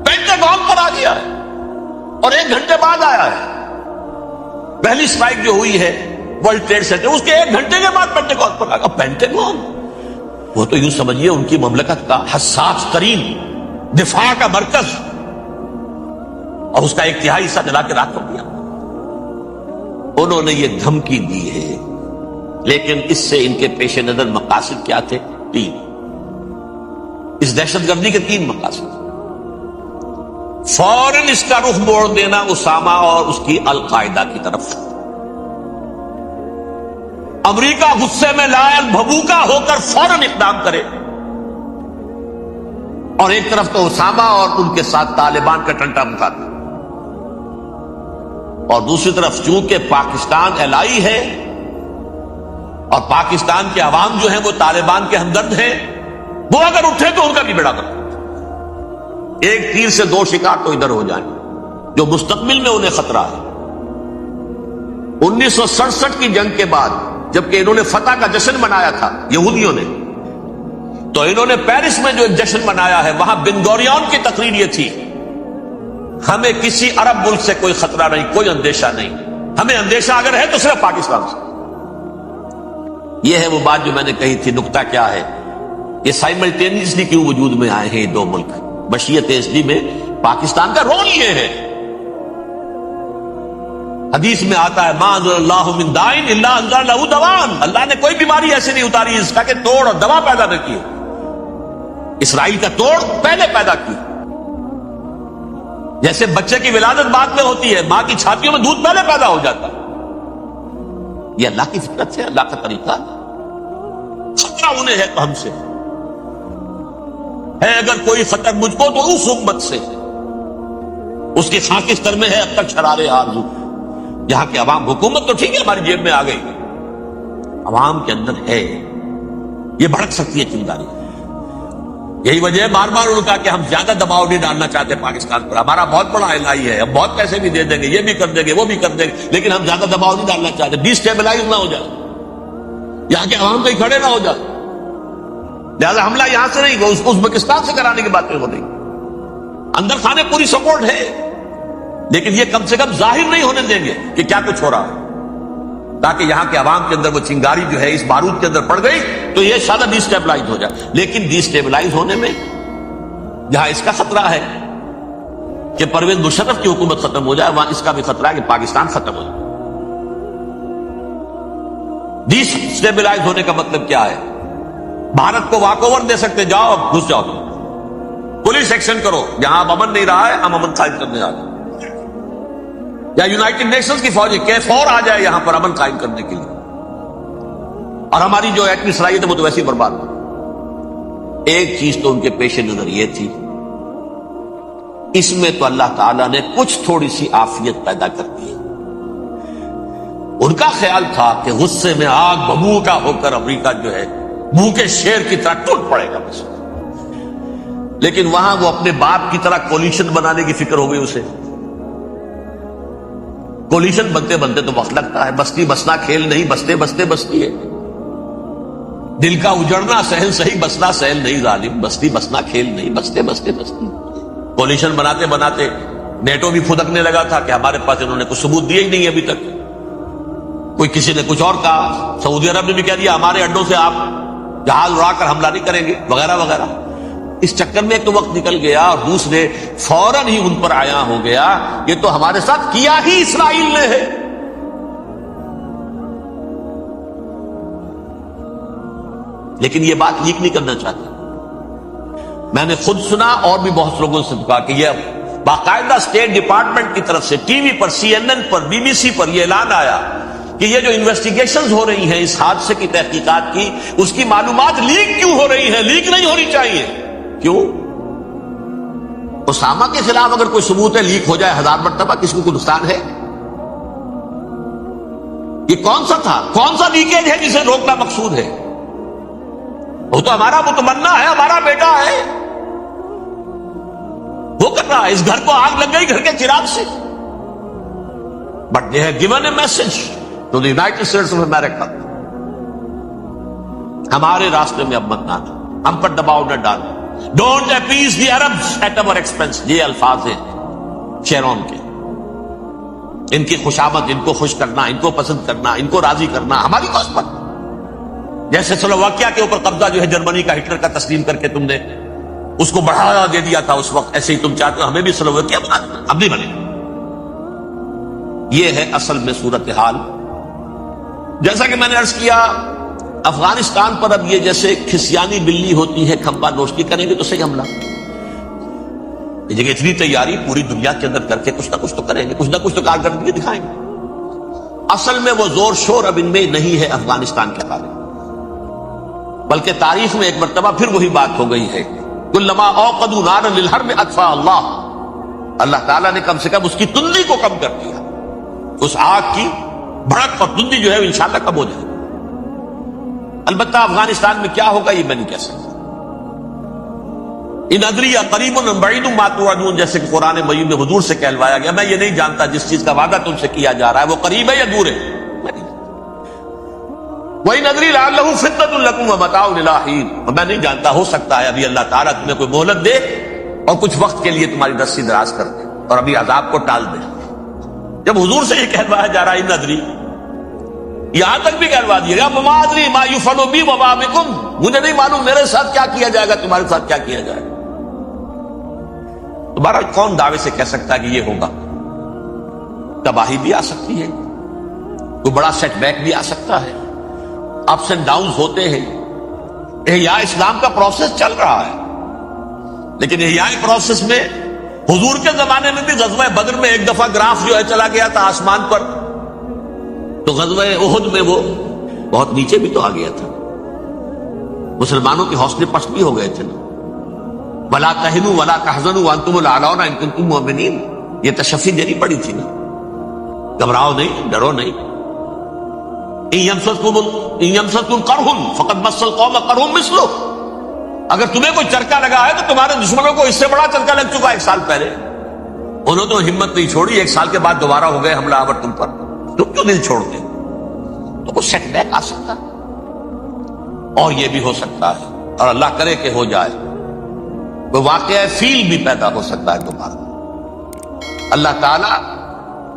پینٹاگون پر آ گیا ہے اور 1 گھنٹے بعد آیا ہے. پہلی اسٹرائک جو ہوئی ہے ورلڈ ٹریڈ سینٹر، اس کے 1 گھنٹے کے بعد پینٹاگون پر آ گیا. پینٹاگون وہ تو یوں سمجھیے ان کی مملکت کا حساس ترین دفاع کا مرکز، اور اس کا 1/3 حصہ جلا کے راکھ کر دیا. انہوں نے یہ دھمکی دی ہے، لیکن اس سے ان کے پیش نظر مقاصد کیا تھے؟ 3. اس دہشت گردی کے 3 مقاصد. فوراً اس کا رخ موڑ دینا اسامہ اور اس کی القاعدہ کی طرف. امریکہ غصے میں لائل بھبوکا ہو کر فوراً اقدام کرے، اور ایک طرف تو اسامہ اور ان کے ساتھ طالبان کا ٹنٹا مکاتا، اور دوسری طرف چونکہ پاکستان الائی ہے اور پاکستان کے عوام جو ہیں وہ طالبان کے ہمدرد ہیں، وہ اگر اٹھے تو ان کا بھی بیڑا کرتا. ایک تیر سے دو شکار تو ادھر ہو جائیں، جو مستقبل میں انہیں خطرہ ہے۔ 1967 کی جنگ کے بعد جبکہ انہوں نے فتح کا جشن منایا تھا یہودیوں نے، تو انہوں نے پیرس میں جو ایک جشن منایا ہے، وہاں بن گوریون کی تقریر یہ تھی، ہمیں کسی عرب ملک سے کوئی خطرہ نہیں، کوئی اندیشہ نہیں، ہمیں اندیشہ اگر ہے تو صرف پاکستان سے۔ یہ ہے وہ بات جو میں نے کہی تھی، نکتہ کیا ہے، یہ سائملٹینیسلی کیوں وجود میں آئے ہیں یہ دو ملک؟ مشیت ایسڈی میں پاکستان کا رول یہ ہے۔ حدیث میں آتا ہے ما انزل اللہ من دائن الا انزل لہ دوان، اللہ نے کوئی بیماری ایسی نہیں اتاری اس کا کہ توڑ اور دوا پیدا نہ کی۔ اسرائیل کا توڑ پہلے پیدا کی، جیسے بچے کی ولادت بعد میں ہوتی ہے، ماں کی چھاتیوں میں دودھ پہلے پیدا ہو جاتا ہے۔ یہ اللہ کی فطرت ہے، اللہ کا طریقہ۔ خطرہ انہیں ہے تو ہم سے ہے، اگر کوئی خطر مجھ کو تو اس امت سے، اس کی خاکستر میں ہے اب تک شرار آرزو۔ یہاں کے عوام، حکومت تو ٹھیک ہے ہماری جیب میں آ گئی، عوام کے اندر ہے، یہ بھڑک سکتی ہے چنگاری۔ یہی وجہ ہے بار بار ان کا کہ ہم زیادہ دباؤ نہیں ڈالنا چاہتے پاکستان پر، ہمارا بہت بڑا اعلائی ہے، ہم بہت پیسے بھی دے دیں گے، یہ بھی کر دیں گے، وہ بھی کر دیں گے، لیکن ہم زیادہ دباؤ نہیں ڈالنا چاہتے، ڈی اسٹیبلائز نہ ہو جائے، یہاں کے عوام کہیں کھڑے نہ ہو جائے۔ لہٰذا حملہ یہاں سے نہیں، وہ ازبکستان سے کرانے کی باتیں ہو رہی، اندر خانے پوری سپورٹ ہے، لیکن یہ کم سے کم ظاہر نہیں ہونے دیں گے کہ کیا کچھ ہو رہا ہے، تاکہ یہاں کے عوام کے اندر وہ چنگاری جو ہے اس بارود کے اندر پڑ گئی تو یہ شاید ڈی اسٹیبلائز ہو جائے۔ لیکن ڈی اسٹیبلائز ہونے میں جہاں اس کا خطرہ ہے کہ پرویز مشرف کی حکومت ختم ہو جائے، وہاں اس کا بھی خطرہ ہے کہ پاکستان ختم ہو جائے۔ ڈی اسٹیبلائز ہونے کا مطلب کیا ہے؟ بھارت کو واک اوور دے سکتے، جاؤ اب گھس جاؤ، پولیس ایکشن کرو، جہاں اب امن نہیں رہا ہے ہم امن قائم کرنے آ گئے، یا یونائٹڈ نیشنز کی فوج KFOR آ جائے یہاں پر امن قائم کرنے کے لیے، اور ہماری جو ایٹمی صلاحیت ہے وہ تو ویسے ہی برباد ہو۔ ایک چیز تو ان کے پیش نظر یہ تھی، اس میں تو اللہ تعالیٰ نے کچھ تھوڑی سی عافیت پیدا کر دی۔ ان کا خیال تھا کہ غصے میں آگ ببوکا ہو کر امریکہ جو ہے بھوکے شیر کی طرح ٹوٹ پڑے گا بس، لیکن وہاں وہ اپنے باپ کی طرح کولیشن بنانے کی فکر ہو گئی اسے۔ کولیشن بنتے بنتے تو وقت لگتا ہے، بستی بسنا کھیل نہیں، بستے بستے بستی ہے، دل کا اجڑنا سہل صحیح، بسنا سہل نہیں ظالم، بستی بسنا کھیل نہیں، بستے بستے بستی۔ کولیشن بناتے بناتے نیٹو بھی پھدکنے لگا تھا کہ ہمارے پاس انہوں نے کچھ ثبوت دیے ہی نہیں ابھی تک، کوئی کسی نے کچھ اور کہا، سعودی عرب نے بھی کہہ دیا ہمارے اڈوں سے آپ جہاز اڑا کر حملہ نہیں کریں گے وغیرہ وغیرہ۔ اس چکر میں ایک تو وقت نکل گیا اور روس نے فوراً ہی ان پر آیا ہو گیا، یہ تو ہمارے ساتھ کیا ہی اسرائیل نے ہے۔ لیکن یہ بات لیک نہیں کرنا چاہتا، میں نے خود سنا اور بھی بہت لوگوں سے کہا کہ یہ باقاعدہ اسٹیٹ ڈپارٹمنٹ کی طرف سے ٹی وی پر، CNN پر، BBC پر یہ اعلان آیا کہ یہ جو انویسٹیگیشنز ہو رہی ہیں اس حادثے کی تحقیقات کی، اس کی معلومات لیک کیوں ہو رہی ہیں؟ لیک نہیں ہونی چاہیے۔ کیوں؟ اسامہ کے خلاف اگر کوئی ثبوت ہے لیک ہو جائے 1000 مرتبہ، کسی کو کوئی نقصان ہے؟ یہ کون سا تھا، کون سا لیکیج ہے جسے روکنا مقصود ہے؟ وہ تو ہمارا متمنا ہے، ہمارا بیٹا ہے، وہ کر رہا ہے، اس گھر کو آگ لگ گئی گھر کے چراغ سے، but they have given a message to the United States of America, ہمارے راستے میں اب مت نہ آنا، ہم پر دباؤ نہ ڈالو، don't appease the Arabs at our expense. یہ الفاظ ہیں شیرون کے، ان کی خوشامد، ان کو خوش کرنا، ان کو پسند کرنا، ان کو راضی کرنا ہماری کوشش پر، جیسے سلوواکیہ کے اوپر قبضہ جو ہے جرمنی کا ہٹلر کا تسلیم کر کے تم نے اس کو بڑھاوا دے دیا تھا اس وقت، ایسے ہی تم چاہتے ہو ہمیں بھی سلوواکیہ بنا دو، اب نہیں بنے۔ یہ ہے اصل میں صورتحال۔ جیسا کہ میں نے عرض کیا، افغانستان پر اب یہ جیسے کھسیانی بلی ہوتی ہے کھمبا نوشتی، کریں گے تو صحیح حملہ، یہ جگہ اتنی تیاری پوری دنیا کے اندر کر کے کچھ نہ کچھ تو کریں گے، کچھ نہ کچھ تو کارکردگی دکھائیں گے۔ اصل میں وہ زور شور اب ان میں نہیں ہے افغانستان کے بارے میں، بلکہ تاریخ میں ایک مرتبہ پھر وہی بات ہو گئی ہے، کلما اوقدوا نارا للحرب اطفاها اللہ، اللہ تعالیٰ نے کم سے کم اس کی تندی کو کم کر دیا، اس آگ کی بھڑک اور تندی جو ہے انشاءاللہ کم ہو جائے۔ البتہ افغانستان میں کیا ہوگا یہ میں نہیں کہہ سکتا، ان ادری قریب بعید ما توعدون، جیسے کہ قرآن مجید میں حضور سے کہلوایا گیا میں یہ نہیں جانتا جس چیز کا وعدہ تم سے کیا جا رہا ہے وہ قریب ہے یا دور ہے. وَإِنْ أَدْرِي لَعَلَّهُ فِتْنَةٌ لَكُمْ وَمَتَاعٌ إِلَىٰ حِينٍ، اور میں نہیں جانتا ہو سکتا ہے ابھی اللہ تعالیٰ تمہیں کوئی مہلت دے اور کچھ وقت کے لیے تمہاری رسی دراز کر دے اور ابھی عذاب کو ٹال دے. جب حضور سے یہ کہلوایا جا رہا ہے ان ادری، یہاں تک بھی کہلوا دیا گیا وَمَا أَدْرِي مَا يُفْعَلُ بِي وَمَا بِكُمْ، مجھے نہیں معلوم میرے ساتھ کیا کیا جائے گا تمہارے ساتھ کیا کیا جائے گا. دوبارہ کون دعوے سے کہہ سکتا ہے کہ یہ ہوگا؟ تباہی بھی آ سکتی ہے، کوئی بڑا سیٹ بیک بھی آ سکتا ہے، اپس اینڈ ڈاؤنز ہوتے ہیں. احیاء اسلام کا پروسیس چل رہا ہے، لیکن احیاء پروسیس میں حضور کے زمانے میں بھی غزوہ بدر میں ایک دفعہ گراف جو ہے چلا گیا تھا آسمان پر، تو غزوہ احد میں وہ بہت نیچے بھی تو آ گیا تھا. مسلمانوں کے حوصلے پست بھی ہو گئے تھے نا. وَلَا تَهِنُوا وَلَا تَحْزَنُوا وَأَنْتُمُ الْأَعْلَوْنَ إِن كُنتُم مُؤْمِنِينَ، یہ تشفی دینی پڑی تھی نا. گھبراؤ نہیں، ڈرو نہیں. إِن يَمْسَسْكُمْ قَرْحٌ فَقَدْ مَسَّ الْقَوْمَ قَرْحٌ مِثْلُهُ، اگر تمہیں کوئی چرکا لگا ہے تو تمہارے دشمنوں کو اس سے بڑا چرکا لگ چکا ایک سال پہلے. انہوں تو ہمت نہیں چھوڑی، ایک سال کے بعد دوبارہ ہو گئے حملہ آور تم پر، تم کیوں دل چھوڑتے؟ تو کوئی سیٹ بیک آ سکتا ہے، اور یہ بھی ہو سکتا ہے، اور اللہ کرے کہ ہو جائے، وہ واقعہ فیل بھی پیدا ہو سکتا ہے تمہارا. اللہ تعالیٰ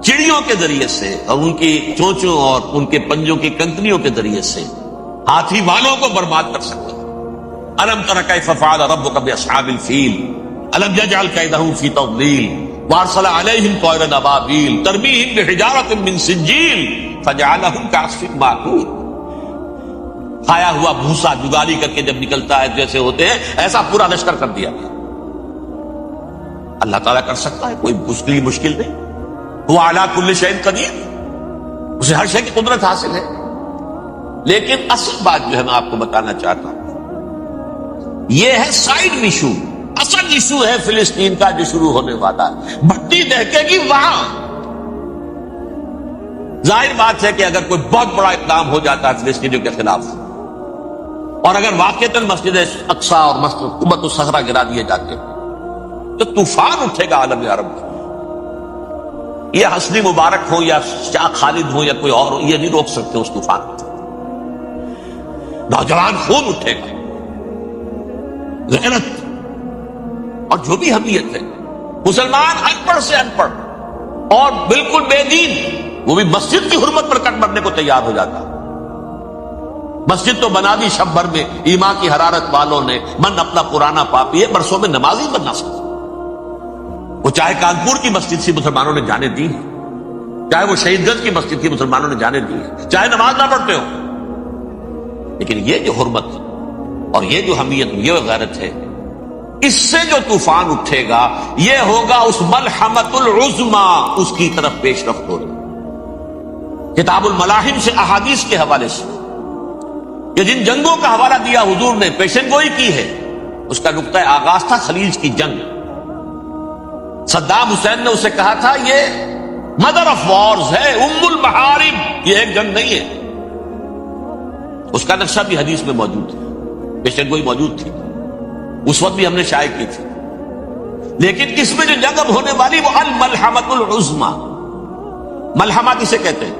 چڑیوں کے ذریعے سے اور ان کی چونچوں اور ان کے پنجوں کی کنکریوں کے ذریعے سے ہاتھی والوں کو برباد کر سکتا ہے. الم تر کیف فعل ربک باصحاب الفیل الم یجعل کیدہم فی تضلیل وارسل علیہم طیرا ابابیل ترمیہم بحجارۃ من سجیل فجعلہم کعصف مأکول. کھایا ہوا بھوسا جگالی کر کے جب نکلتا ہے جیسے ہوتے ہیں، ایسا پورا لشکر کر دیا گیا. اللہ تعالیٰ کر سکتا ہے، کوئی مشکل نہیں. وہ علی کل شیء قدیر، اسے ہر شے کی قدرت حاصل ہے. لیکن اصل بات جو ہے میں آپ کو بتانا چاہتا ہوں، یہ ہے سائیڈ ایشو. اصل ایشو ہے فلسطین کا جو شروع ہونے والا ہے. بھٹی دہکے گی وہاں. ظاہر بات ہے کہ اگر کوئی بہت بڑا اقدام ہو جاتا ہے فلسطینیوں کے خلاف، اور اگر واقعتاً مسجد اقصی اور مسجد قبۃ الصخرہ گرا دیے جاتے تو طوفان اٹھے گا عالم عرب میں. یہ حسنی مبارک ہو یا شاہ خالد ہو یا کوئی اور ہو، یہ نہیں روک سکتے اس طوفان کو. نوجوان خون اٹھے گا، غیرت اور جو بھی حمیت ہے. مسلمان ان پڑھ سے ان پڑھ اور بالکل بے دین، وہ بھی مسجد کی حرمت پر کٹ مرنے کو تیار ہو جاتا. مسجد تو بنا دی شب بھر میں ایمان کی حرارت والوں نے، من اپنا پرانا پاپی ہے، برسوں میں نماز ہی بننا سکتا. وہ چاہے کانپور کی مسجد سے مسلمانوں نے جانے دی، چاہے وہ شہید گنج کی مسجد کی مسلمانوں نے جانے دی، چاہے نماز نہ پڑھتے ہو. لیکن یہ جو حرمت اور یہ جو حمیت، یہ غیرت ہے، اس سے جو طوفان اٹھے گا یہ ہوگا اس ملحمۃ العظما، اس کی طرف پیش رفت ہوگی. کتاب الملاحم سے احادیث کے حوالے سے کہ جن جنگوں کا حوالہ دیا حضور نے، پیشن گوئی کی ہے، اس کا نقطہ آغاز تھا خلیج کی جنگ. صدام حسین نے اسے کہا تھا یہ مدر آف وارز ہے، ام المحارب، یہ ایک جنگ نہیں ہے. اس کا نقشہ بھی حدیث میں موجود ہے، پیشن گوئی موجود تھی، اس وقت بھی ہم نے شائع کی تھی. لیکن اس میں جو جنگ اب ہونے والی وہ الملحمۃ العظما. ملحمہ کسے کہتے ہیں؟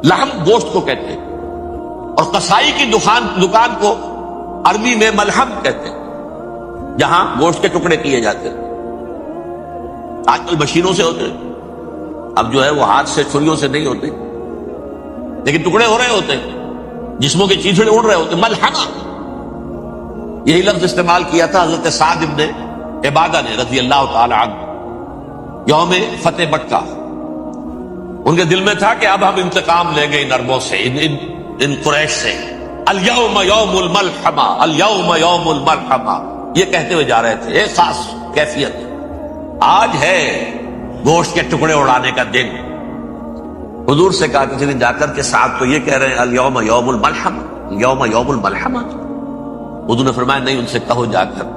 لحم گوشت کو کہتے ہیں، اور قصائی کی دکان کو عربی میں ملحم کہتے ہیں، جہاں گوشت کے ٹکڑے کیے جاتے ہیں. آج کل مشینوں سے ہوتے ہیں، اب جو ہے وہ ہاتھ سے چھریوں سے نہیں ہوتے، لیکن ٹکڑے ہو رہے ہوتے ہیں، جسموں کے چیتھڑے اڑ رہے ہوتے ہیں. ملحمہ، یہی لفظ استعمال کیا تھا حضرت سعد ابن عبادہ نے رضی اللہ تعالی عنہ یوم فتح مکہ. ان کے دل میں تھا کہ اب ہم انتقام لیں گے ان عربوں سے، ان قریش سے. الیوم یوم الملحمہ، الیوم یوم الملحمہ، یہ کہتے ہوئے جا رہے تھے. ایک خاص کیفیت، آج ہے گوشت کے ٹکڑے اڑانے کا دن. حضور سے کہا کسی نے جا کر کے ساتھ تو یہ کہہ رہے ہیں الیوم یوم الملحمہ، یوم یوم الملحمہ. حضور نے فرمایا نہیں، ان سے کہو جا کر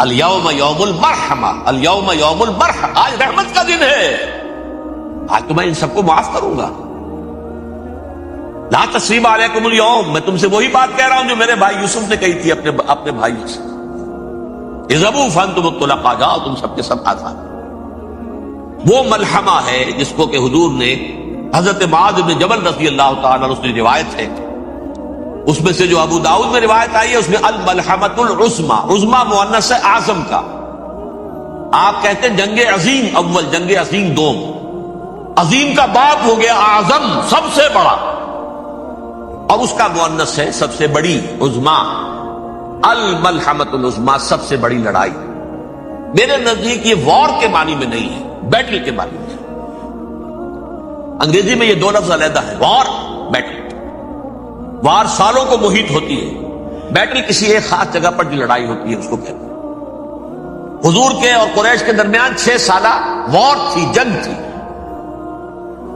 الیوم یوم المرحمہ، الیوم یوم المرحمہ، آج رحمت کا دن ہے، آج تو میں ان سب کو معاف کروں گا. لا تثریب علیکم اليوم، میں تم سے وہی بات کہہ رہا ہوں جو میرے بھائی یوسف نے کہی تھی اپنے بھائیوں سے. اذهبوا فانتم الطلقاء، جاؤ تم سب کے سب آزاد۔ وہ ملحمہ ہے جس کو کہ حضور نے حضرت معاذ بن جبل رضی اللہ تعالیٰ عنہ سے روایت ہے، اس میں سے جو ابو داؤد میں روایت آئی ہے اس میں الملحمۃ العظمی، عظمی مؤنث ہے اعظم کا، آپ کہتے ہیں جنگ عظیم اول، جنگ عظیم دوم، عظیم کا باپ ہو گیا اعظم، سب سے بڑا، اور اس کا مؤنث ہے سب سے بڑی، عظمی، الملحمۃ العظمی، سب سے بڑی لڑائی۔ میرے نزدیک یہ وار کے معنی میں نہیں ہے، بیٹل کے معنی میں ہے۔ انگریزی میں یہ دو لفظ علیحدہ ہے، وار، بیٹل۔ وار سالوں کو محیط ہوتی ہے، بیٹل کسی ایک خاص جگہ پر جو لڑائی ہوتی ہے اس کو کہتے ہیں۔ حضور کے اور قریش کے درمیان 6 سالہ وار تھی، جنگ تھی،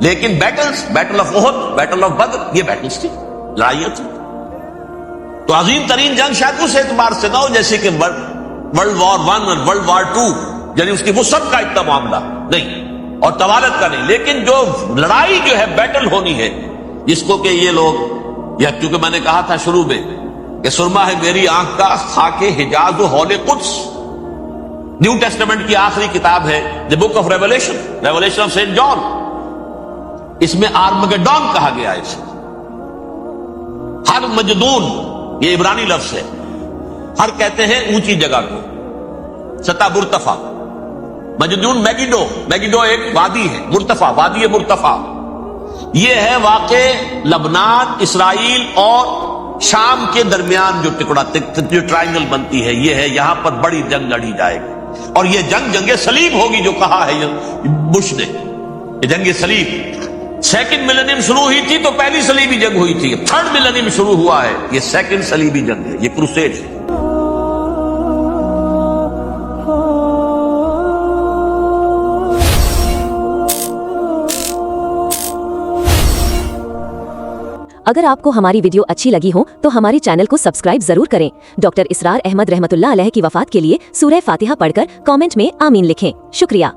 لیکن battles, battle of Uhud, battle of Badr, یہ بیٹلز تھی، لڑائیاں تھی۔ تو عظیم ترین جنگ شاید اس اعتبار سے نہ ہو جیسے کہ ورلڈ وار 1 اور ورلڈ وار 2، یعنی اس کی وسعت کا اتنا معاملہ نہیں اور طوالت کا نہیں، لیکن جو لڑائی جو ہے بیٹل ہونی ہے، جس کو کہ یہ لوگ، یا چونکہ میں نے کہا تھا شروع میں کہ سرما ہے میری آنکھ کا خاک حجاز و ہول قدس، نیو ٹیسٹمنٹ کی آخری کتاب ہے the book of Revelation, Revelation of Saint John, اس میں آرمگڈون کہا گیا ہے اسے۔ ہر مجدون، یہ عبرانی لفظ ہے، ہر کہتے ہیں اونچی جگہ کو، سطح مرتفع، مجدون میگیڈو، میگیڈو ایک وادی ہے، مرتفع، وادی مرتفع، یہ ہے واقع لبنان، اسرائیل اور شام کے درمیان جو ٹکڑا، جو ٹرائنگل بنتی ہے، یہ ہے، یہاں پر بڑی جنگ لڑی جائے گی، اور یہ جنگ جنگ صلیب ہوگی جو کہا ہے بش نے، یہ جنگ صلیب۔ سیکنڈ ملینیم شروع ہوئی تھی تو پہلی صلیبی جنگ ہوئی تھی، تھرڈ ملینیم شروع ہوا ہے، یہ سیکنڈ صلیبی جنگ ہے، یہ کروسیڈ ہے۔ اگر آپ کو ہماری ویڈیو اچھی لگی ہو تو ہمارے چینل کو سبسکرائب ضرور کریں۔ ڈاکٹر اسرار احمد رحمت اللہ علیہ کی وفات کے لیے سورہ فاتحہ پڑھ کر کامنٹ میں آمین لکھیں۔ شکریہ۔